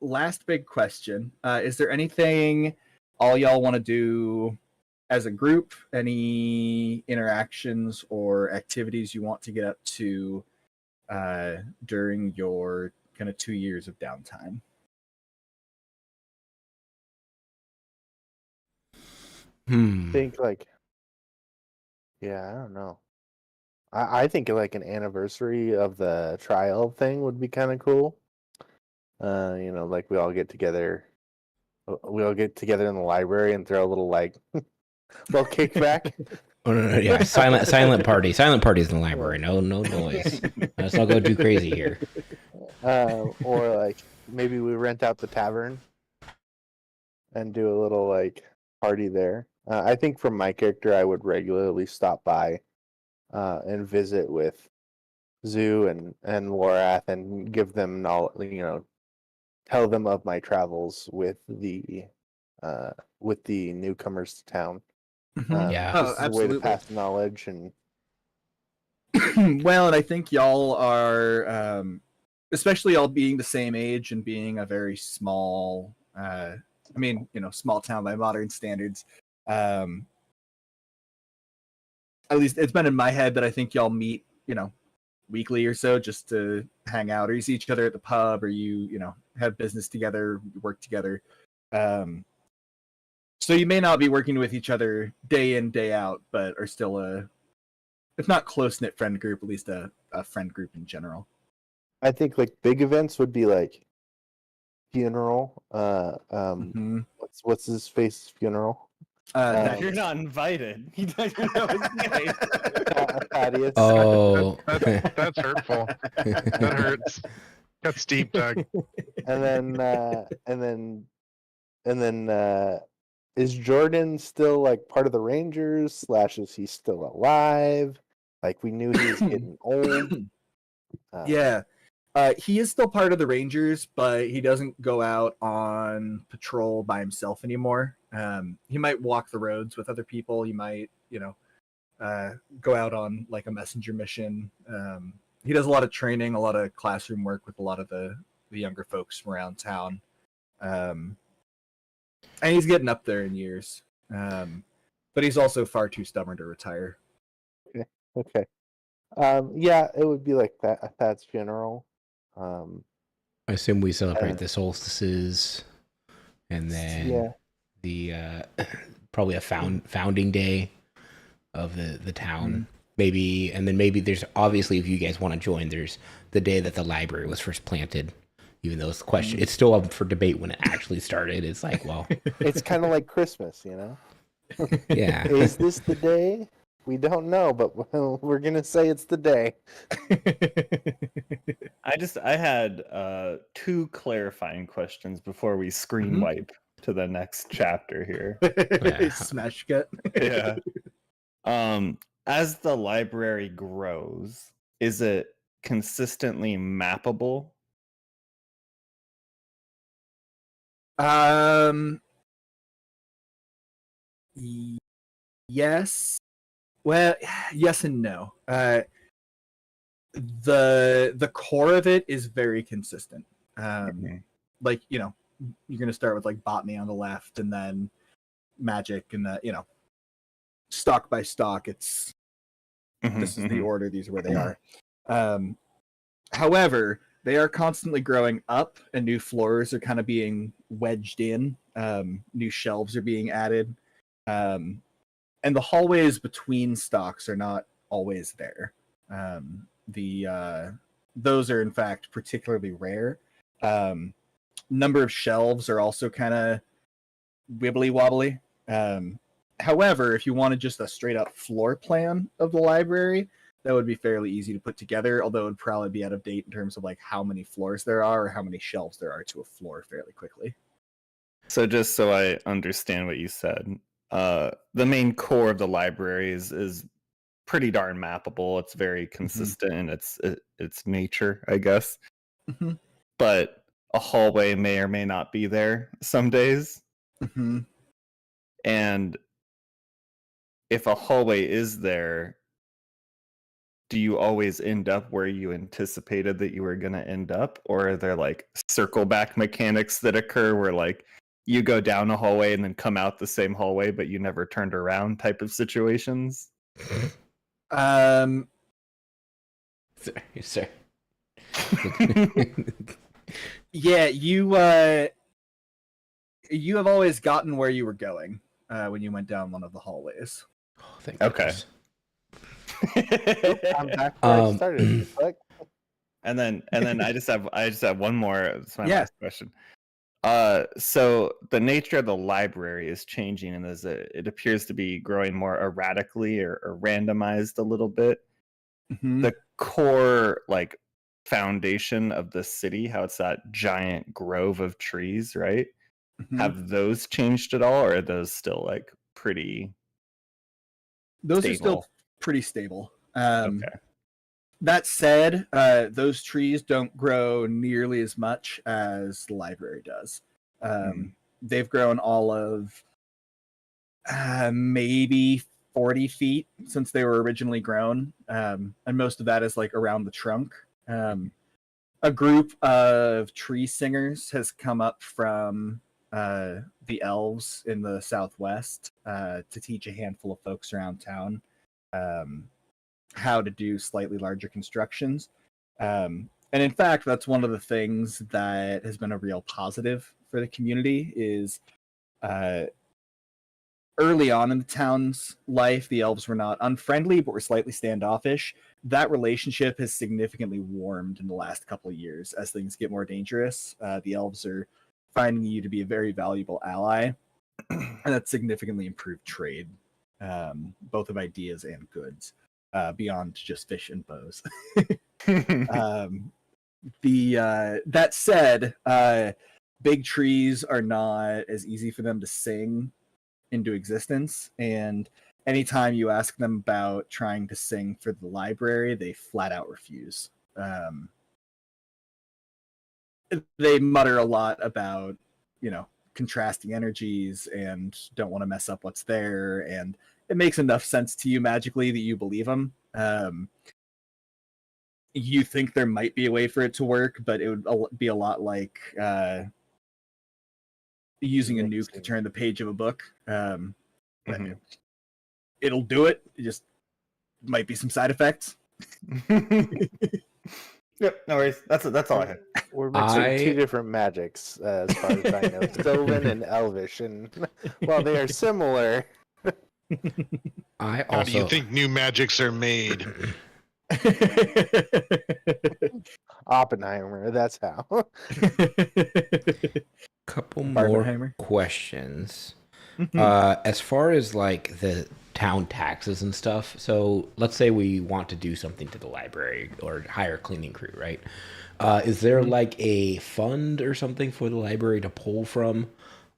last big question. Is there anything all y'all want to do as a group? Any interactions or activities you want to get up to during your kind of 2 years of downtime? I think like, yeah, I don't know. I think like an anniversary of the trial thing would be kind of cool. Like we all get together. We all get together in the library and throw a little like little kickback. Oh no, yeah, silent party. Silent parties in the library. No noise. Let's not go too crazy here. Or like maybe we rent out the tavern and do a little like party there. I think for my character, I would regularly stop by and visit with Zoo and Lorath and give them knowledge, tell them of my travels with the newcomers to town. Yeah. Oh, Just as a way to absolutely. pass knowledge and Well, and I think y'all are, especially y'all being the same age and being a very small, small town by modern standards. At least it's been in my head that I think y'all meet, weekly or so just to hang out, or you see each other at the pub, or you have business together, work together. So you may not be working with each other day in, day out, but are still if not close-knit friend group, at least a friend group in general. I think like big events would be like funeral. What's his face funeral? You're not invited. You don't know his name. Thaddeus. Oh, That's hurtful. That hurts. That's deep, Doug. And then is Jordan still like part of the Rangers? / is he still alive? Like we knew he was getting old. Yeah. He is still part of the Rangers, but he doesn't go out on patrol by himself anymore. He might walk the roads with other people. He might, go out on like a messenger mission. He does a lot of training, a lot of classroom work with a lot of the younger folks from around town. And he's getting up there in years. But he's also far too stubborn to retire. Okay. Yeah, it would be like that. Thad's funeral. I assume we celebrate the solstices, and then the probably a founding day of the town. Mm-hmm. Maybe, and then maybe there's obviously, if you guys want to join, there's the day that the library was first planted. Even though it's question, it's still up for debate when it actually started. It's like, well, it's kind of like Christmas, yeah. Is this the day? We don't know, but we're gonna say it's the day. I had 2 clarifying questions before we screen wipe to the next chapter here. Yeah. Smash cut. Yeah. As the library grows, is it consistently mappable? Yes. Well, yes and no. The core of it is very consistent. Like, you're going to start with like botany on the left, and then magic, and stock by stock. It's this is the order. These are where they are. However, they are constantly growing up, and new floors are kind of being wedged in. New shelves are being added. And the hallways between stocks are not always there. Those are in fact particularly rare. Number of shelves are also kind of wibbly wobbly. However, if you wanted just a straight up floor plan of the library, that would be fairly easy to put together, although it would probably be out of date in terms of like how many floors there are or how many shelves there are to a floor fairly quickly. So just so I understand what you said, the main core of the library is pretty darn mappable. It's very consistent in its nature, I guess. But a hallway may or may not be there some days. Mm-hmm. And if a hallway is there, do you always end up where you anticipated that you were going to end up? Or are there like circle back mechanics that occur where like you go down a hallway and then come out the same hallway, but you never turned around type of situations? Um, Sorry. yeah, you have always gotten where you were going when you went down one of the hallways. Oh, thank Okay. goodness. I'm back where I started. Like, And then I just have one more. It's my Yeah. last question. So the nature of the library is changing, and it appears to be growing more erratically or randomized a little bit. Mm-hmm. The core like foundation of the city, how it's that giant grove of trees, right? Mm-hmm. Have those changed at all, or are those still like pretty Those stable? are still pretty stable. Okay. That said, those trees don't grow nearly as much as the library does. They've grown all of maybe 40 feet since they were originally grown, and most of that is like around the trunk. A group of tree singers has come up from the elves in the southwest to teach a handful of folks around town how to do slightly larger constructions. And in fact, that's one of the things that has been a real positive for the community is early on in the town's life, the elves were not unfriendly, but were slightly standoffish. That relationship has significantly warmed in the last couple of years as things get more dangerous. The elves are finding you to be a very valuable ally, and that's significantly improved trade, both of ideas and goods, beyond just fish and bows. That said, big trees are not as easy for them to sing into existence, and anytime you ask them about trying to sing for the library, they flat out refuse. They mutter a lot about, contrasting energies and don't want to mess up what's there, and it makes enough sense to you magically that you believe them. You think there might be a way for it to work, but it would be a lot like using a nuke to turn the page of a book. It'll do it. It just might be some side effects. Yep, no worries. That's all I had. we're mixing two different magics, as far as I know, Sylvan and Elvish, and while they are similar, How do you think new magics are made? Oppenheimer. That's how. Couple more questions. As far as like the town taxes and stuff, so let's say we want to do something to the library or hire a cleaning crew, right? Is there like a fund or something for the library to pull from,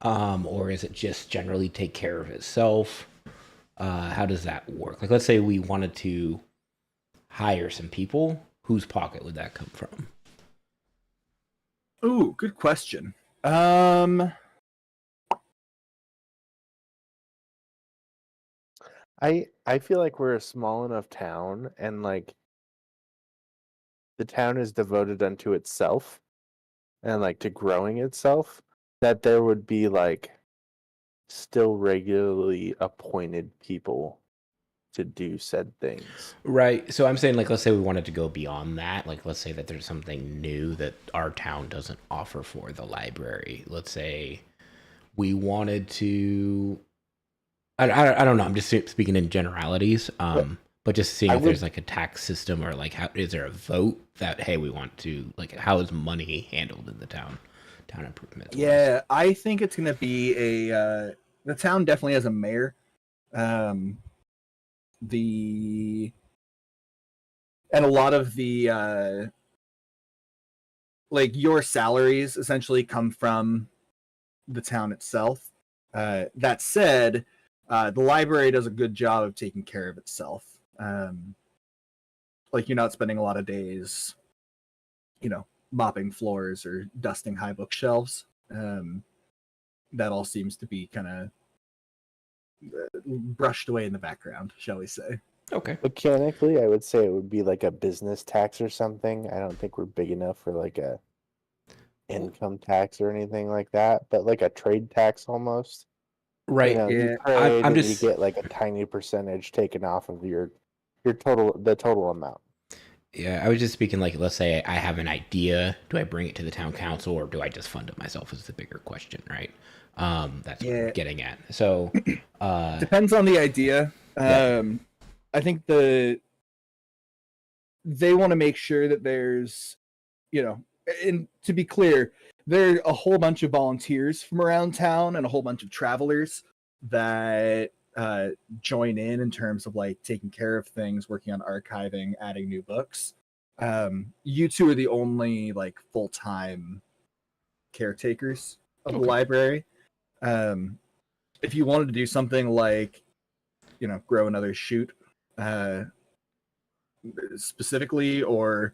or is it just generally take care of itself? How does that work? Like, let's say we wanted to hire some people, whose pocket would that come from? Ooh, good question. I feel like we're a small enough town, and like the town is devoted unto itself and like to growing itself, that there would be like still regularly appointed people to do said things. Right. So I'm saying, like, let's say we wanted to go beyond that. Like, let's say that there's something new that our town doesn't offer for the library. Let's say we wanted to. I don't know. I'm just speaking in generalities. But just seeing if there's like a tax system or like how is there a vote that hey we want to like how is money handled in the town improvement? Yeah, I think it's gonna be the town definitely has a mayor. And a lot of the like your salaries essentially come from the town itself. That said, the library does a good job of taking care of itself. Like you're not spending a lot of days, mopping floors or dusting high bookshelves. That all seems to be kind of brushed away in the background, shall we say. Okay. Mechanically, I would say it would be like a business tax or something. I don't think we're big enough for like a income tax or anything like that, but like a trade tax almost. Right. You know, you Yeah, trade I'm and you just get like a tiny percentage taken off of your total amount. yeah, I was just speaking like let's say I have an idea. Do I bring it to the town council or do I just fund it myself is the bigger question, right? That's what I'm yeah. getting at. So Depends on the idea. yeah. I think they want to make sure that there's, and to be clear, there are a whole bunch of volunteers from around town and a whole bunch of travelers that join in terms of like taking care of things, working on archiving, adding new books. You two are the only like full-time caretakers of the Okay. library. If you wanted to do something like, grow another shoot, specifically, or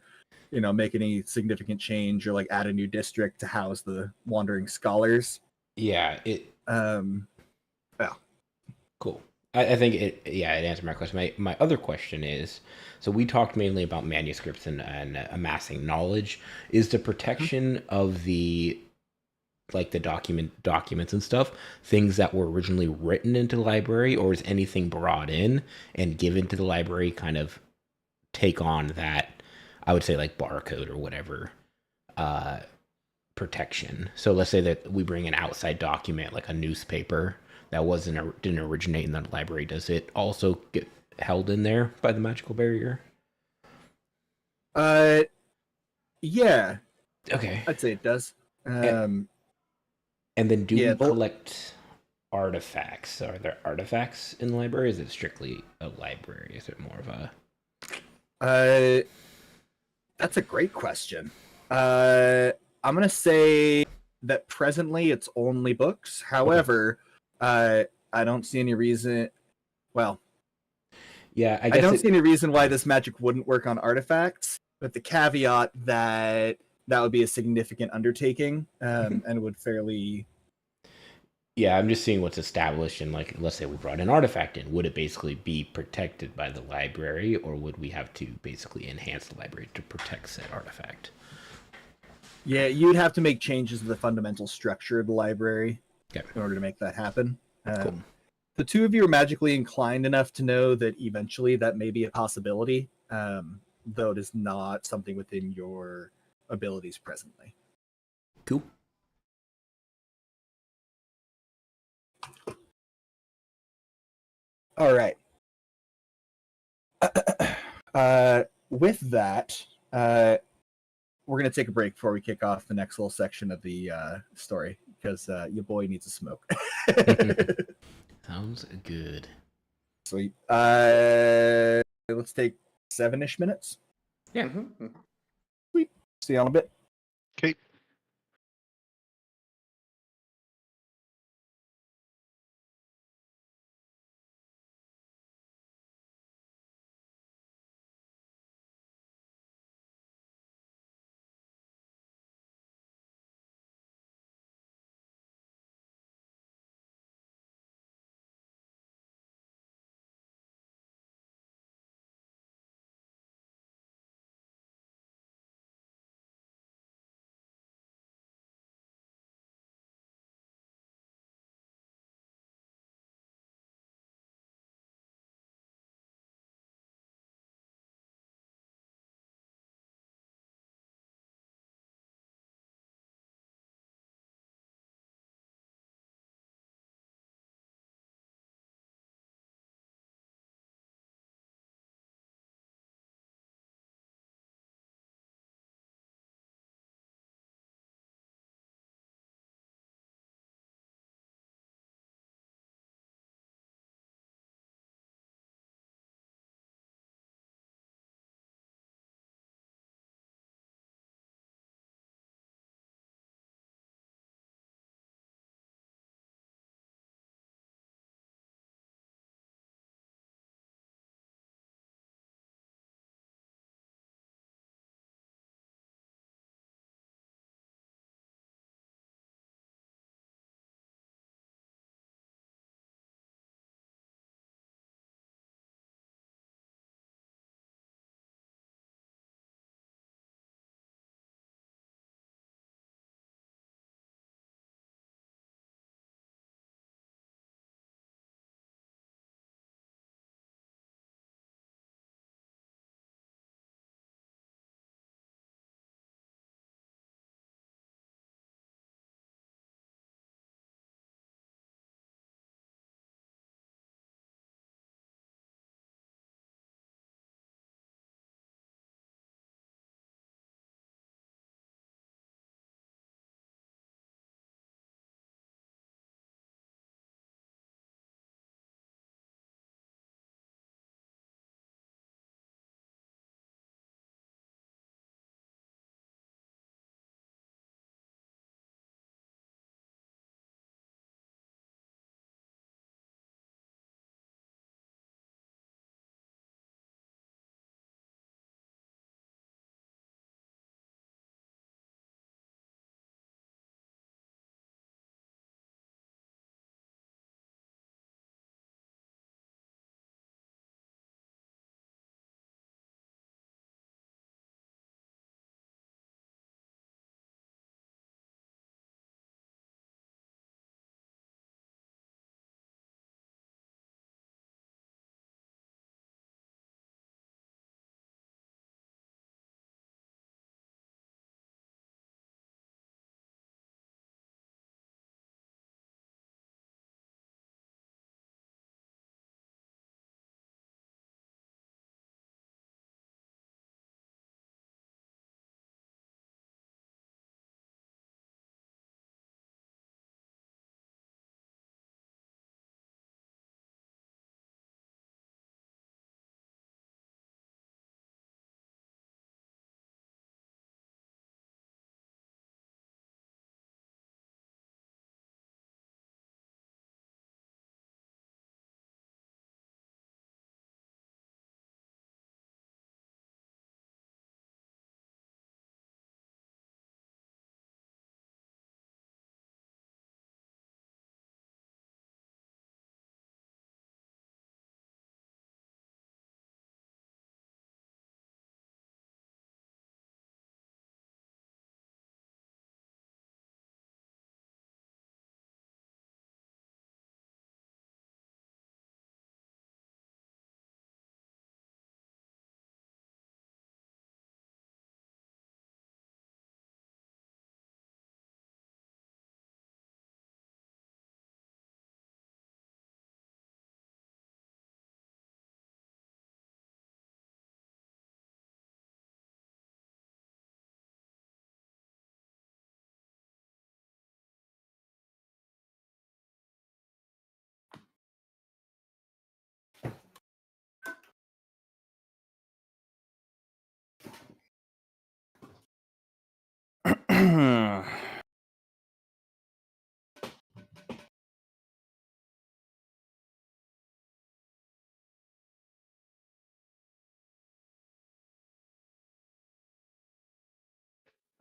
make any significant change or like add a new district to house the wandering scholars, Yeah, um yeah. cool. I think it answered my question. My other question is, so we talked mainly about manuscripts and amassing knowledge. Is the protection of the like the documents and stuff things that were originally written into the library, or is anything brought in and given to the library kind of take on that, I would say, like barcode or whatever uh protection? So let's say that we bring an outside document like a newspaper that didn't originate in the library. Does it also get held in there by the magical barrier? uh yeah, Okay. I'd say it does. And, um and then do yeah we the, collect artifacts? Are there artifacts in the library? Is it strictly a library? Is it more of a uh that's a great question. I'm gonna say that presently it's only books. okay? However, I don't see any reason, well, Yeah, I I guess don't see it. any reason why this magic wouldn't work on artifacts, with the caveat that that would be a significant undertaking, and would fairly. Yeah, I'm just seeing what's established, and like, let's say we brought an artifact in, would it basically be protected by the library, or would we have to basically enhance the library to protect said artifact? Yeah, you'd have to make changes to the fundamental structure of the library Okay, in order to make that happen. cool. The two of you are magically inclined enough to know that eventually that may be a possibility, though it is not something within your abilities presently. Cool. All right. With that, we're going to take a break before we kick off the next little section of the story, because your boy needs a smoke. Sounds good. Sweet. Let's take 7-ish minutes. Yeah. Sweet. See you in a bit. Okay.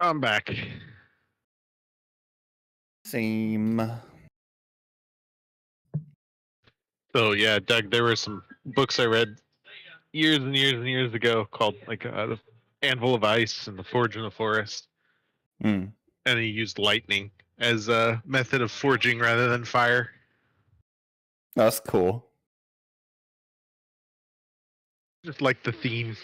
I'm back. Same. So yeah, Doug, there were some books I read years and years and years ago called like the Anvil of Ice and the Forge in the Forest, Mm. and he used lightning as a method of forging rather than fire. That's cool. Just like the theme.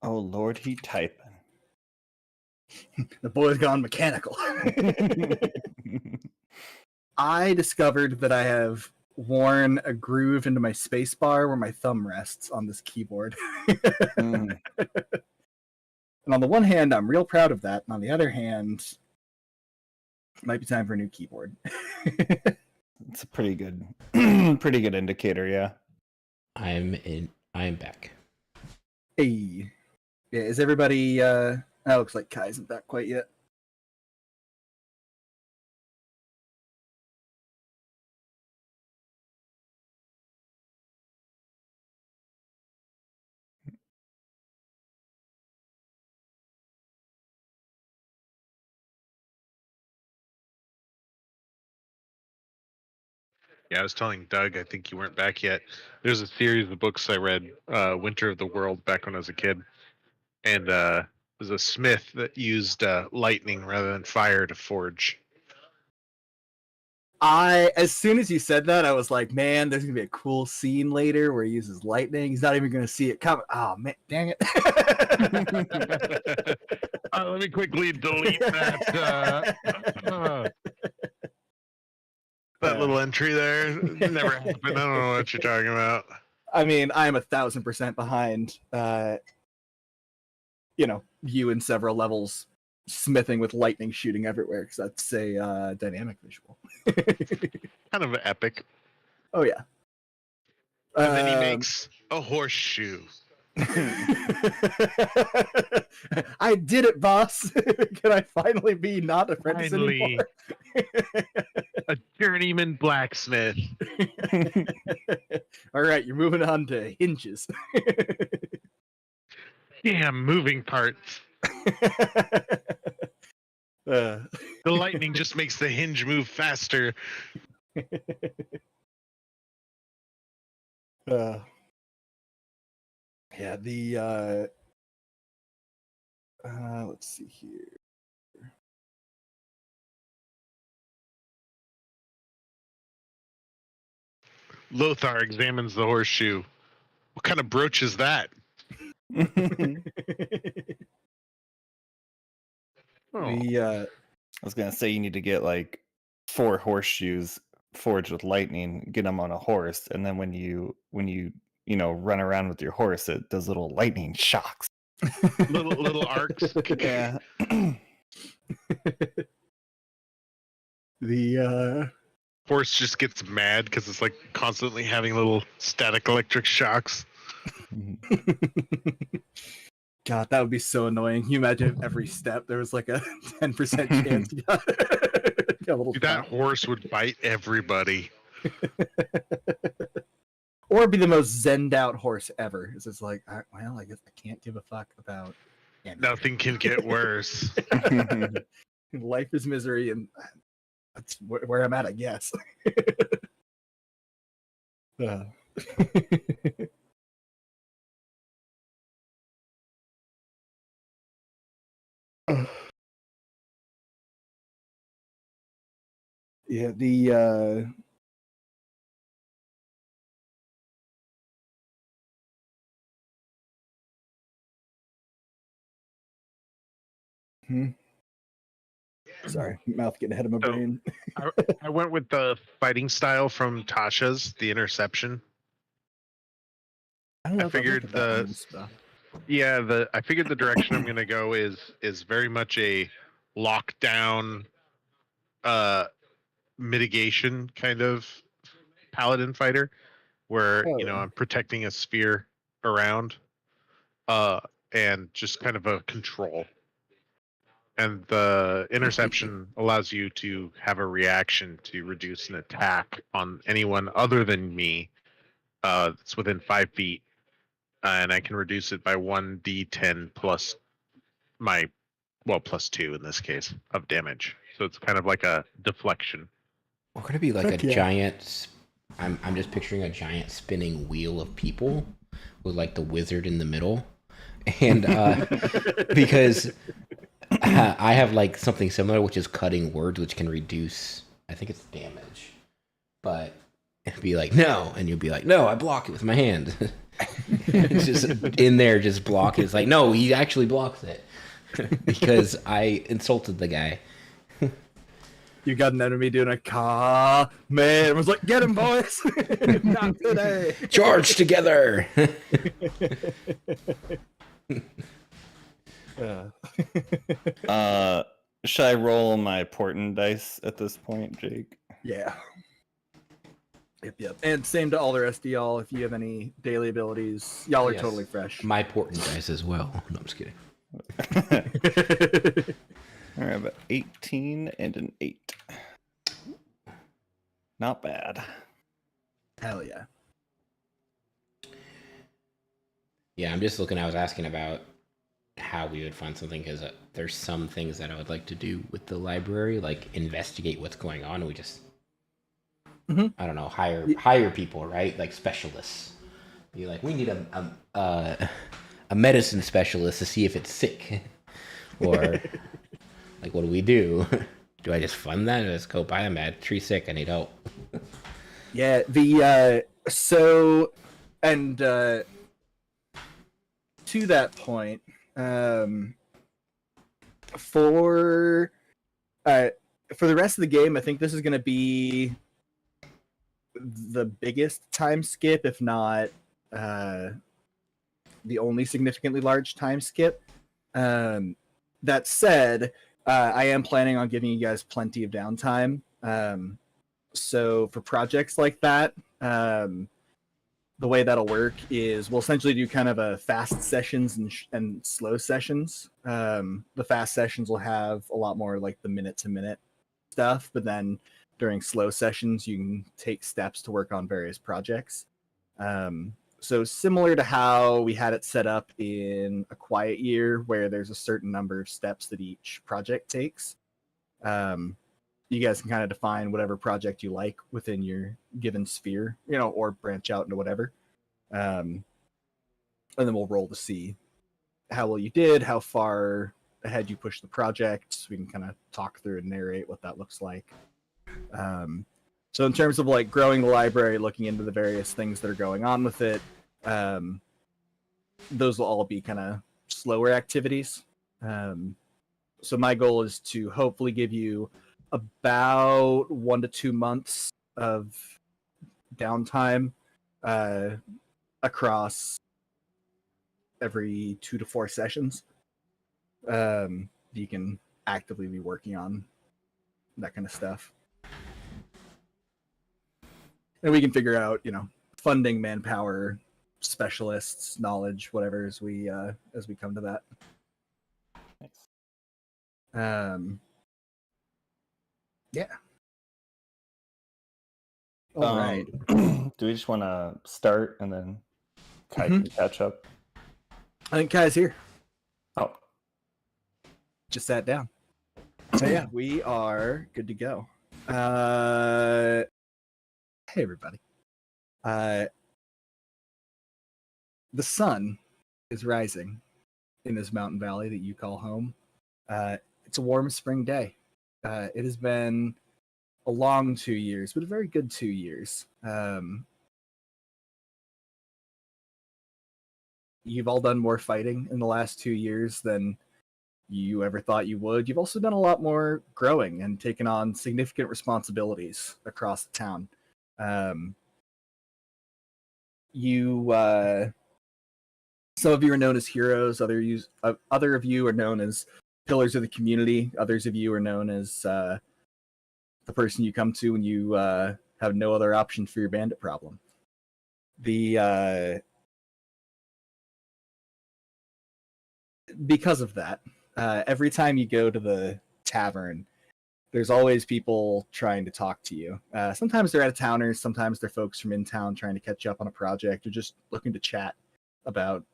Oh Lord, he typing. The boy's gone mechanical. I discovered that I have worn a groove into my space bar where my thumb rests on this keyboard. Mm. And on the one hand, I'm real proud of that. And on the other hand, it might be time for a new keyboard. It's a pretty good, pretty good indicator. Yeah. I'm back. Hey. Yeah, is everybody that looks like Kai isn't back quite yet. Yeah, I was telling Doug, I think you weren't back yet. There's a series of books I read, Winter of the World, back when I was a kid. And there's a smith that used lightning rather than fire to forge. As soon as you said that, I was like, man, there's gonna be a cool scene later where he uses lightning. He's not even gonna see it coming. Oh man, dang it. Let me quickly delete that. That little entry there. It never happened. I don't know what you're talking about. I mean, I am 1,000% behind you in several levels smithing with lightning shooting everywhere, because that's a dynamic visual. Kind of epic. Oh yeah. And then he makes a horseshoe. I did it, boss. Can I finally be not apprentice anymore? A journeyman blacksmith. All right, you're moving on to hinges. Damn, moving parts. The lightning just makes the hinge move faster. Yeah, let's see here. Lothar examines the horseshoe. What kind of brooch is that? Oh. I was gonna say you need to get like 4 horseshoes forged with lightning, get them on a horse, and then when you run around with your horse, it does little lightning shocks. little arcs. Yeah. The horse just gets mad because it's like constantly having little static electric shocks. God, that would be so annoying. Can you imagine if every step there was like a 10% chance you got, got a little Dude, that horse would bite everybody. Or be the most zenned out horse ever. It's just like, well, I guess I can't give a fuck about anything. Nothing can get worse. Life is misery, and that's where I'm at, I guess. Yeah, the sorry, mouth getting ahead of my So- brain. I went with the fighting style from Tasha's, the interception. I don't know I if I've looked figured at that the one, so. I figured the direction I'm gonna go is very much a lockdown mitigation kind of paladin fighter where Oh, you know yeah. I'm protecting a sphere around uh and just kind of a control. And the interception allows you to have a reaction to reduce an attack on anyone other than me that's within 5 feet, and I can reduce it by 1d10 plus my plus 2 in this case of damage. So it's kind of like a deflection. We're gonna be like Heck a yeah. giant. I'm just picturing a giant spinning wheel of people with like the wizard in the middle, and because I have like something similar, which is cutting words, which can reduce. I think it's damage, but it'd be like no, and you'd be like no, I block it with my hand. It's just in there, just block it. It's like no, he actually blocks it because I insulted the guy. You got an enemy doing a car, man. I was like, get him, boys. Not today. Charge together. Should I roll my portent dice at this point, Jake? Yeah. Yep. And same to all the rest of y'all. If you have any daily abilities, y'all are Yes. totally fresh. My portent dice as well. No, I'm just kidding. I have an 18 and an 8. Not bad. Hell yeah. Yeah, I'm just looking. I was asking about how we would find something because there's some things that I would like to do with the library, like investigate what's going on. And we just, I don't know, hire people, right? Like specialists. Be like, we need a medicine specialist to see if it's sick, or like, what do we do? Do I just fund that? Or just go buy a med tree sick? I need help. Yeah. The so and to that point, for the rest of the game, I think this is going to be the biggest time skip, if not the only significantly large time skip. That said, I am planning on giving you guys plenty of downtime. So for projects like that, the way that'll work is we'll essentially do kind of a fast sessions and slow sessions. The fast sessions will have a lot more like the minute to minute stuff, but then during slow sessions, you can take steps to work on various projects. So similar to how we had it set up in A Quiet Year, where there's a certain number of steps that each project takes. You guys can kind of define whatever project you like within your given sphere, or branch out into whatever. And then we'll roll to see how well you did, how far ahead you pushed the project. So we can kind of talk through and narrate what that looks like. So in terms of like growing the library, looking into the various things that are going on with it, those will all be kind of slower activities. So my goal is to hopefully give you about 1 to 2 months of downtime across every 2 to 4 sessions. You can actively be working on that kind of stuff. And we can figure out, funding, manpower, specialists, knowledge, whatever, as we come to that. Yeah. All right. Do we just want to start and then Kai can catch up? I think Kai's here. Oh. Just sat down. So yeah, we are good to go. Hey everybody. The sun is rising in this mountain valley that you call home. It's a warm spring day. It has been a long 2 years, but a very good 2 years. You've all done more fighting in the last 2 years than you ever thought you would. You've also done a lot more growing and taken on significant responsibilities across the town. Some of you are known as heroes. Other of you are known as pillars of the community. Others of you are known as the person you come to when you have no other option for your bandit problem. Because of that, every time you go to the tavern, there's always people trying to talk to you. Sometimes they're out-of-towners, sometimes they're folks from in town trying to catch up on a project or just looking to chat about,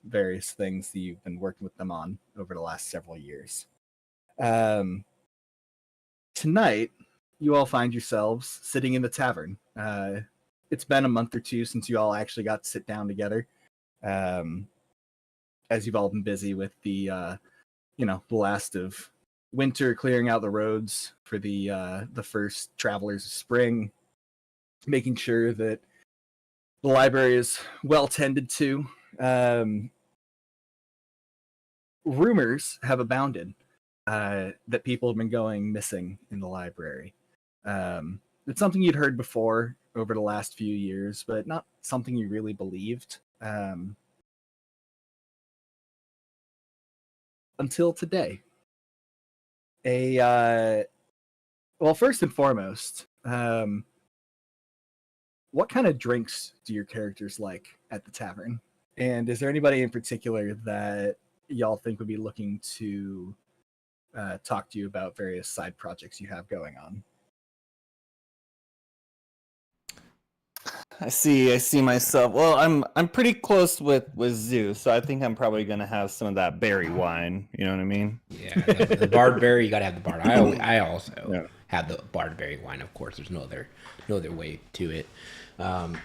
various things that you've been working with them on over the last several years. Tonight, you all find yourselves sitting in the tavern. It's been a month or two since you all actually got to sit down together, as you've all been busy with the last of winter, clearing out the roads for the first travelers of spring, making sure that the library is well tended to. Rumors have abounded that people have been going missing in the library. It's something you'd heard before over the last few years, but not something you really believed until today. First and foremost, what kind of drinks do your characters like at the tavern? And is there anybody in particular that y'all think would be looking to talk to you about various side projects you have going on? I see myself. Well, I'm pretty close with Zeus, so I think I'm probably gonna have some of that berry wine. You know what I mean? Yeah, the barred berry. You gotta have the barred. I also have the barred berry wine. Of course, there's no other way to it. Yeah,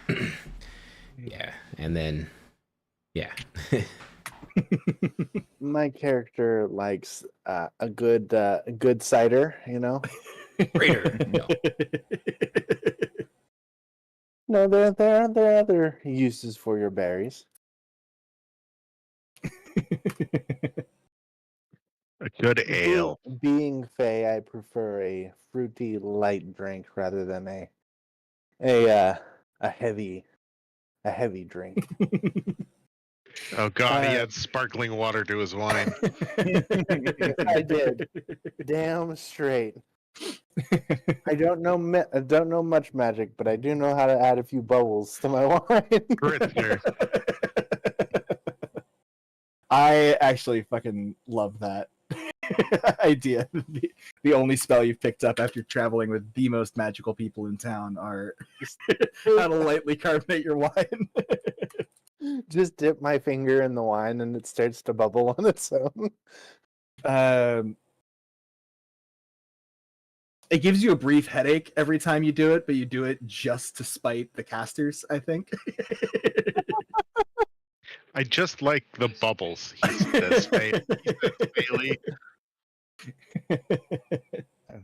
and then My character likes a good cider, Raider. No, there are other uses for your berries. A good ale. Being Fey, I prefer a fruity light drink rather than a heavy drink. Oh God, he had sparkling water to his wine. I did. Damn straight. I don't know much magic, but I do know how to add a few bubbles to my wine. Gritzer. I actually fucking love that idea. The only spell you've picked up after traveling with the most magical people in town are how to lightly carbonate your wine. Just dip my finger in the wine and it starts to bubble on its own. It gives you a brief headache every time you do it, but you do it just to spite the casters, I think. I just like the bubbles. He says, Bailey.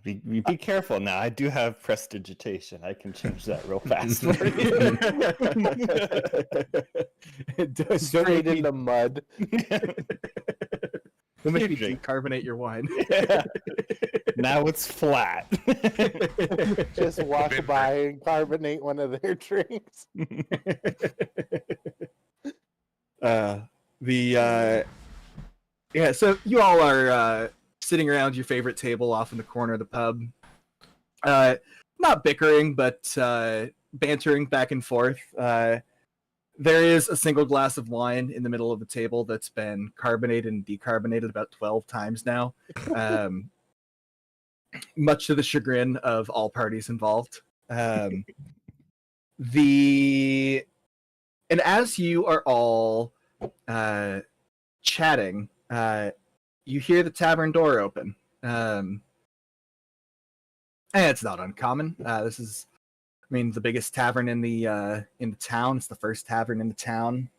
Be careful now. I do have prestidigitation. I can change that real fast. Straight into mud. We'll make you decarbonate your wine. Now it's flat. Just walk by and carbonate one of their drinks. So you all are sitting around your favorite table off in the corner of the pub. Not bickering, but bantering back and forth. There is a single glass of wine in the middle of the table that's been carbonated and decarbonated about 12 times now. Much to the chagrin of all parties involved. And as you are all chatting, you hear the tavern door open. And it's not uncommon. This is, the biggest tavern in the town. It's the first tavern in the town.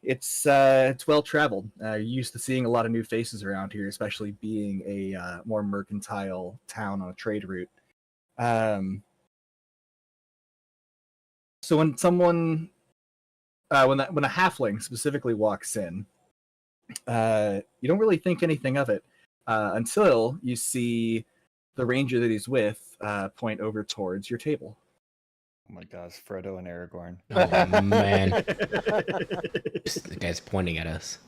It's well traveled. You're used to seeing a lot of new faces around here, especially being a more mercantile town on a trade route. So when someone, when a halfling specifically walks in, you don't really think anything of it until you see the ranger that he's with point over towards your table. Oh my gosh, Frodo and Aragorn. Oh man, the guy's pointing at us,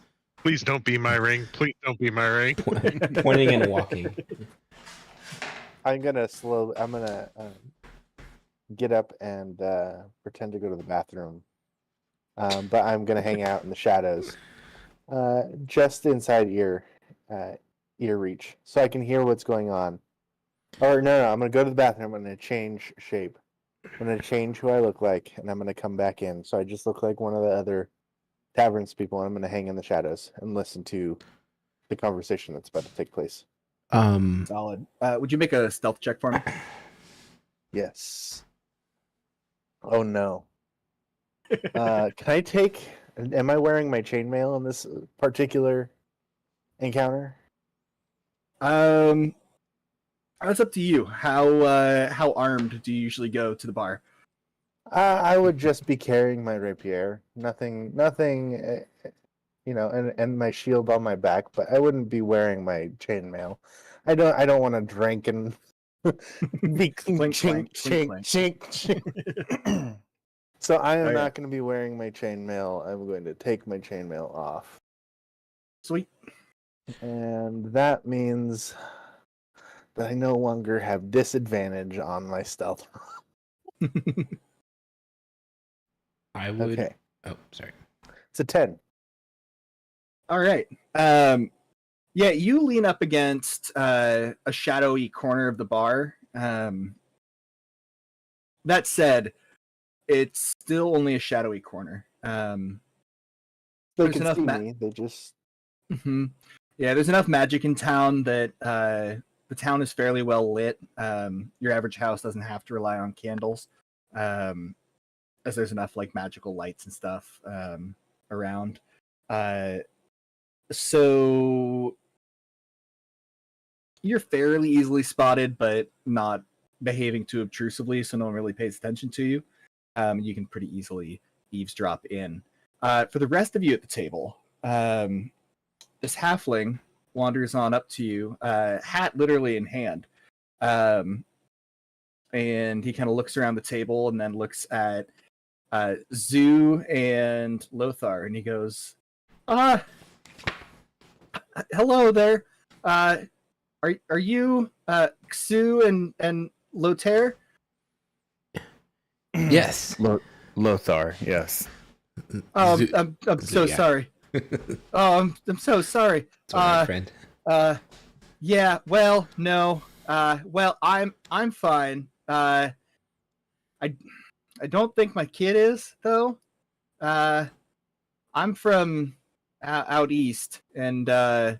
Please don't be my ring. Please don't be my ring. pointing and walking. I'm gonna get up and pretend to go to the bathroom, but I'm gonna hang out in the shadows, just inside ear reach, so I can hear what's going on. Or no, I'm gonna go to the bathroom. I'm gonna change shape. I'm gonna change who I look like, and I'm gonna come back in. So I just look like one of the other taverns people, and I'm gonna hang in the shadows and listen to the conversation that's about to take place. Solid. Would you make a stealth check for me? Yes. Oh no. Can I take? Am I wearing my chainmail in this particular encounter? That's up to you. How armed do you usually go to the bar? I would just be carrying my rapier. Nothing. And my shield on my back, but I wouldn't be wearing my chainmail. I don't want to drink and be Clink, chink, clank, clink, chink, clank. chink. So I am Oh, yeah. not going to be wearing my chainmail. I'm going to take my chainmail off, Sweet. and that means that I no longer have disadvantage on my stealth. I would. Okay, Oh, sorry. it's a 10. All right. Yeah, you lean up against a shadowy corner of the bar. That said, it's still only a shadowy corner. They There's can enough see me. They just Yeah, there's enough magic in town that the town is fairly well lit. Your average house doesn't have to rely on candles, as there's enough like magical lights and stuff around. So you're fairly easily spotted, but not behaving too obtrusively, so no one really pays attention to you. You can pretty easily eavesdrop in. For the rest of you at the table, this halfling wanders on up to you, hat literally in hand. And he kind of looks around the table and then looks at Zoo and Lothar, and he goes, hello there. Are you Xu and Lothar? Yes. Lothar, yes. I'm so yeah. sorry. Oh, I'm so sorry. Sorry, my friend. Yeah. Well, no. Well, I'm fine. I don't think my kid is though. I'm from out east, and well,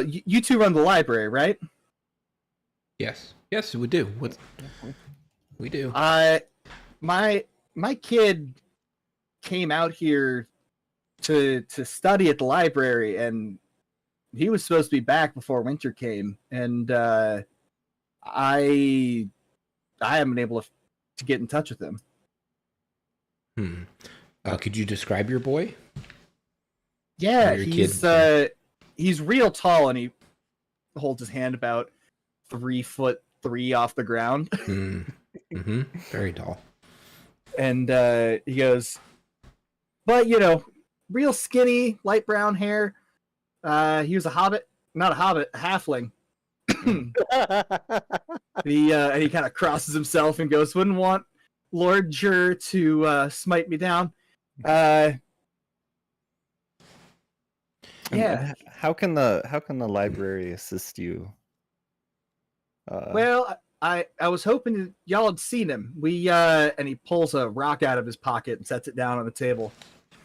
you two run the library, right? Yes. Yes, we do. What? We do. My kid came out here to study at the library, and he was supposed to be back before winter came, and I haven't been able to get in touch with him. Could you describe your boy? Yeah, Your he's real tall, and he holds his hand about 3'3" off the ground. Mm-hmm. Very tall. And he goes, but real skinny, light brown hair. He was a hobbit, not a hobbit, a halfling. And he kind of crosses himself and goes, wouldn't want Lord Jur to smite me down. Yeah. How can the library assist you? Well, I was hoping y'all had seen him. We and he pulls a rock out of his pocket and sets it down on the table,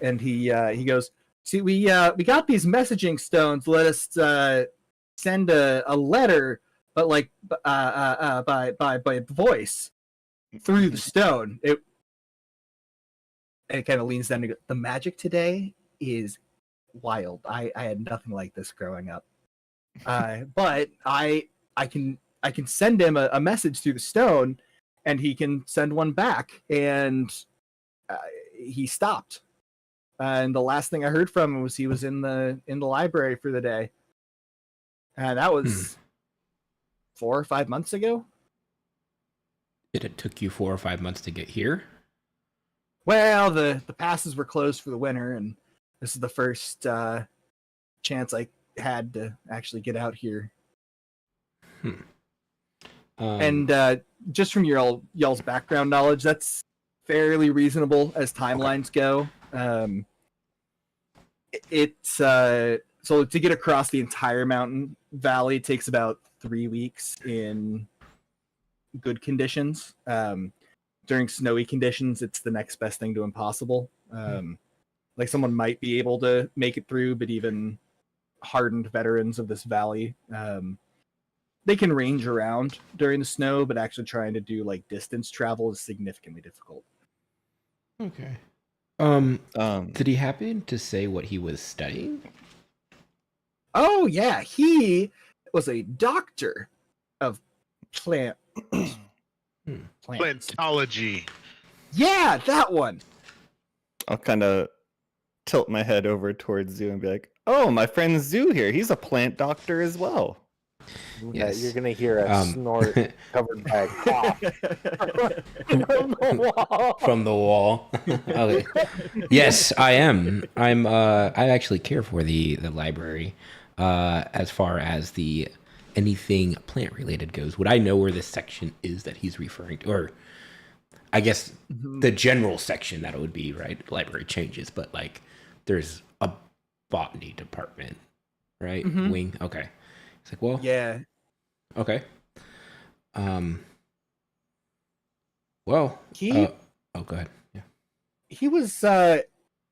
and he goes, see, we got these messaging stones. Let us send a letter, but like by voice through the stone. and it kind of leans down to go, the magic today is wild. I had nothing like this growing up. But I can send him a message through the stone, and he can send one back. And he stopped. And the last thing I heard from him was he was in the library for the day. And that was 4 or 5 months ago. It took you 4 or 5 months to get here? Well, the passes were closed for the winter, and this is the first chance I had to actually get out here. And just from y'all's background knowledge, that's fairly reasonable as timelines go. So to get across the entire mountain valley takes about 3 weeks in good conditions. During snowy conditions, it's the next best thing to impossible. Like someone might be able to make it through, but even hardened veterans of this valley, they can range around during the snow, but actually trying to do like distance travel is significantly difficult. Okay. Did he happen to say what he was studying? Oh yeah, was a doctor of plants. Plantology. Yeah, that one. I'll kind of tilt my head over towards Zoo and be like, "Oh, my friend Zoo here. He's a plant doctor as well." Yes. You're gonna hear a snort covered by a cough from the wall. From the wall. Okay. Yes, I am. I actually care for the library. As far as the anything plant related goes, would I know where this section is that he's referring to? Or I guess the general section that it would be, right? Library changes, but like there's a botany department, right? Wing. Okay. It's like, well, yeah. Okay. Well, He oh, go ahead. Yeah. he was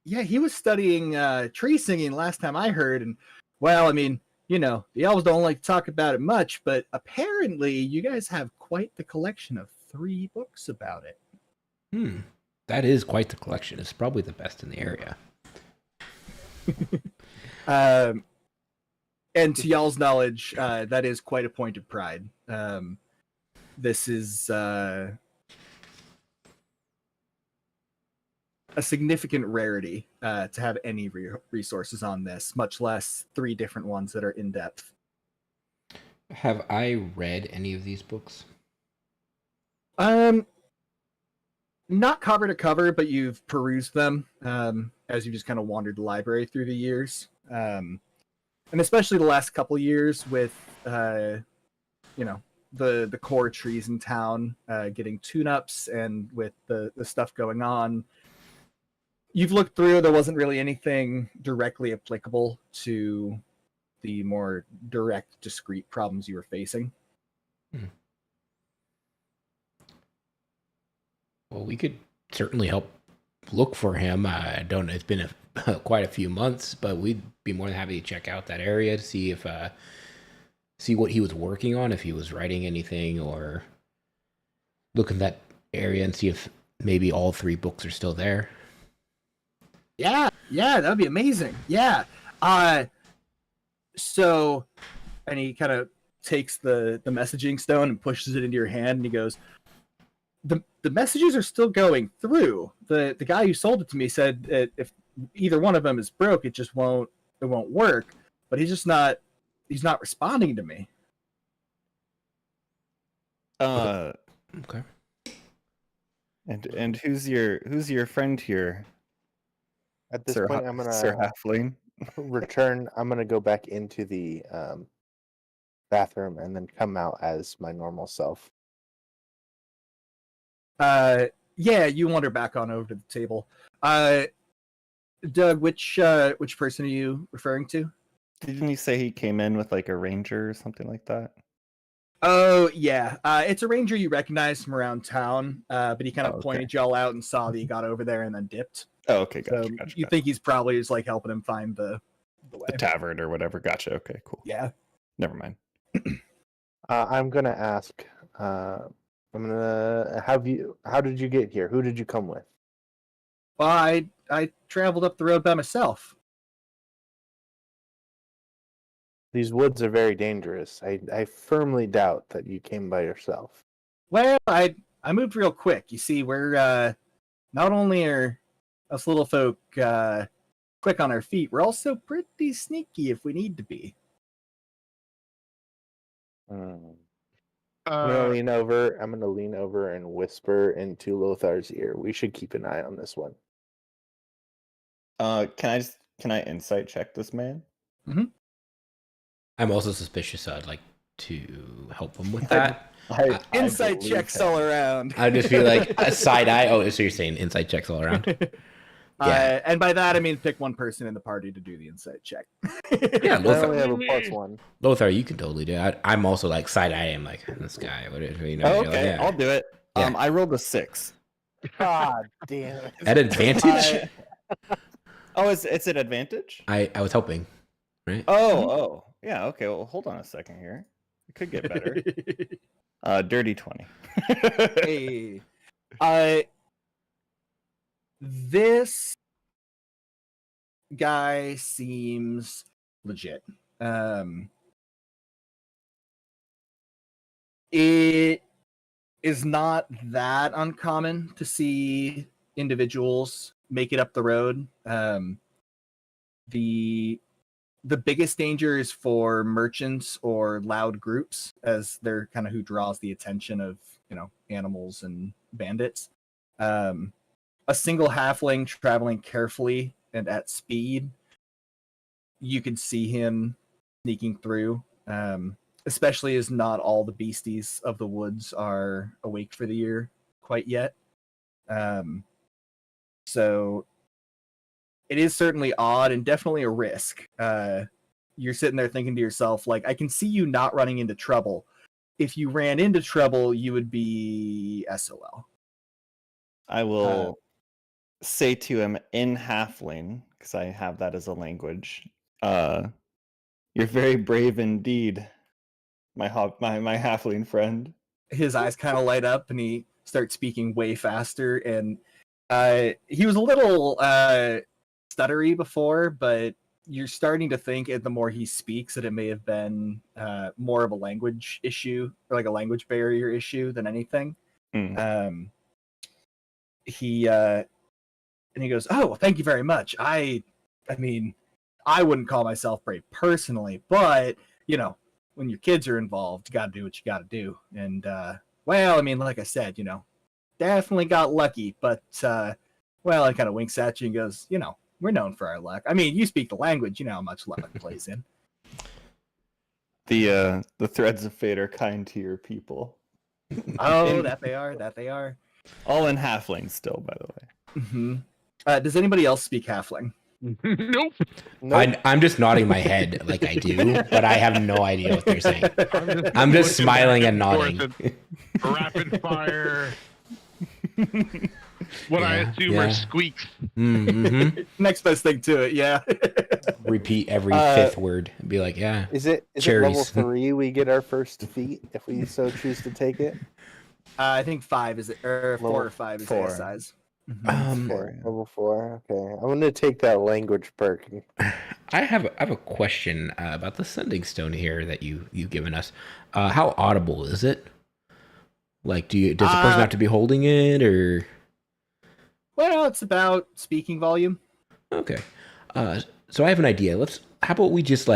he was studying tree singing last time I heard, and well, I mean, you know, the elves don't like to talk about it much, but apparently you guys have quite the collection of 3 books about it. That is quite the collection. It's probably the best in the area. And to y'all's knowledge, that is quite a point of pride. This is a significant rarity to have any resources on this, much less 3 different ones that are in depth. Have I read any of these books? Not cover to cover, but you've perused them as you just kind of wandered the library through the years. And especially the last couple years with, you know, the core trees in town getting tune-ups, and with the stuff going on, you've looked through. There wasn't really anything directly applicable to the more direct, discrete problems you were facing. Well, we could certainly help look for him. I don't know. It's been quite a few months, but we'd be more than happy to check out that area to see if see what he was working on, if he was writing anything, or look in that area and see if maybe all 3 books are still there. Yeah, that'd be amazing. Yeah. So, and he kind of takes the messaging stone and pushes it into your hand, and he goes, the messages are still going through. The guy who sold it to me said that if either one of them is broke, it won't work. But he's not responding to me. Okay. And who's your friend here? At this Sir, point, I'm gonna Sir Halfling. return. I'm gonna go back into the bathroom and then come out as my normal self. Yeah, you wander back on over to the table. Doug, which person are you referring to? Didn't you say he came in with like a ranger or something like that? Oh yeah, it's a ranger you recognize from around town, but he kind of pointed y'all out and saw that you got over there and then dipped. Oh, okay, gotcha. So you think he's probably just like helping him find the way. The tavern or whatever. Gotcha. Okay, cool. Yeah. Never mind. I'm gonna ask. I'm gonna have you. How did you get here? Who did you come with? Well, I traveled up the road by myself. These woods are very dangerous. I firmly doubt that you came by yourself. Well, I moved real quick. You see, we're not only are us little folk quick on our feet, we're also pretty sneaky if we need to be. I'm gonna lean over. I'm gonna lean over and whisper into Lothar's ear. We should keep an eye on this one. Can I insight check this man? I'm also suspicious, so I'd like to help him with that. I Insight believe checks him. all around. I just feel like a side eye. Oh, so you're saying insight checks all around? Yeah. And by that I mean pick one person in the party to do the insight check. Yeah, I Lothar, only have a +1. Lothar, you can totally do it. I'm also like side eye. I'm like this guy. What is, you know? Oh, you're like, okay, yeah. I'll do it. Yeah. I rolled a 6. God damn it. At advantage. Oh, it's an advantage? I was hoping, right? Oh, yeah. Okay. Well, hold on a second here. It could get better. Dirty 20. Hey. This guy seems legit. It is not that uncommon to see individuals make it up the road. The biggest danger is for merchants or loud groups, as they're kind of who draws the attention of animals and bandits. A single halfling traveling carefully and at speed, you could see him sneaking through. Especially as not all the beasties of the woods are awake for the year quite yet. So it is certainly odd and definitely a risk. You're sitting there thinking to yourself, like, I can see you not running into trouble. If you ran into trouble, you would be SOL. I will say to him in halfling, because I have that as a language. You're very brave indeed, my halfling friend. His eyes kind of light up and he starts speaking way faster. And he was a little stuttery before, but you're starting to think the more he speaks that it may have been more of a language issue, or like a language barrier issue than anything. He goes, "Oh, well, thank you very much. I mean, I wouldn't call myself brave personally, but when your kids are involved, you got to do what you got to do." And well, I mean, like I said, definitely got lucky, but well, he kind of winks at you and goes, we're known for our luck. I mean, you speak the language, you know how much luck plays in. The threads of fate are kind to your people. Oh, that they are. All in halfling still, by the way. Mm-hmm. Does anybody else speak halfling? Nope. I'm just nodding my head like I do, but I have no idea what they're saying. I'm just smiling and nodding. Rapid fire. What I assume are squeaks. Mm-hmm. Next best thing to it, yeah. Repeat every fifth word and be like, yeah. Is it level 3 we get our first feat if we so choose to take it? I think 5 is it, or 4 or 5 is the size. Mm-hmm. Level 4. Okay, I'm gonna take that language perk. I have a question about the sending stone here that you've given us. How audible is it? Like, does the person have to be holding it, or? Well, it's about speaking volume. Okay. So I have an idea. How about we just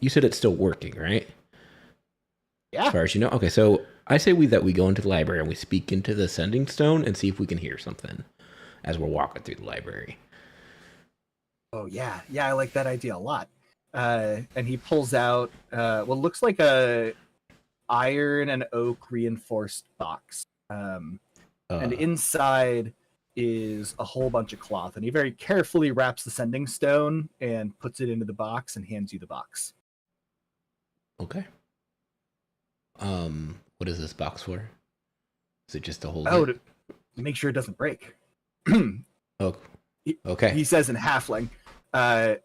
you said it's still working, right? Yeah. As far as you know. Okay, so I say that we go into the library and we speak into the sending stone and see if we can hear something as we're walking through the library. Oh yeah, I like that idea a lot. And he pulls out what looks like a iron and oak reinforced box, and inside is a whole bunch of cloth, and he very carefully wraps the sending stone and puts it into the box and hands you the box. Okay. What is this box for? Is it just to hold to it? Make sure it doesn't break. Oh, okay. He says in halfling, and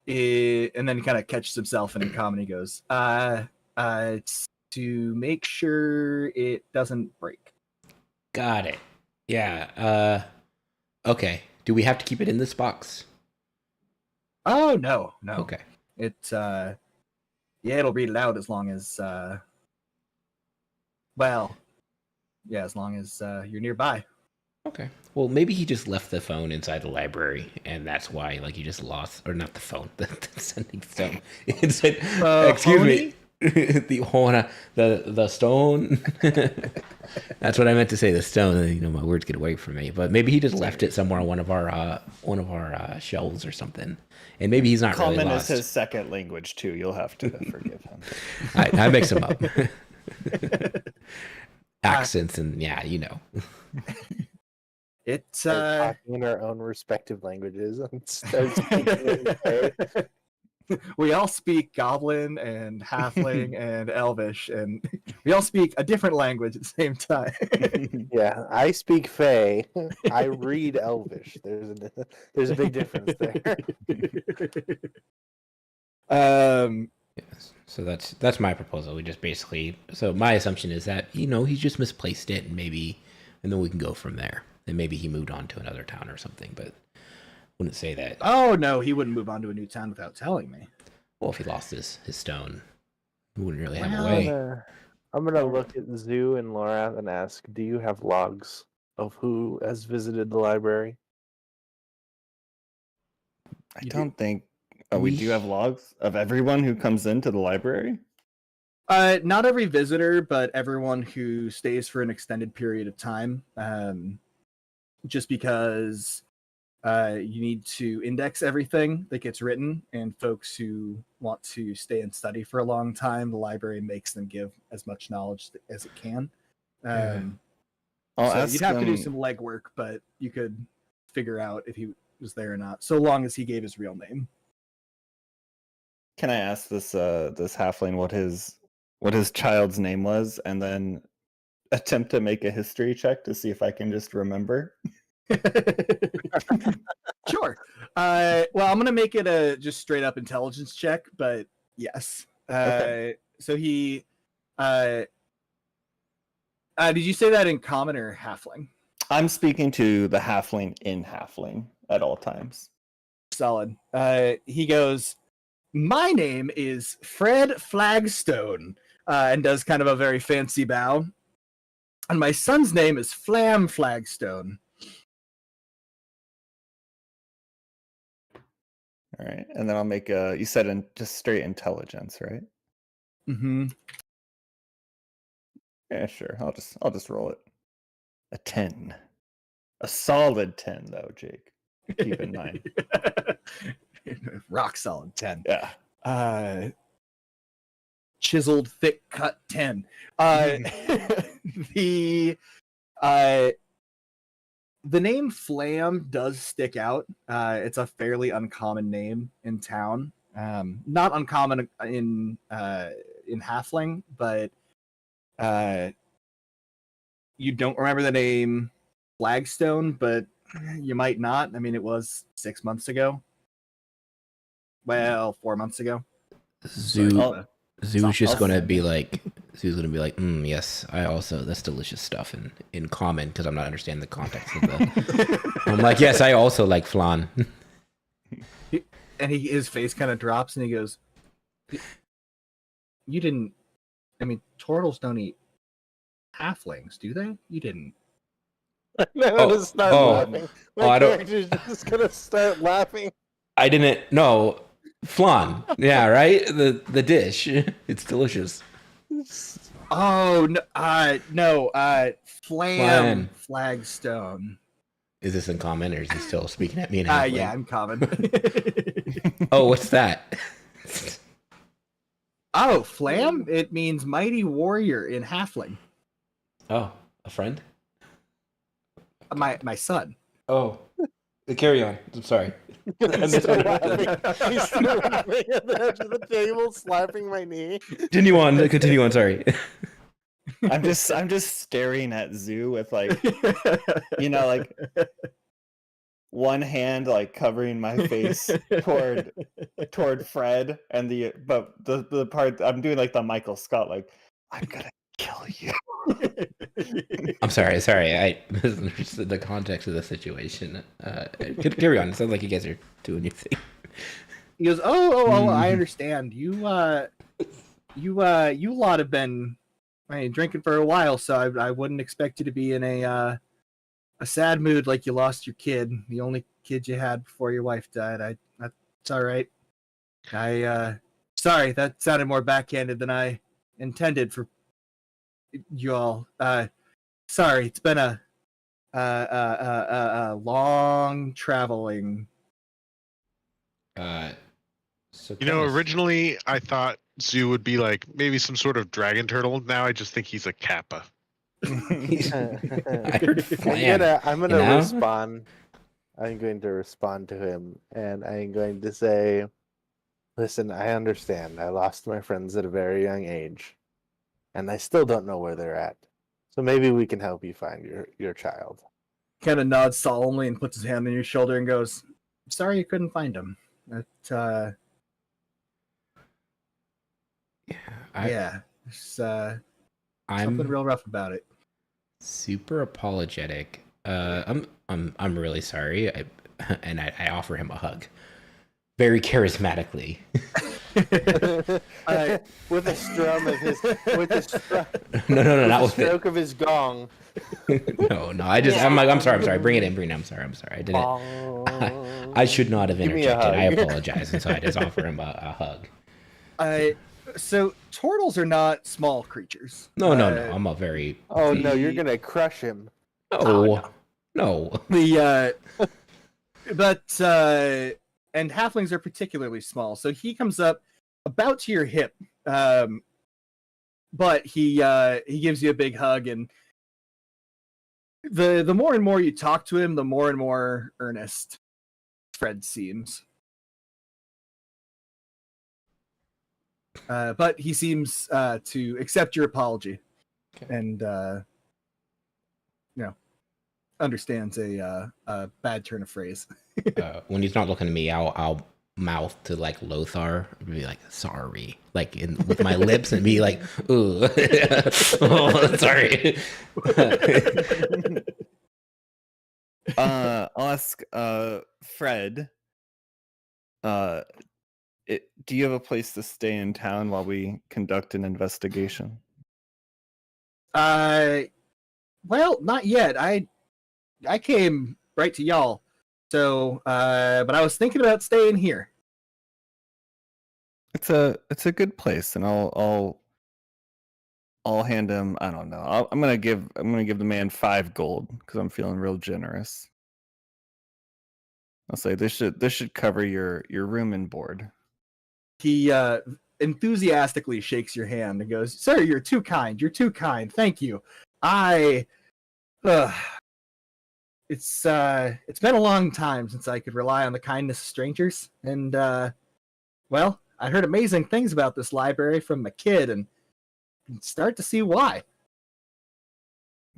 then he kind of catches himself and in common he goes, it's to make sure it doesn't break. Got it. Yeah. Okay. Do we have to keep it in this box? Oh no. Okay. It it'll read it out as long as as long as you're nearby. Okay. Well, maybe he just left the phone inside the library, and that's why, like, he just lost, or not the phone, the sending stone. Inside, excuse me, the stone. That's what I meant to say. The stone. My words get away from me. But maybe he just left it somewhere on one of our shelves or something, and maybe he's not really Common lost. is his second language too. You'll have to forgive him. I mix him up. Accents and It's Start talking in our own respective languages and start speaking in Fey. we all speak Goblin and Halfling and Elvish, and we all speak a different language at the same time. Yeah, I speak Fey. I read Elvish. There's a big difference there. Yes. So that's my proposal. We just basically. So my assumption is that he's just misplaced it, and then we can go from there. And maybe he moved on to another town or something, but wouldn't say that. Oh no, he wouldn't move on to a new town without telling me. Well, if he lost his stone, he wouldn't really have a way. I'm gonna look at Zoo and Laura and ask, do you have logs of who has visited the library? I don't think we do have logs of everyone who comes into the library. Not every visitor, but everyone who stays for an extended period of time. Just because you need to index everything that gets written, and folks who want to stay and study for a long time, the library makes them give as much knowledge as it can. I'll so ask you'd have to do him- some legwork, but you could figure out if he was there or not, so long as he gave his real name. Can I ask this halfling what his child's name was, and then attempt to make a history check to see if I can just remember? Sure. Well, I'm gonna make it a just straight up intelligence check, but yes. Okay. So he, did you say that in common or halfling? I'm speaking to the halfling in halfling at all times. Solid. He goes, "My name is Fred Flagstone," and does kind of a very fancy bow. And my son's name is Flam Flagstone. All right, and then I'll make a. You said just straight intelligence, right? Mm-hmm. Yeah, sure. I'll just roll it. A 10, a solid 10 though, Jake. Keep in mind. Rock solid 10. Yeah. Chiseled, thick cut 10. The name Flam does stick out. It's a fairly uncommon name in town. Not uncommon in Halfling, but you don't remember the name Flagstone, but you might not. I mean, it was 6 months ago. Well, 4 months ago. Zoo's just gonna be like, yes, I also, that's delicious stuff in common, because I'm not understanding the context of the. I'm like, yes, I also like flan. And his face kind of drops, and he goes, "You didn't. I mean, turtles don't eat halflings, do they? You didn't." I'm gonna start laughing. My I don't- character's just gonna start laughing. I didn't know. Flan, yeah, right. The dish, it's delicious. Oh no, Flam Flagstone. Is this in common, or is he still speaking at me? Yeah, I'm common. Oh, what's that? Oh, Flam? It means mighty warrior in Halfling. Oh, a friend. My son. Oh, carry on. I'm sorry. He's still laughing. He's still laughing at the edge of the table, slapping my knee. Continue on. Sorry. I'm just staring at Zoo with like like one hand like covering my face toward Fred, and the part I'm doing like the Michael Scott, like I'm gonna kill you. I'm sorry. I misunderstood the context of the situation. Carry on. It sounds like you guys are doing your thing. He goes, oh, I understand. You lot have been drinking for a while, so I wouldn't expect you to be in a sad mood like you lost your kid, the only kid you had before your wife died. That's all right. Sorry, that sounded more backhanded than I intended for you all. Sorry, it's been a long traveling. So Originally I thought Zoo would be like maybe some sort of dragon turtle. Now I just think he's a kappa. I heard flan. I'm gonna respond. I'm going to respond to him, and I'm going to say, "Listen, I understand. I lost my friends at a very young age, and I still don't know where they're at. So maybe we can help you find your child." Kind of nods solemnly and puts his hand on your shoulder and goes, "Sorry you couldn't find him. That there's something real rough about it." Super apologetic. I'm really sorry. I offer him a hug, very charismatically. With a strum of his, No, not with stroke of his gong. No. I'm sorry. Bring it in. I'm sorry. I didn't. I should not have interjected. I apologize, and so I just offer him a hug. So turtles are not small creatures. No. I'm a very. Oh no, you're gonna crush him. No. But and halflings are particularly small. So he comes up about to your hip, but he gives you a big hug, and the more and more you talk to him, the more and more earnest Fred seems. But he seems to accept your apology, and understands a bad turn of phrase. When he's not looking at me, I'll mouth to like Lothar, be like sorry, like with my lips, and be like, ooh, oh, sorry. I'll ask Fred. Do you have a place to stay in town while we conduct an investigation? Well, not yet. I came right to y'all, so but I was thinking about staying here. It's a good place, and I'll hand him. I don't know. I'm gonna give the man 5 gold because I'm feeling real generous. I'll say this should cover your room and board. He enthusiastically shakes your hand and goes, "Sir, you're too kind. You're too kind. Thank you. It's been a long time since I could rely on the kindness of strangers, and well, I heard amazing things about this library from a kid, and can start to see why."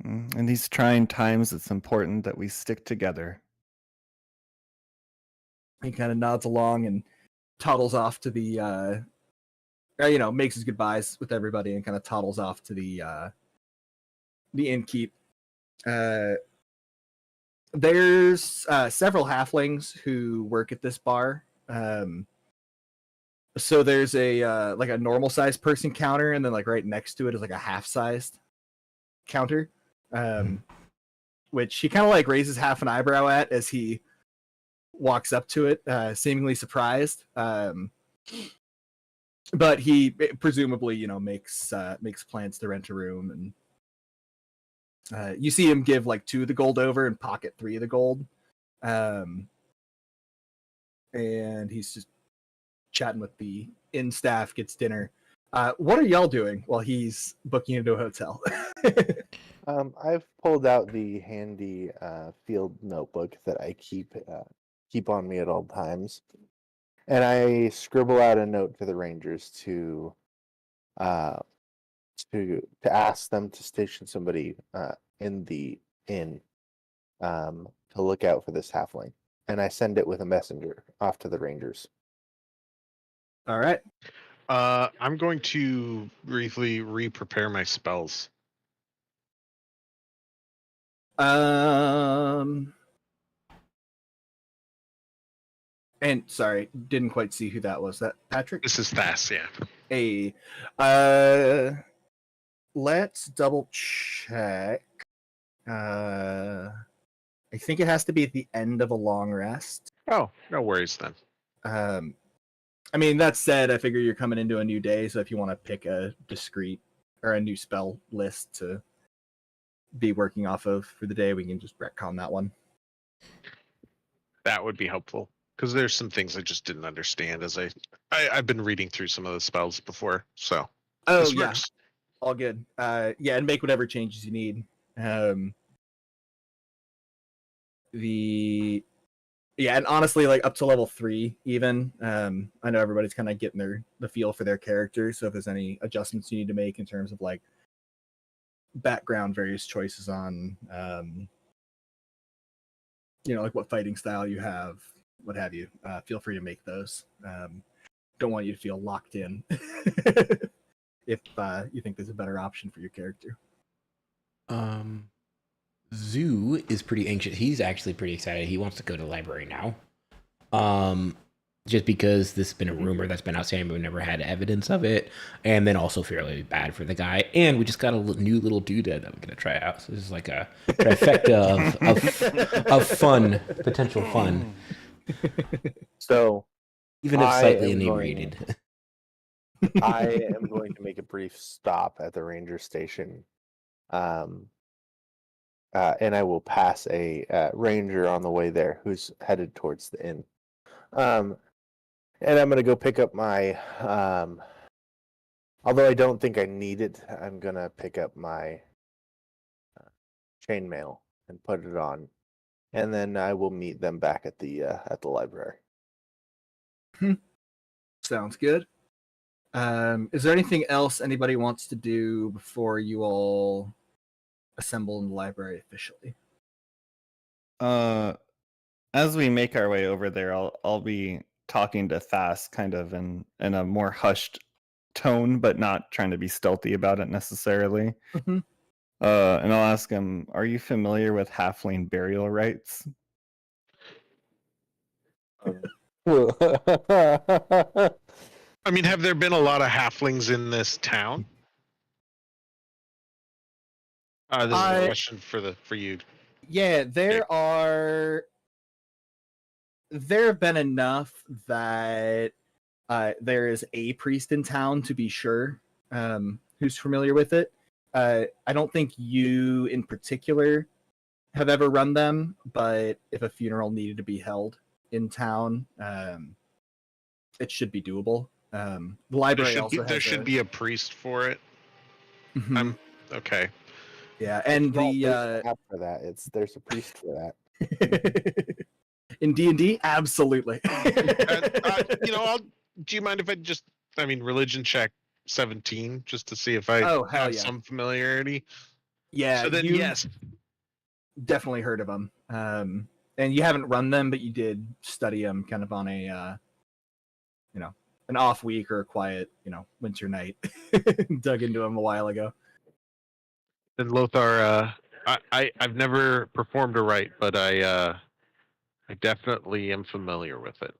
In these trying times, it's important that we stick together. He kind of nods along and toddles off to the makes his goodbyes with everybody and kind of toddles off to the innkeep. There's several halflings who work at this bar. So there's a like a normal sized person counter, and then like right next to it is like a half sized counter, which he kind of like raises half an eyebrow at as he walks up to it, seemingly surprised. But he presumably, makes plans to rent a room, and you see him give like 2 of the gold over and pocket 3 of the gold. And he's just chatting with the inn staff, gets dinner. What are y'all doing while he's booking into a hotel? I've pulled out the handy field notebook that I keep on me at all times, and I scribble out a note to the rangers to ask them to station somebody in the inn to look out for this halfling, and I send it with a messenger off to the rangers. All right. I'm going to briefly re-prepare my spells. And sorry, didn't quite see who that was. That Patrick? This is Thas, yeah. Hey, let's double check. I think it has to be at the end of a long rest. Oh, no worries then. I mean, that said, I figure you're coming into a new day, so if you want to pick a discrete or a new spell list to be working off of for the day, we can just retcon that one. That would be helpful because there's some things I just didn't understand as I've been reading through some of the spells before. So this yeah, works. all good. Yeah, and make whatever changes you need. Yeah, and honestly, like up to level 3, even. I know everybody's kind of getting the feel for their character, so if there's any adjustments you need to make in terms of like background, various choices on, like what fighting style you have, what have you, feel free to make those. Don't want you to feel locked in if you think there's a better option for your character. Zoo is pretty anxious. He's actually pretty excited. He wants to go to the library now. Just because this has been a rumor that's been outstanding, but we never had evidence of it. And then also fairly bad for the guy. And we just got a new little doodad that we're going to try out. So this is like a trifecta of fun, potential fun. So, even if slightly inebriated. I am going to make a brief stop at the ranger station. And I will pass a ranger on the way there who's headed towards the inn. And I'm going to go pick up my, although I don't think I need it, I'm going to pick up my chainmail and put it on. And then I will meet them back at the library. Sounds good. Is there anything else anybody wants to do before you all assemble in the library officially? As we make our way over there, I'll be talking to Thas kind of in a more hushed tone, but not trying to be stealthy about it necessarily. Mm-hmm. And I'll ask him, are you familiar with halfling burial rites? I mean, have there been a lot of halflings in this town? This is a question for you. Yeah, there have been enough that there is a priest in town, to be sure, who's familiar with it. I don't think you in particular have ever run them, but if a funeral needed to be held in town, it should be doable. The library there should be a priest for it. Mm-hmm. Okay. Yeah, and for that, there's a priest for that. In D&D, absolutely. Do you mind if I religion check 17 just to see if I have some familiarity? Yeah. So then yes, definitely heard of them. And you haven't run them, but you did study them kind of on a, an off week or a quiet, winter night. Dug into them a while ago. Then Lothar, I've never performed a rite, but I definitely am familiar with it.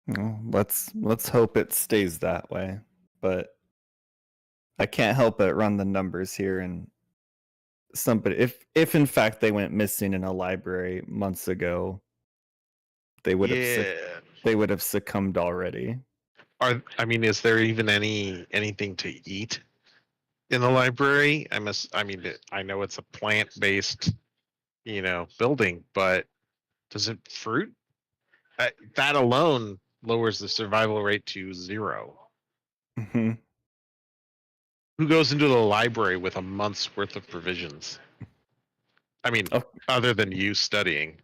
Well, let's hope it stays that way. But I can't help but run the numbers here, and somebody, if in fact they went missing in a library months ago, they would have succumbed already. Is there even anything to eat in the library? I know it's a plant-based, building, but does it fruit? That alone lowers the survival rate to 0. Mm-hmm. Who goes into the library with a month's worth of provisions? Other than you studying.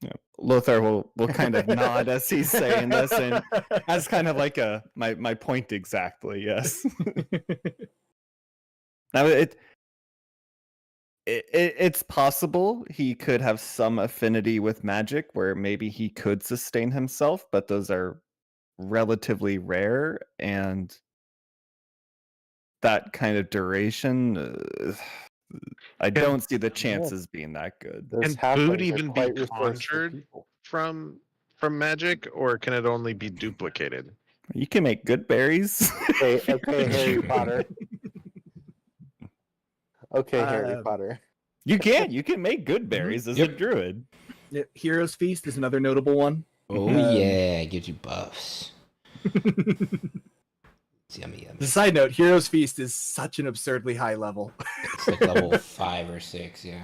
Yeah. Lothar will kind of nod as he's saying this, and as kind of like my point exactly. Yes. Now it's possible he could have some affinity with magic, where maybe he could sustain himself, but those are relatively rare, and that kind of duration, I don't see the chances being that good. Those Can food halflings are even be quite resourceful conjured people. from magic, or can it only be duplicated? You can make good berries. Okay, Harry Potter. Okay, Harry Um, Potter. You can make good berries as a Yep. druid. Yeah, Heroes Feast is another notable one. Oh yeah, it gives you buffs. It's yummy, yummy. As a side note, Heroes Feast is such an absurdly high level. It's like level 5 or 6, yeah.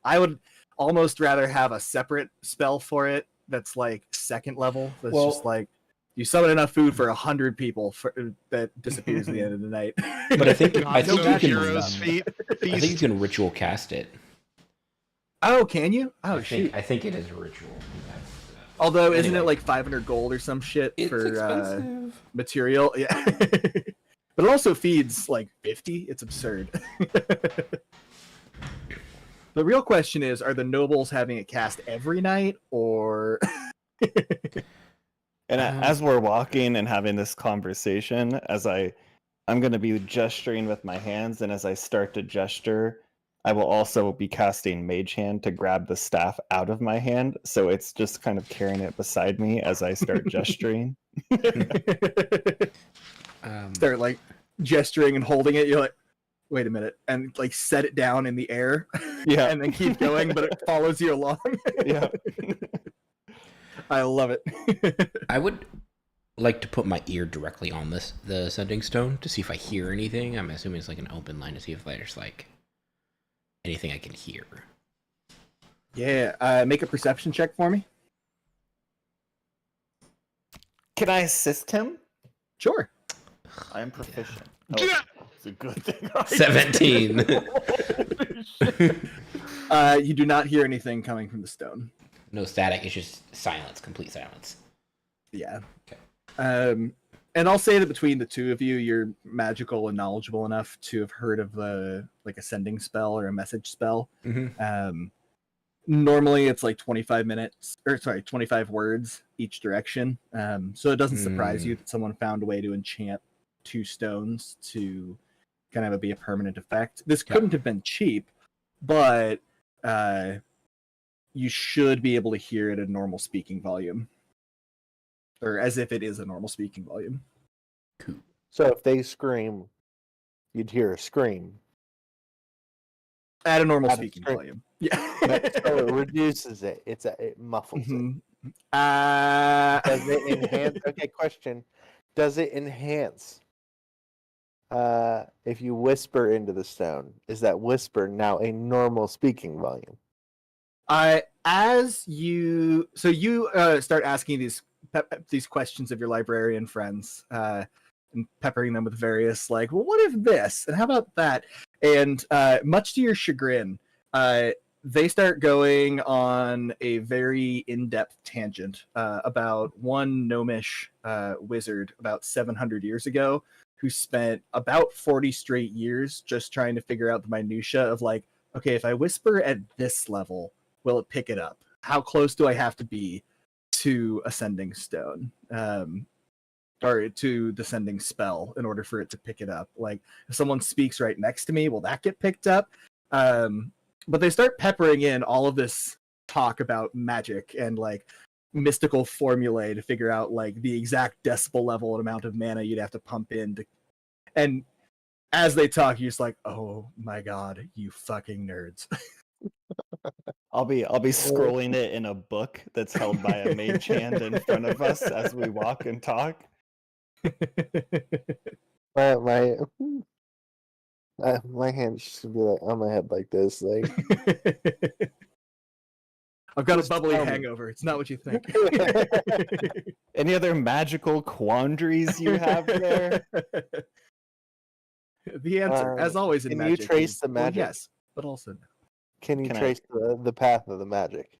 I would almost rather have a separate spell for it that's like second level. That's Well- just like you summon enough food for 100 people that disappears at the end of the night. But I think Not I think so you can Heroes magic feast. I think you can ritual cast it. Oh, can you? Oh, I shoot. think it is a ritual. Although, isn't it Anyway. like 500 gold or some shit It's for expensive. material? Yeah. But it also feeds like 50. It's absurd. The real question is, are the nobles having it cast every night, or And as we're walking and having this conversation, I'm going to be gesturing with my hands, and as I start to gesture, I will also be casting Mage Hand to grab the staff out of my hand, so it's just kind of carrying it beside me as I start gesturing. start like gesturing and holding it? You're like, wait a minute, and like set it down in the air, Yeah. and then keep going, but it follows you along. Yeah. I love it. I would like to put my ear directly on the sending stone to see if I hear anything. I'm assuming it's like an open line to see if there's like anything I can hear. Yeah, make a perception check for me. Can I assist him? Sure. I'm proficient. Yeah. It's a good thing. 17. You do not hear anything coming from the stone. No static. It's just silence. Complete silence. Yeah. Okay. And I'll say that between the two of you, you're magical and knowledgeable enough to have heard of like a sending spell or a message spell. Mm-hmm. Normally it's like 25 words each direction. So it doesn't surprise you that someone found a way to enchant 2 stones to kind of be a permanent effect. This couldn't have been cheap, but you should be able to hear it at a normal speaking volume. Or as if it is a normal speaking volume. Cool. So if they scream, you'd hear a scream. At a normal At a speaking scream. volume. Yeah. So it reduces it. It muffles it. Mhm. Does it enhance? Okay, question. Does it enhance if you whisper into the stone? Is that whisper now a normal speaking volume? As you start asking these questions of your librarian friends, and peppering them with various like, well, what if this and how about that? And much to your chagrin, they start going on a very in-depth tangent about one gnomish wizard about 700 years ago who spent about 40 straight years just trying to figure out the minutia of like, okay, if I whisper at this level, will it pick it up? How close do I have to be to a sending stone? Or to the sending spell in order for it to pick it up? Like, if someone speaks right next to me, will that get picked up? But they start peppering in all of this talk about magic and like mystical formulae to figure out like the exact decibel level and amount of mana you'd have to pump in to... And as they talk, you're just like, oh my god, you fucking nerds. I'll be scrolling it in a book that's held by a mage hand in front of us as we walk and talk. My hand should be like on my head like this, like. I've got a Just bubbly tell me. hangover. It's not what you think. Any other magical quandaries you have there? The answer, as always in can you magic, trace is, the well, magic? yes, but also no. Can you Can I- trace the path of the magic?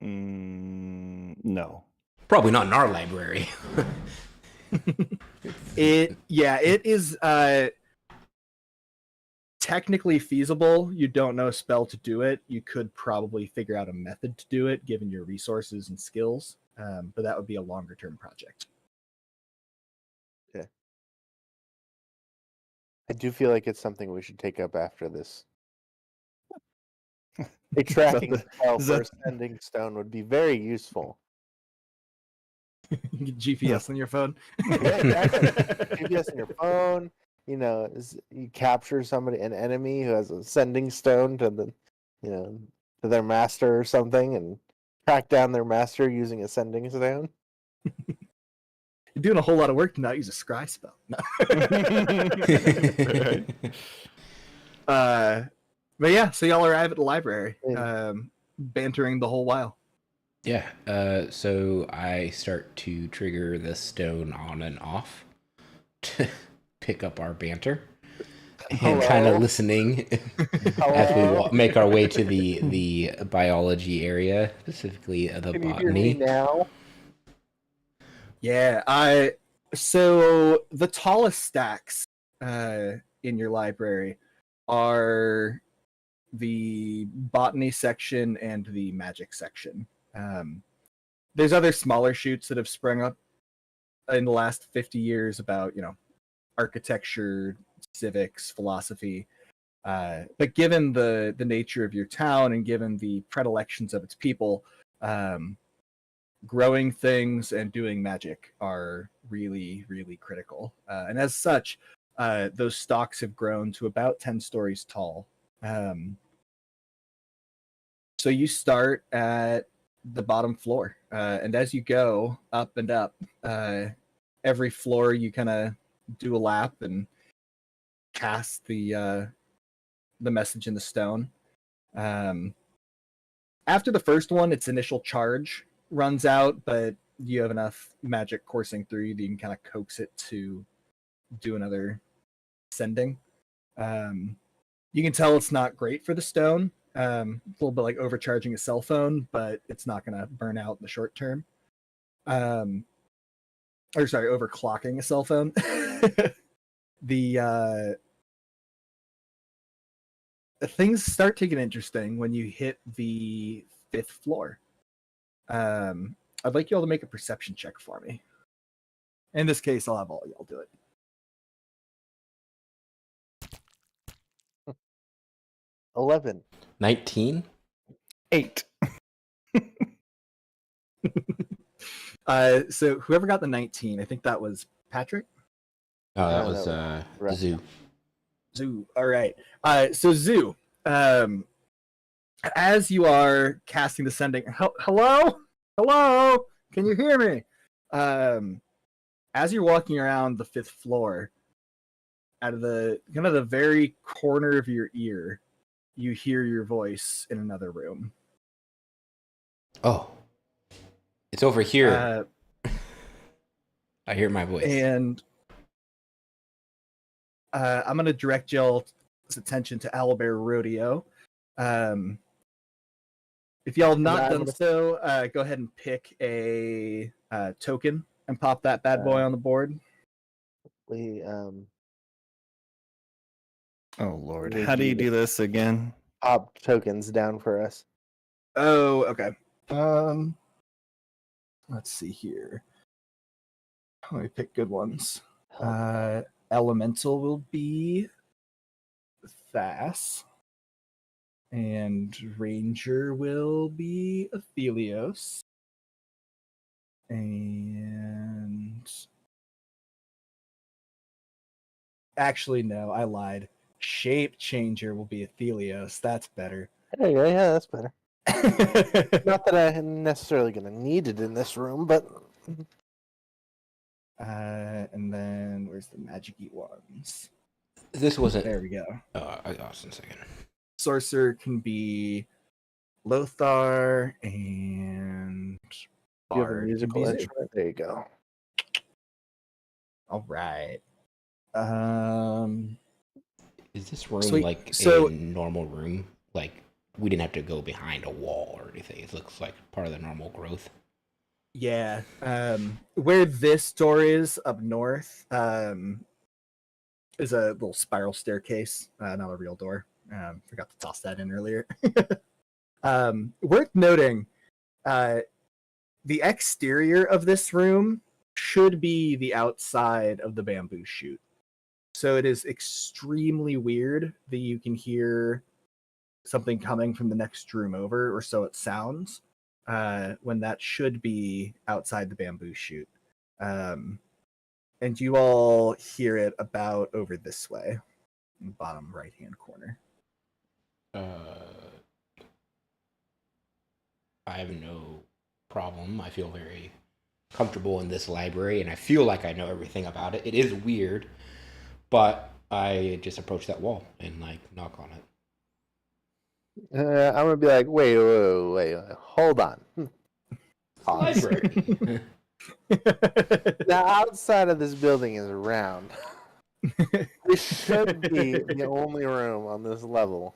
No. Probably not in our library. It is technically feasible. You don't know a spell to do it. You could probably figure out a method to do it given your resources and skills. but that would be a longer term project. I do feel like it's something we should take up after this. A tracking spell for a sending stone would be very useful. GPS on your phone. Yeah, exactly. GPS on your phone. You capture an enemy who has a sending stone to to their master or something, and track down their master using a sending stone. You're doing a whole lot of work to not use a scry spell. No. But yeah, so y'all arrive at the library, bantering the whole while. Yeah, so I start to trigger the stone on and off to pick up our banter. And kind of listening as we make our way to the biology area, specifically the Can botany. you hear me now? Yeah, so the tallest stacks in your library are the botany section and the magic section. There's other smaller shoots that have sprung up in the last 50 years about, architecture, civics, philosophy. But given the nature of your town and given the predilections of its people, growing things and doing magic are really, really critical. And as such, those stalks have grown to about 10 stories tall. So you start at the bottom floor, and as you go up and up, every floor you kind of do a lap and cast the message in the stone. After the first one, its initial charge runs out, but you have enough magic coursing through you that you can kind of coax it to do another sending. You can tell it's not great for the stone. It's a little bit like overcharging a cell phone, but it's not going to burn out in the short term. Overclocking a cell phone. Things start to get interesting when you hit the 5th floor. I'd like you all to make a perception check for me. In this case, I'll have all y'all do it. 11. 19? 8. So whoever got the 19, I think that was Patrick. Oh, that No, was right. Zoo. Zoo. All right. So Zoo, as you are casting the sending, hello, can you hear me? As you're walking around the 5th floor, out of the very corner of your ear, you hear your voice in another room. Oh, it's over here. I hear my voice. And I'm going to direct y'all's attention to Owlbear Rodeo. If y'all have not done so, go ahead and pick a token and pop that bad boy on the board. Oh Lord, how do you do this again? Pop tokens down for us. Oh, okay. Let's see here. Let me pick good ones. Elemental will be Thas. And Ranger will be Athelios. And actually, no, I lied. Shape Changer will be Athelios. That's better. There you go. Yeah, that's better. Not that I'm necessarily going to need it in this room, but... And then, where's the magic-y ones? This wasn't... There we go. I lost in a second. Sorcerer can be Lothar, and you have a Bard musical can be Zoo. instrument. There you go. All right. Is this room Sweet. a normal room? Like, we didn't have to go behind a wall or anything. It looks like part of the normal growth. Yeah. Where this door is up north is a little spiral staircase, not a real door. Forgot to toss that in earlier. Worth noting, the exterior of this room should be the outside of the bamboo shoot. So it is extremely weird that you can hear something coming from the next room over, or so it sounds, when that should be outside the bamboo shoot. And you all hear it about over this way, in the bottom right-hand corner. I have no problem. I feel very comfortable in this library, and I feel like I know everything about it. It is weird, but I just approach that wall and like knock on it. I'm gonna be like, wait, hold on. Pause. Library. The outside of this building is round. This should be the only room on this level.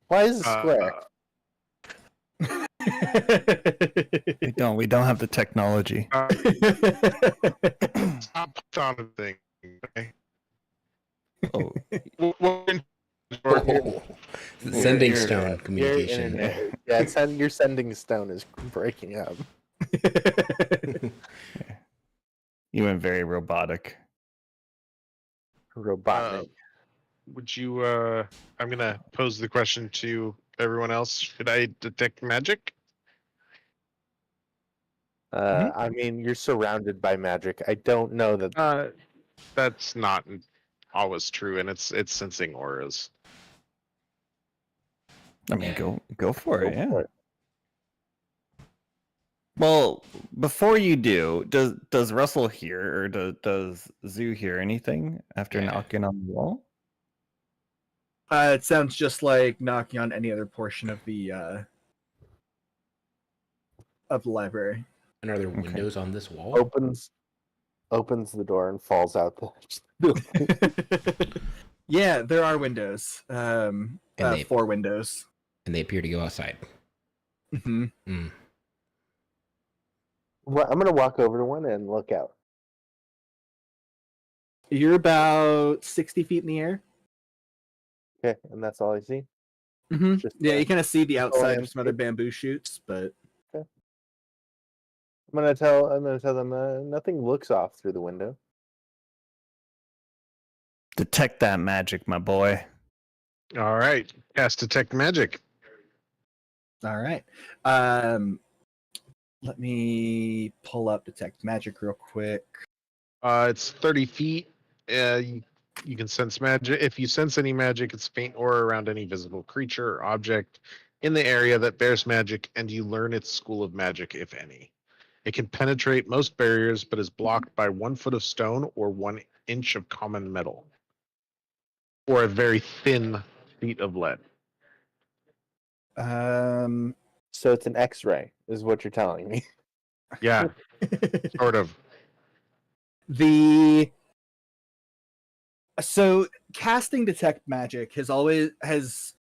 Why is it square? We don't have the technology. Stop on a thing. Okay? Oh, Oh, sending Your- stone your communication. internet- Yeah, your sending stone is breaking up. you went very robotic. Robotnik. Would you? I'm gonna pose the question to everyone else. Should I detect magic? I mean, you're surrounded by magic. I don't know that. That's not always true, and it's sensing auras. I mean, go for it. Go Yeah. for it. Well, before you do, does Russell hear or does Zoo hear anything after Yeah. knocking on the wall? It sounds just like knocking on any other portion of the library. And are there Okay. windows on this wall? Opens the door and falls out the. Yeah, there are windows. And they- 4 windows. And they appear to go outside. Mm-hmm. Mm. Well, I'm gonna walk over to one and look out. You're about 60 feet in the air. Okay, and that's all I see. Mm-hmm. Just, Yeah, you kind of see the outside of some other landscape. bamboo shoots, but I'm gonna tell them nothing looks off through the window. Detect that magic, my boy. All right, cast detect magic. all right. Let me pull up detect magic real quick. It's 30 feet. You can sense magic. If you sense any magic, it's faint aura around any visible creature or object in the area that bears magic, and you learn its school of magic, if any. It can penetrate most barriers, but is blocked by 1 foot of stone or 1 inch of common metal, or a very thin sheet of lead. So it's an X-ray, is what you're telling me. Yeah, sort of. So casting detect magic has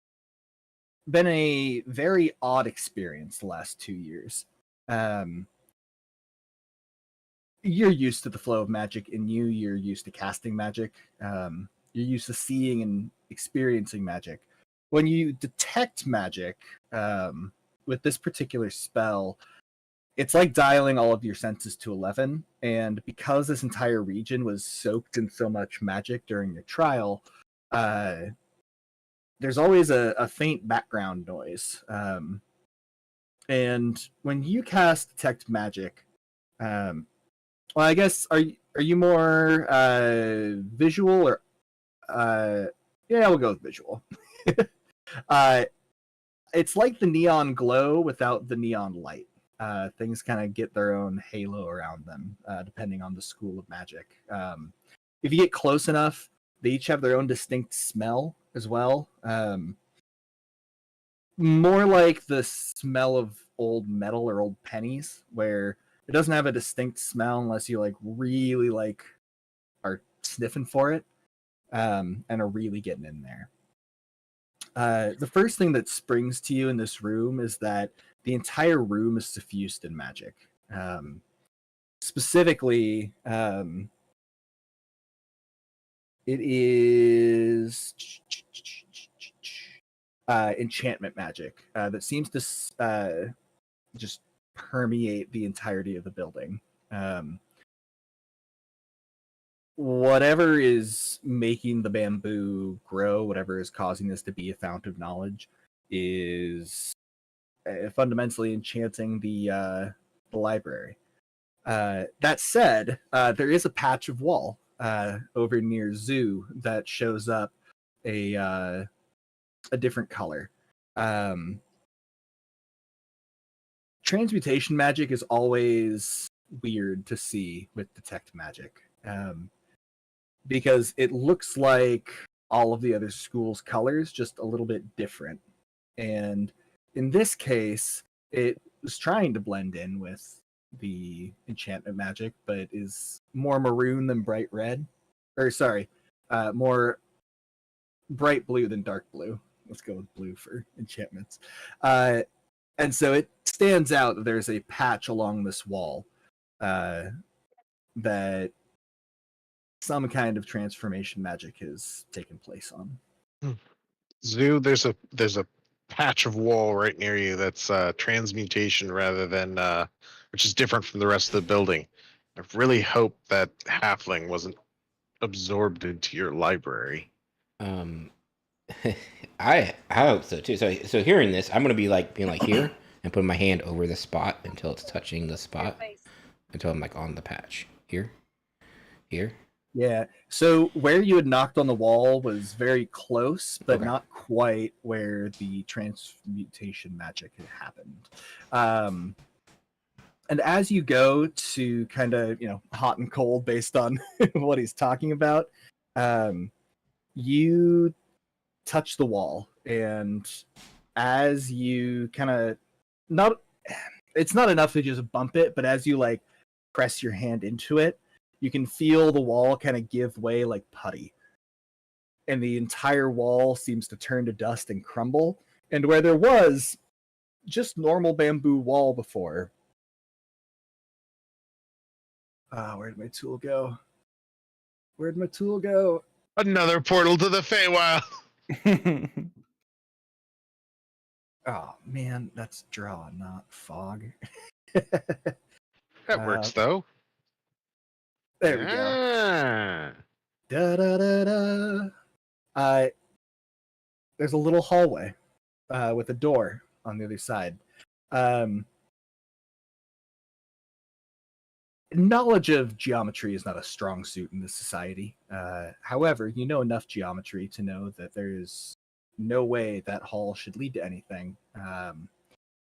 been a very odd experience the last 2 years. You're used to the flow of magic in you. You're used to casting magic. You're used to seeing and experiencing magic. When you detect magic with this particular spell, it's like dialing all of your senses to 11. And because this entire region was soaked in so much magic during your trial, there's always a faint background noise. And when you cast detect magic, well, I guess are you more visual or yeah, we'll go with visual. It's like the neon glow without the neon light. Things kind of get their own halo around them, depending on the school of magic. If you get close enough, they each have their own distinct smell as well. More like the smell of old metal or old pennies, where it doesn't have a distinct smell unless you really are sniffing for it, and are really getting in there. The first thing that springs to you in this room is that the entire room is suffused in magic. Specifically, it is enchantment magic that seems to just permeate the entirety of the building. Whatever is making the bamboo grow, whatever is causing this to be a fount of knowledge, is fundamentally enchanting the library. That said, there is a patch of wall over near Zoo that shows up a different color. Transmutation magic is always weird to see with detect magic, because it looks like all of the other school's colors, just a little bit different. And in this case, it was trying to blend in with the enchantment magic, but is more maroon than bright red. Or sorry, more bright blue than dark blue. Let's go with blue for enchantments. And so it stands out that there's a patch along this wall that some kind of transformation magic has taken place on. Zoo, there's a patch of wall right near you that's transmutation rather than which is different from the rest of the building. I really hope that halfling wasn't absorbed into your library. I hope so too. So hearing this, I'm gonna be like being like here and putting my hand over the spot until it's touching the spot until I'm like on the patch. Here. Yeah. So where you had knocked on the wall was very close, but Okay. not quite where the transmutation magic had happened. And as you go to kind of, hot and cold based on what he's talking about, you touch the wall, and as you kind of it's not enough to just bump it, but as you like press your hand into it, you can feel the wall kind of give way like putty, and the entire wall seems to turn to dust and crumble. And where there was just normal bamboo wall before, where'd my tool go? Another portal to the Feywild. Oh man, that's draw, not fog. That works though. There we go. Ah. Da da da da. There's a little hallway with a door on the other side. Knowledge of geometry is not a strong suit in this society. However, you know enough geometry to know that there is no way that hall should lead to anything,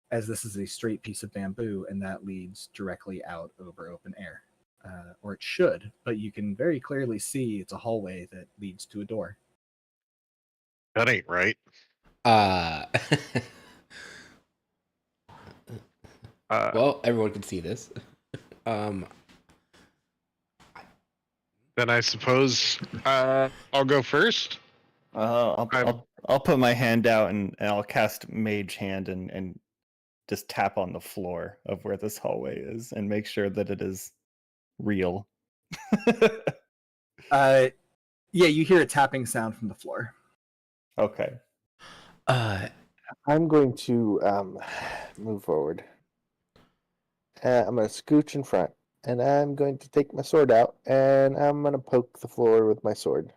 as this is a straight piece of bamboo, and that leads directly out over open air. Or it should, but you can very clearly see it's a hallway that leads to a door. That ain't right. Well, everyone can see this. Then I suppose I'll go first. I'll put my hand out and I'll cast Mage Hand and just tap on the floor of where this hallway is and make sure that it is real. Yeah, you hear a tapping sound from the floor. Okay. I'm going to move forward. I'm going to scooch in front, and I'm going to take my sword out, and I'm going to poke the floor with my sword.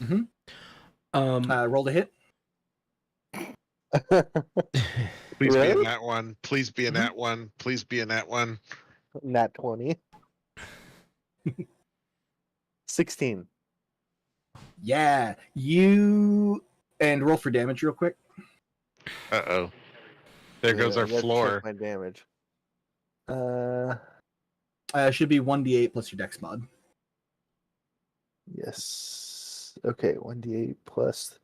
Mm-hmm. Roll to hit. Please be Really? in that one. Please be in that one. Please be in that one. Nat 20. 16. Yeah, you and roll for damage real quick. Uh-oh. There goes our I gotta floor. check my damage. Should be 1d8 plus your dex mod. Yes. Okay, 1d8 plus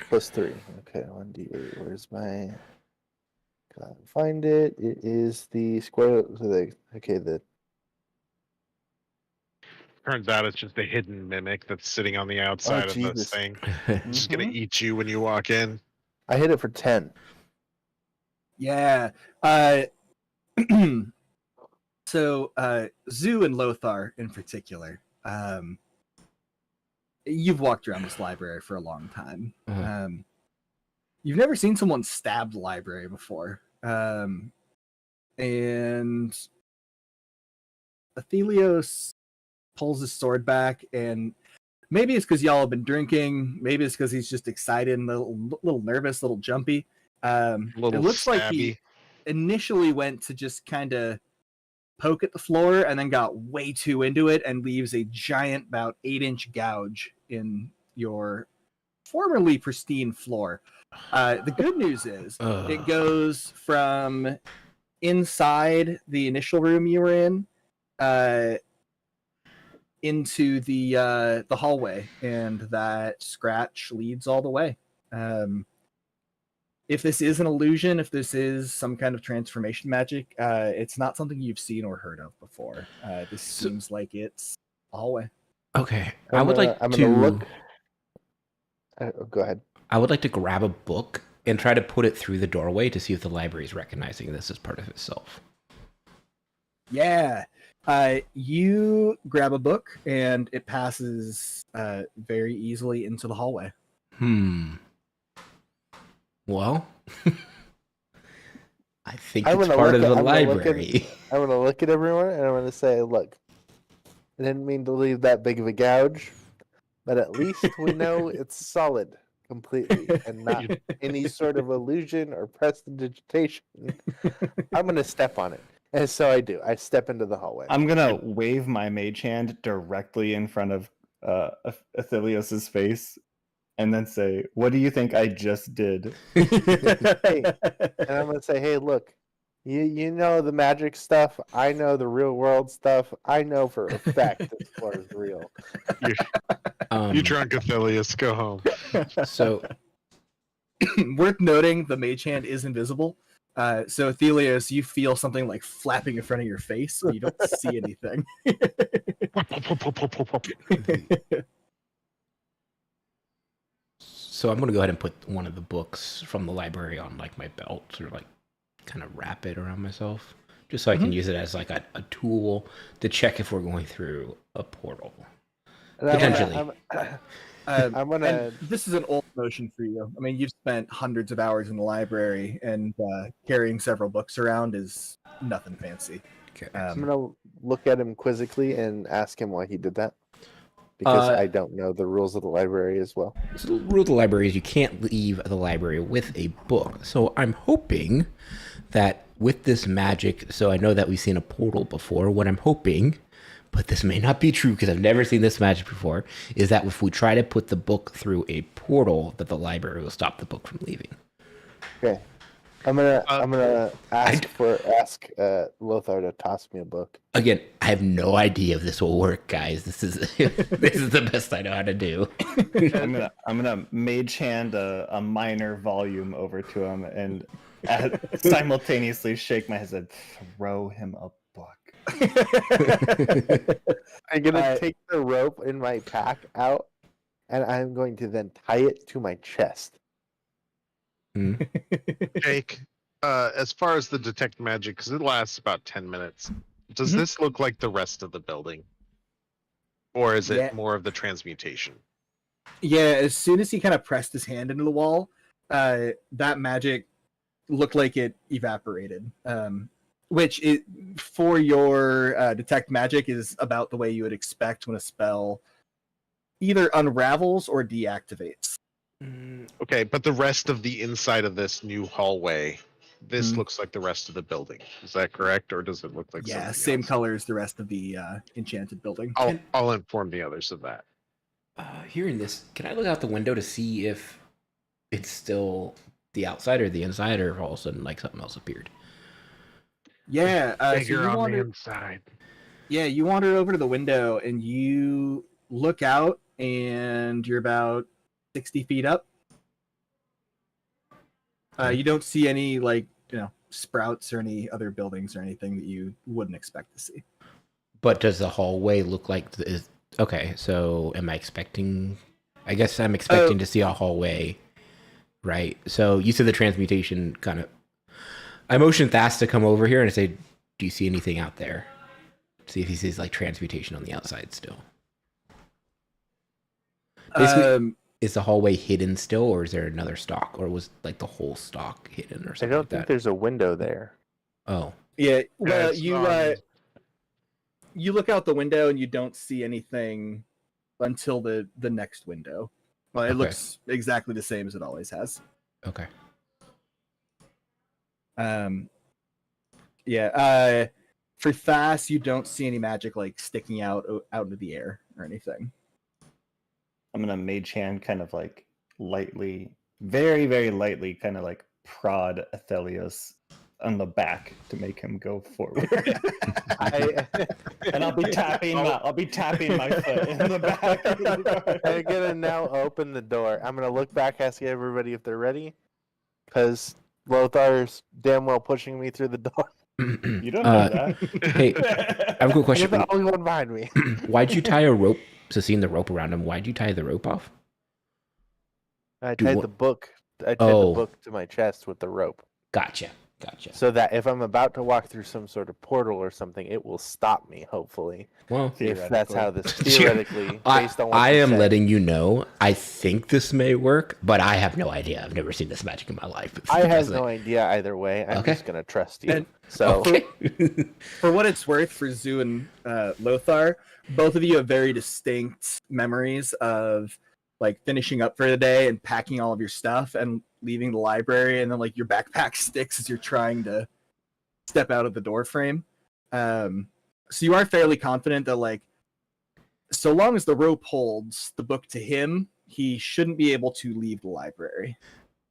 3. Okay, 1d8. Where's my... Gotta find it. It is the square... the Turns out it's just a hidden mimic that's sitting on the outside of this Jesus. thing. It's just going to eat you when you walk in. I hit it for 10. Yeah. So, Zoo and Lothar in particular, you've walked around this library for a long time. You've never seen someone stab the library before. And Athelios pulls his sword back, and maybe it's because y'all have been drinking. Maybe it's because he's just excited and a little nervous, a little jumpy. It looks like he initially went to just kind of poke at the floor and then got way too into it and leaves a giant, about 8-inch gouge in your formerly pristine floor. The good news is it goes from inside the initial room you were in into the hallway, and that scratch leads all the way. If this is an illusion, if this is some kind of transformation magic, it's not something you've seen or heard of before. This seems like it's a hallway. Okay, I'm gonna look. Go ahead. I would like to grab a book and try to put it through the doorway to see if the library is recognizing this as part of itself. Yeah. You grab a book and it passes very easily into the hallway. Well, I think it's part of the library. I'm going to look at everyone and I'm going to say, look, I didn't mean to leave that big of a gouge, but at least we know it's solid completely and not any sort of illusion or prestidigitation. I'm going to step on it. And so I do. I step into the hallway. I'm going to wave my mage hand directly in front of Athelios' face and then say, what do you think I just did? Hey, and I'm going to say, hey, look, you know the magic stuff. I know the real world stuff. I know for a fact this floor is real. You drunk, Athelios. Go home. So, worth noting, the mage hand is invisible. So, Athelios, you feel something like flapping in front of your face, but you don't see anything. So I'm going to go ahead and put one of the books from the library on like my belt, or like kind of wrap it around myself, just so I can use it as like a tool to check if we're going through a portal. Potentially. I'm gonna. This is an old motion for you. I mean, you've spent hundreds of hours in the library, and carrying several books around is nothing fancy. Okay. I'm gonna look at him quizzically and ask him why he did that, because I don't know the rules of the library as well. So the rule of the library is you can't leave the library with a book. So I'm hoping that with this magic, so I know that we've seen a portal before. What I'm hoping, but this may not be true because I've never seen this magic before, is that if we try to put the book through a portal, that the library will stop the book from leaving. Okay, I'm gonna ask Lothar to toss me a book. Again, I have no idea if this will work, guys. This is the best I know how to do. I'm gonna mage hand a minor volume over to him and simultaneously shake my head and throw him a book. I'm gonna take the rope in my pack out, and I'm going to then tie it to my chest. Jake, as far as the detect magic, because it lasts about 10 minutes, does this look like the rest of the building? Or is it more of the transmutation? Yeah, as soon as he kind of pressed his hand into the wall, that magic looked like it evaporated. Which, for your detect magic, is about the way you would expect when a spell either unravels or deactivates. Okay, but the rest of the inside of this new hallway, this looks like the rest of the building. Is that correct, or does it look like something same else? color as the rest of the enchanted building. I'll inform the others of that. Hearing this, can I look out the window to see if it's still the outside or the inside, or if all of a sudden like something else appeared? Yeah, Figure on the inside. Yeah, you wander over to the window and you look out, and you're about 60 feet up. You don't see any sprouts or any other buildings or anything that you wouldn't expect to see. But does the hallway look like okay? So am I expecting? I guess I'm expecting to see a hallway, right? So you said the transmutation kind of. I motion Thas to come over here and I say, "Do you see anything out there?" See if he sees like transmutation on the outside still. Basically, is the hallway hidden still, or is there another stock, or was like the whole stock hidden, or I something don't like think that? there's a window there. Oh, Yeah, well, it's on- you look out the window and you don't see anything until the next window. Well, it Okay. looks exactly the same as it always has. okay. Yeah. For Thas, you don't see any magic like sticking out into the air or anything. I'm gonna mage hand kind of like lightly, very, very lightly, kind of like prod Athelios on the back to make him go forward. And I'll be tapping my foot in the back of the door. I'm gonna now open the door. I'm gonna look back, ask everybody if they're ready, because Lothar's damn well pushing me through the door. You don't know that. Hey, I have a good You're question. the only one behind me. Why'd you tie a rope? So seeing the rope around him, why'd you tie the rope off? I Do tied what- the book. I tied Oh. the book to my chest with the rope, Gotcha. so that if I'm about to walk through some sort of portal or something, it will stop me. Hopefully, Well, if that's how this Yeah. theoretically, based on what I you am said. letting you know. I think this may work, but I have no idea. I've never seen this magic in my life. I have no idea either way. I'm Okay. just gonna trust you. And- So Okay. For what it's worth, for Zoo and Lothar, both of you have very distinct memories of like finishing up for the day and packing all of your stuff and leaving the library, and then like your backpack sticks as you're trying to step out of the door frame. So you are fairly confident that like, so long as the rope holds the book to him, he shouldn't be able to leave the library.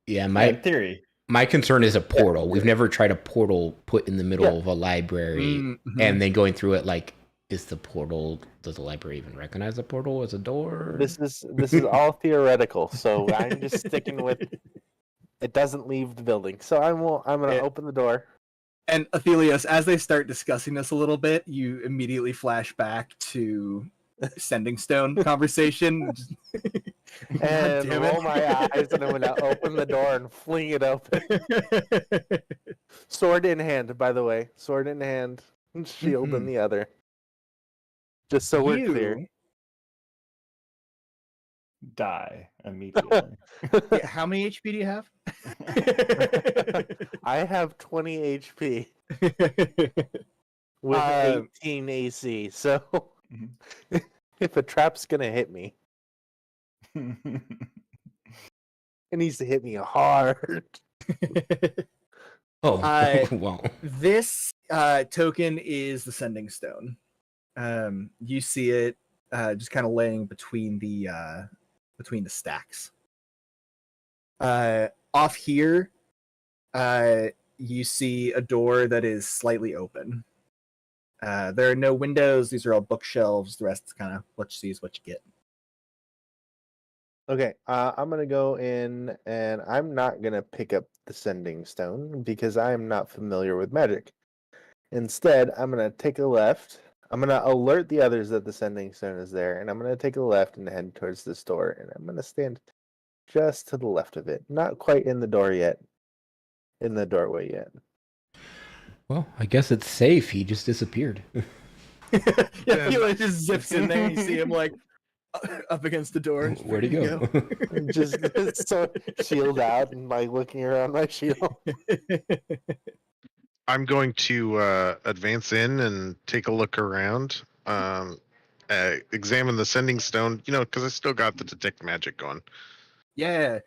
Yeah, In theory. my concern is a portal. We've never tried a portal put in the middle Yeah. of a library Mhm. and then going through it. Like, is the portal? Does the library even recognize the portal as a door? this is all theoretical. So I'm just sticking with it doesn't leave the building. So I'm gonna Yeah. open the door. And Athelios, as they start discussing this a little bit, you immediately flash back to Sending Stone conversation. God And damn roll it. my eyes, and I'm gonna open the door and fling it open. Sword in hand, by the way. Sword in hand, shield in the other. Just so we're clear. You- Die immediately. Yeah, how many HP do you have? I have 20 HP with 18 AC, so Mhm. if a trap's gonna hit me, it needs to hit me hard. Oh, Uh, well. This token is the Sending Stone. You see it just kind of laying between the stacks. Off here, you see a door that is slightly open. There are no windows. These are all bookshelves. The rest is kind of what you see is what you get. Okay, I'm gonna go in, and I'm not gonna pick up the Sending Stone because I am not familiar with magic. Instead, I'm gonna take a left. I'm gonna alert the others that the Sending Stone is there, and I'm gonna take a left and head towards this door, and I'm gonna stand just to the left of it, not quite in the door yet, in the doorway yet. Well, I guess it's safe. He just disappeared. Yeah, he like just zips in there. You see him like up against the door. Where'd he go? Just so shield out and like looking around my shield. I'm going to advance in and take a look around. Examine the sending stone, because I still got the detect magic going. Yeah.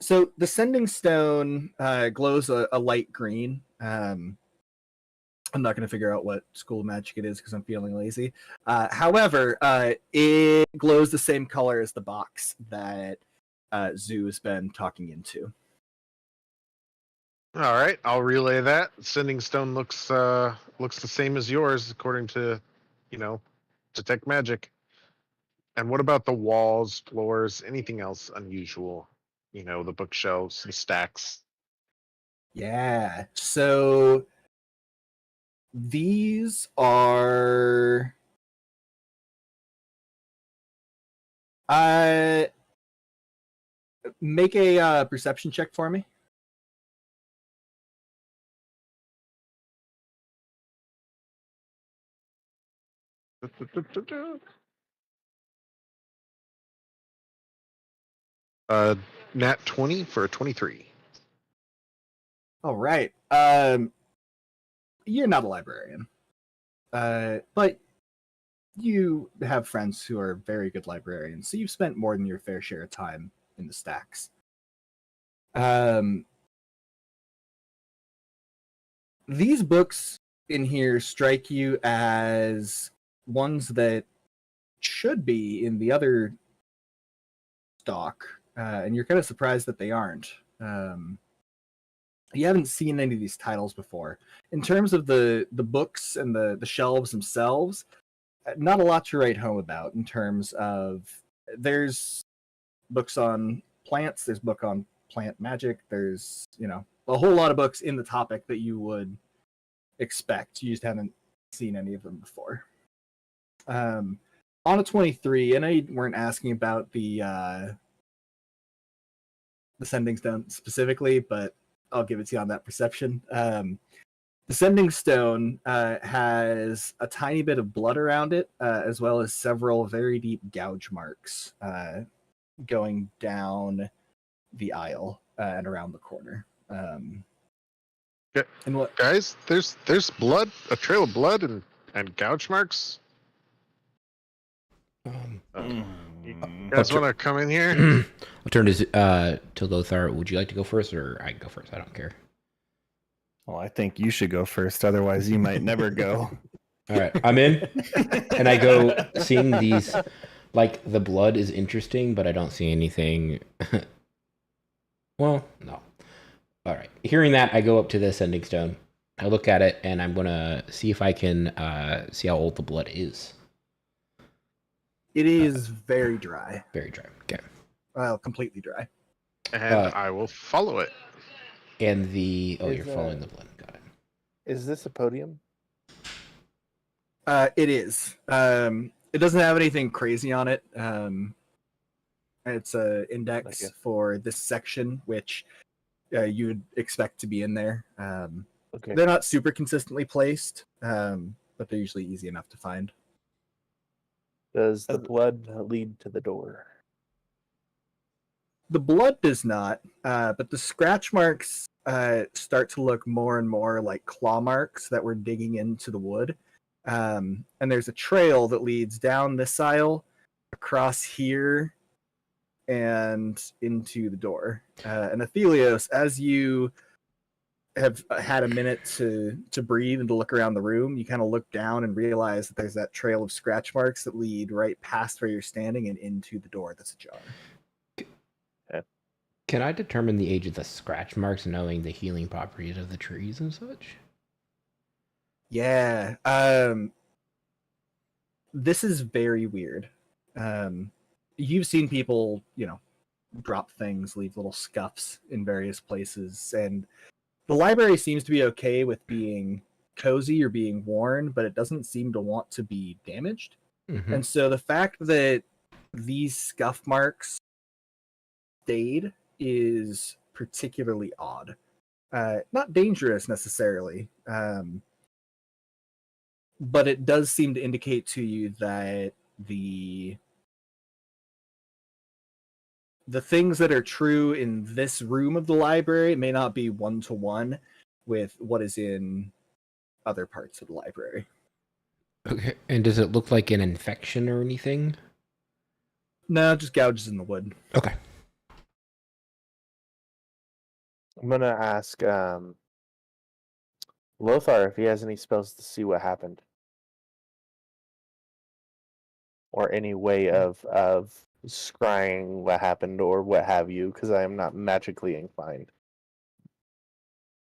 So the Sending Stone glows a light green. I'm not going to figure out what school of magic it is because I'm feeling lazy. However, it glows the same color as the box that Zoo has been talking into. All right, I'll relay that. Sending stone looks the same as yours according to, detect magic. And what about the walls, floors, anything else unusual? The bookshelves, the stacks. Yeah. So these are make a perception check for me. Nat 20 for a 23. All right. You're not a librarian, but you have friends who are very good librarians, so you've spent more than your fair share of time in the stacks. These books in here strike you as ones that should be in the other stock, and you're kind of surprised that they aren't. You haven't seen any of these titles before. In terms of the books and the shelves themselves, not a lot to write home about in terms of there's books on plants, there's book on plant magic, there's, a whole lot of books in the topic that you would expect. You just haven't seen any of them before. On a 23, I know you weren't asking about the Sending Stone specifically, but I'll give it to you on that perception. The Sending Stone has a tiny bit of blood around it, as well as several very deep gouge marks going down the aisle and around the corner. And what, Guys, there's blood, a trail of blood and gouge marks. You guys want to come in here? I'll turn to Lothar. Would you like to go first, or I can go first? I don't care. Well, I think you should go first. Otherwise, you might never go. All right, I'm in, and I go. Seeing these, like the blood is interesting, but I don't see anything. Well, no. All right. Hearing that, I go up to the Sending Stone. I look at it, and I'm gonna see if I can see how old the blood is. it is very dry. Very dry. Okay. Well, completely dry. And I will follow it. And you're Is, following the blood. Got it. Is this a podium? It is. It doesn't have anything crazy on it. It's a index for this section, which you would expect to be in there. Okay. They're not super consistently placed, but they're usually easy enough to find. Does the blood lead to the door? The blood does not, but the scratch marks start to look more and more like claw marks that were digging into the wood. And there's a trail that leads down this aisle, across here, and into the door. And Athelios, as you have had a minute to breathe and to look around the room, you kind of look down and realize that there's that trail of scratch marks that lead right past where you're standing and into the door that's ajar. Can I determine the age of the scratch marks, knowing the healing properties of the trees and such? Yeah. This is very weird. You've seen people, drop things, leave little scuffs in various places, and the library seems to be okay with being cozy or being worn, but it doesn't seem to want to be damaged. Mm-hmm. And so the fact that these scuff marks stayed is particularly odd. Not dangerous necessarily, but it does seem to indicate to you that the things that are true in this room of the library may not be one-to-one with what is in other parts of the library. Okay. And does it look like an infection or anything? No, just gouges in the wood. Okay. I'm gonna ask Lothar if he has any spells to see what happened, or any way of scrying what happened or what have you, because I am not magically inclined.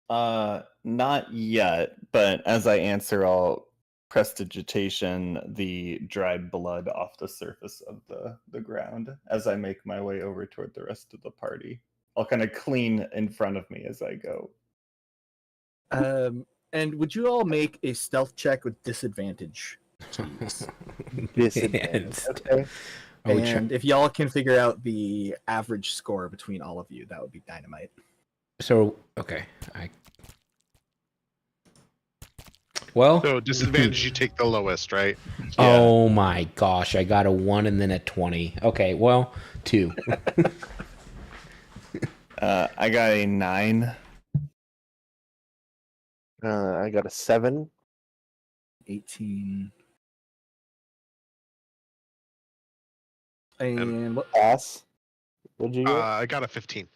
Not yet, but as I answer, I'll prestidigitation the dried blood off the surface of the ground as I make my way over toward the rest of the party. I'll kind of clean in front of me as I go. And would you all make a stealth check with disadvantage? Disadvantage. Okay. And if y'all can figure out the average score between all of you, that would be dynamite. So, okay. Well. So disadvantage, you take the lowest, right? Oh my gosh, I got a 1 and then a 20. Okay, well, 2. I got a 9. I got a 7. 18. And what? Pass. What'd you get? I got a 15.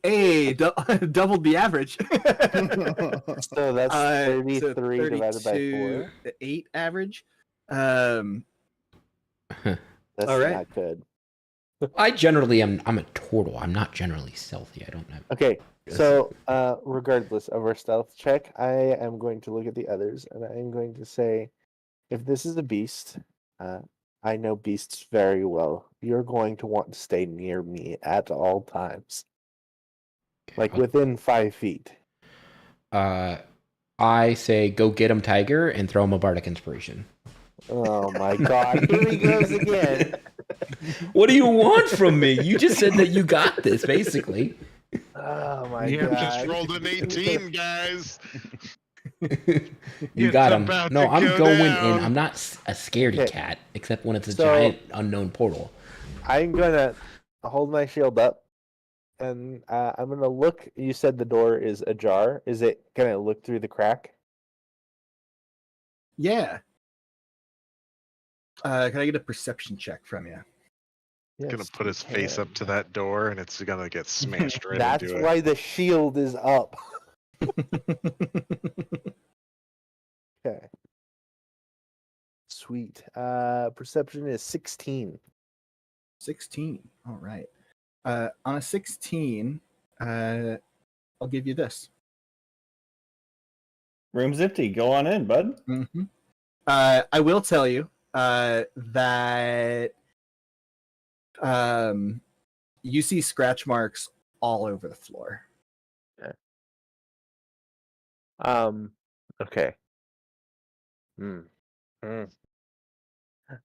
Hey, doubled the average. So that's So 33 divided by 4. 8 average. That's all right. not good. I generally am. I'm a turtle. I'm not generally stealthy. I don't know. Okay, so regardless of our stealth check, I am going to look at the others, and I am going to say, if this is a beast, I know beasts very well. You're going to want to stay near me at all times, like within 5 feet. I say go get him, Tiger, and throw him a bardic inspiration. Oh my God! Here he goes again. What do you want from me? You just said that you got this, basically. Oh my You God! just rolled an 18, guys. You It's got him. about No, to I'm go going down. in. I'm not a scaredy Okay. cat, except when it's a So- giant unknown portal. I'm gonna hold my shield up, and I'm gonna look. You said the door is ajar. Is it gonna look through the crack? Yeah. Can I get a perception check from you? Gonna Yes, put you his face can. up to that door, and it's gonna get smashed right That's into it. why the shield is up. Okay. Sweet. Perception is 16. 16. All right. On a 16, I'll give you this. Room's empty. Go on in, bud. Mm-hmm. I will tell you that you see scratch marks all over the floor. Okay.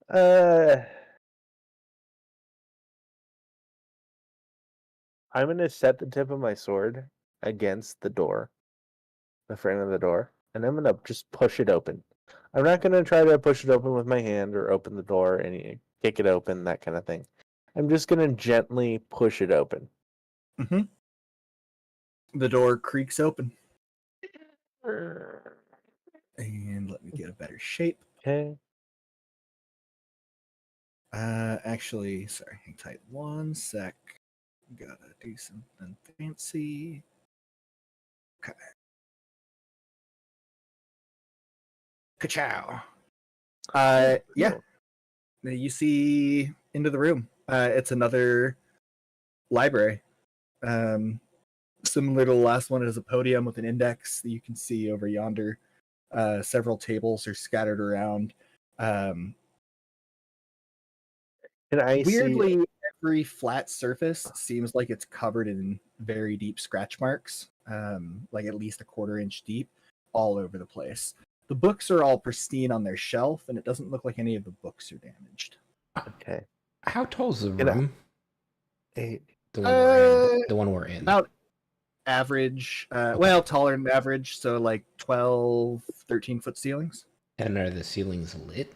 Uh, I'm gonna set the tip of my sword against the door, the frame of the door, and I'm gonna just push it open. I'm not gonna try to push it open with my hand or open the door and kick it open, that kind of thing. I'm just gonna gently push it open. Mm-hmm. The door creaks open. And let me get a better shape. Okay. Actually, sorry, hang tight 1 sec. Gotta do something fancy. Okay. Ka-chow. Yeah. You see into the room. It's another library. Similar to the last one, it has a podium with an index that you can see over yonder. Several tables are scattered around. Can I Weirdly, see? every flat surface seems like it's covered in very deep scratch marks, like at least a 1/4 inch deep, all over the place. The books are all pristine on their shelf, and it doesn't look like any of the books are damaged. Okay. How tall is the Can I- room? 8. The one we're in. The one we're in. About average, well, taller than average, so like 12, 13-foot ceilings. And are the ceilings lit?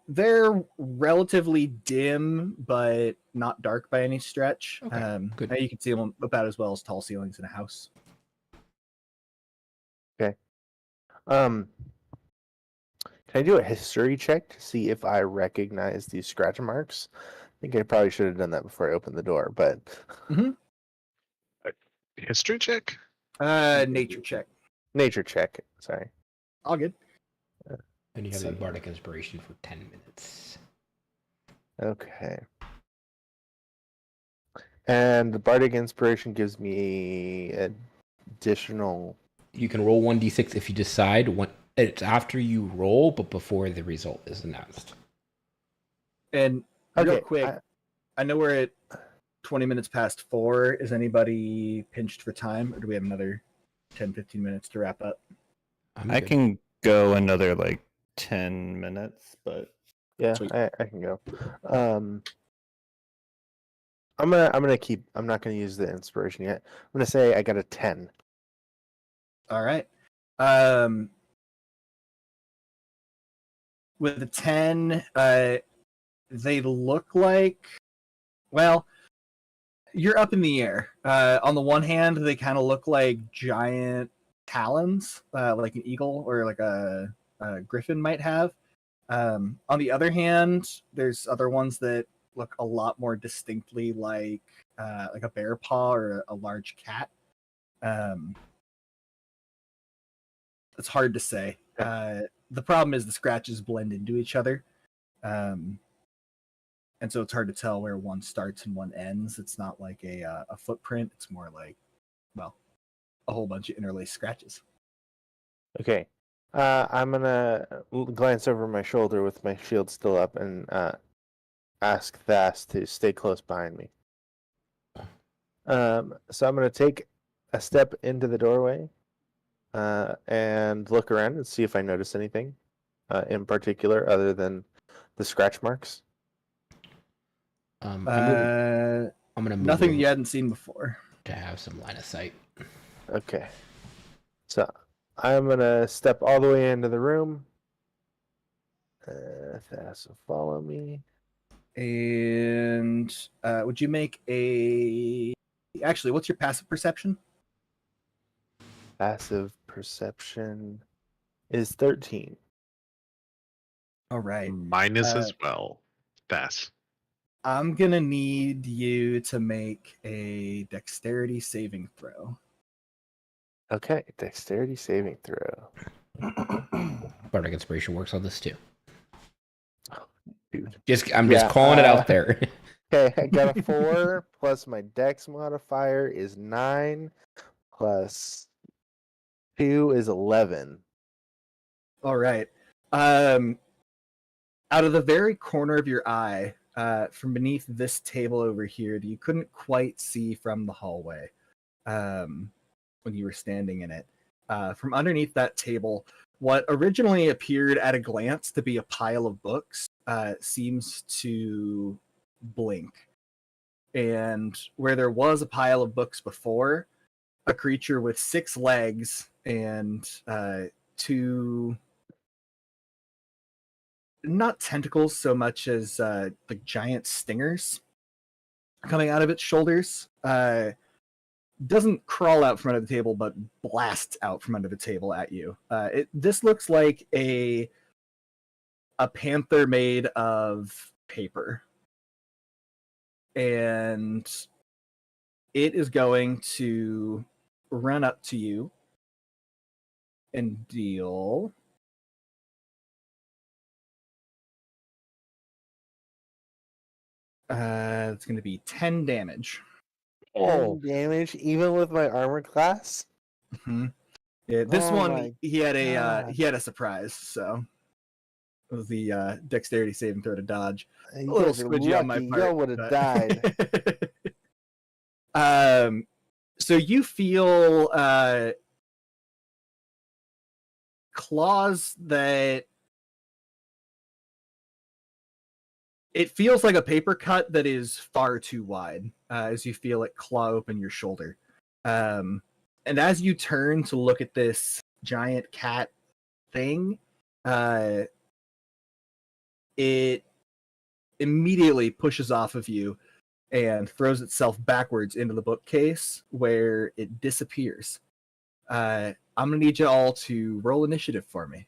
They're relatively dim, but not dark by any stretch. Okay, good. You can see them about as well as tall ceilings in a house. Can I do a history check to see if I recognize these scratch marks? I think I probably should have done that before I opened the door, but History check? Nature check. nature check. Sorry. All good. And you have See. a bardic inspiration for 10 minutes. Okay. And the bardic inspiration gives me additional. You can roll 1d6 if you decide. It's after you roll, but before the result is announced. And real Okay, quick, I know we're at 20 minutes past 4. Is anybody pinched for time, or do we have another 10, 15 minutes to wrap up? I can go another like 10 minutes, but Yeah, Sweet. I can go. I'm not gonna use the inspiration yet. I'm gonna say I got a 10. All right. With a 10, they look like Well, you're up in the air. On the one hand, they kind of look like giant talons, like an eagle or like a griffin might have. On the other hand, there's other ones that look a lot more distinctly like a bear paw or a large cat. It's hard to say. The problem is the scratches blend into each other. And so it's hard to tell where one starts and one ends. It's not like a footprint. It's more like, well, a whole bunch of interlaced scratches. Okay. I'm gonna glance over my shoulder with my shield still up and ask Thas to stay close behind me. So I'm gonna take a step into the doorway and look around and see if I notice anything in particular other than the scratch marks. I'm gonna move Nothing over you hadn't seen before. to have some line of sight. Okay. So I'm gonna step all the way into the room. Thas will follow me. And would you make a... Actually, what's your passive perception? Passive perception is 13. All right. Mine is as well. That's I'm going to need you to make a dexterity saving throw. Okay, dexterity saving throw. Bardic Inspiration works on this too. Dude. I'm just calling it out there. Okay, I got a 4 plus my dex modifier is 9 plus 2 is 11. All right. Out of the very corner of your eye, from beneath this table over here that you couldn't quite see from the hallway when you were standing in it, from underneath that table, what originally appeared at a glance to be a pile of books seems to blink. And where there was a pile of books before, a creature with 6 legs and 2... not tentacles so much as like giant stingers coming out of its shoulders. Doesn't crawl out from under the table, but blasts out from under the table at you. This looks like a panther made of paper. And it is going to run up to you and deal... it's going to be 10 damage. 10 damage, even with my armor class? Mm-hmm. Yeah, this Oh one my he had a God. surprise, so it was the dexterity saving throw to dodge. You A little guys are squidgy on my lucky. part. Y'all would have died. So you feel claws that... it feels like a paper cut that is far too wide as you feel it claw open your shoulder. And as you turn to look at this giant cat thing, it immediately pushes off of you and throws itself backwards into the bookcase where it disappears. I'm going to need you all to roll initiative for me.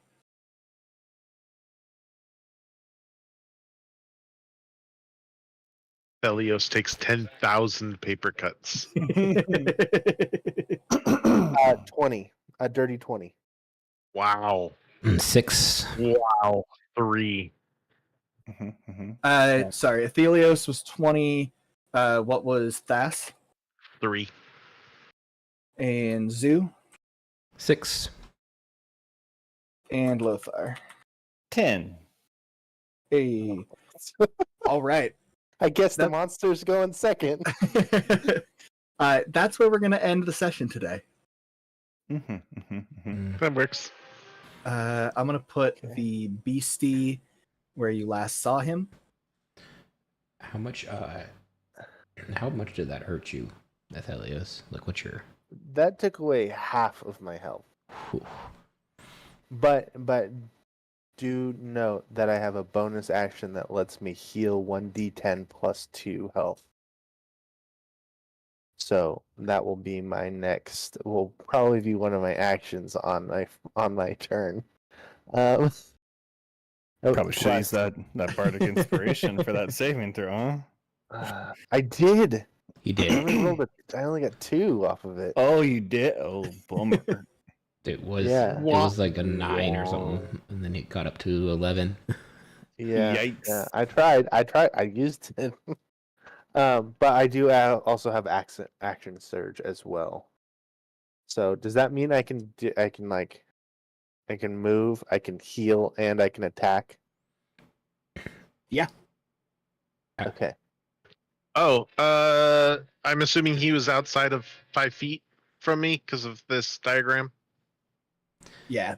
Thelios takes 10,000 paper cuts. 20. A dirty 20. Wow. 6. Wow. 3. Sorry, Athelios was 20. What was Thas? 3. And Zoo? 6. And Lothar. 10. Hey. All right. I guess the That- monster's going second. That's where we're going to end the session today. That works. I'm going to put Okay. the beastie where you last saw him. How much did that hurt you, Athelios? Like, what's your... That took away half of my health. Whew. But do note that I have a bonus action that lets me heal 1d10 plus 2 health. So that will be my next. Will probably be one of my actions on my turn. Oh, Probably should use plus, that bardic inspiration for that saving throw, huh? I did. He I only did. rolled I only got 2 off of it. Oh, you did? Oh, bummer. It was Yeah. it was like a 9 or Wah. something, and then it got up to 11. Yeah. Yikes. Yeah. I tried. I used it. But I do also have action surge as well. So does that mean I can I can move, I can heal, and I can attack? Yeah. Okay. Oh, I'm assuming he was outside of 5 feet from me because of this diagram. Yeah.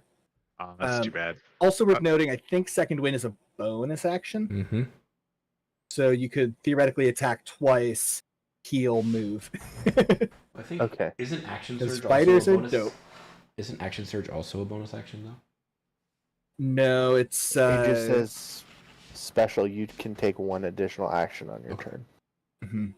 Oh, that's too bad. Also worth noting, I think second wind is a bonus action, Mm-hmm. so you could theoretically attack twice, heal, move. I think Okay. isn't action 'Cause surge spiders also a are bonus? dope. Isn't action surge also a bonus action though? No, it's It just says special. You can take 1 additional action on your Okay. turn. Mhm.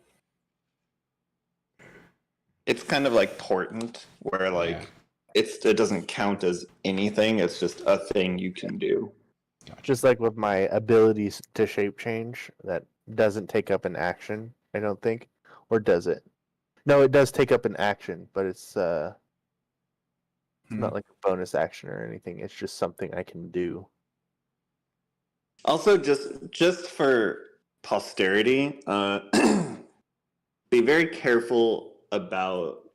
It's kind of like portent, where like Yeah. it doesn't count as anything. It's just a thing you can do. Gotcha. Just like with my abilities to shape change, that doesn't take up an action, I don't think. Or does it? No, it does take up an action, but it's not like a bonus action or anything. It's just something I can do. Also, just for posterity, be very careful about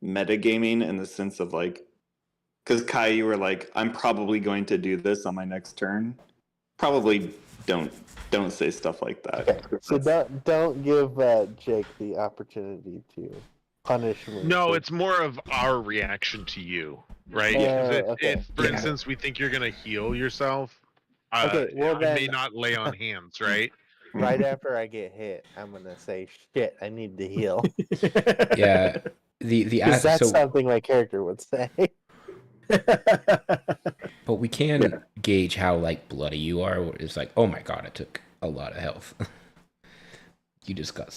metagaming in the sense of like, because Kai, you were like, I'm probably going to do this on my next turn. Probably don't say stuff like that. Okay. So don't give Jake the opportunity to punish me. No, for- it's more of our reaction to you, right? Yeah. Because Okay. if, for Yeah. instance, we think you're gonna heal yourself, Okay, well I may then- not lay on hands, right? Right after I get hit, I'm gonna say, "Shit, I need to heal." Yeah. The Because that's so something my character would say. but we can gauge how like bloody you are. It's like, oh my god, I took a lot of health. You just got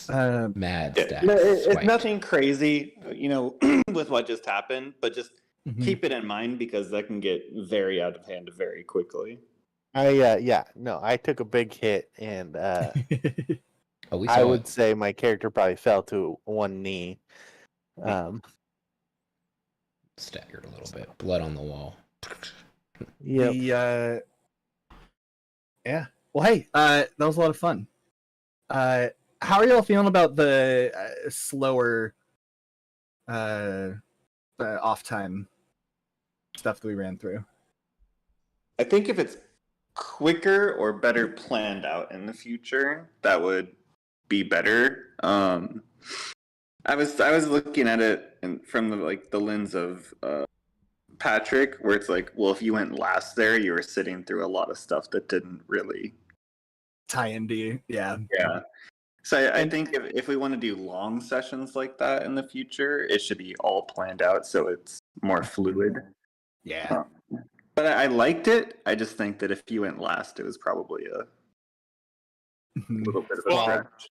mad Yeah. stats. No, it's swiped. nothing crazy, with what just happened, but just Mhm. keep it in mind because that can get very out of hand very quickly. I took a big hit, and Oh, we saw I would it. say my character probably fell to 1 knee. Staggered a little bit. Blood on the wall. Yep. Yeah. Well, hey, that was a lot of fun. How are y'all feeling about the slower off time stuff that we ran through? I think if it's quicker or better planned out in the future, that would be better. I was looking at it from the lens of Patrick, where it's like, well, if you went last there, you were sitting through a lot of stuff that didn't really Tie into you, yeah. So I think if we want to do long sessions like that in the future, it should be all planned out so it's more fluid. Yeah. But I liked it. I just think that if you went last, it was probably a Mhm. little bit of a Well, stretch.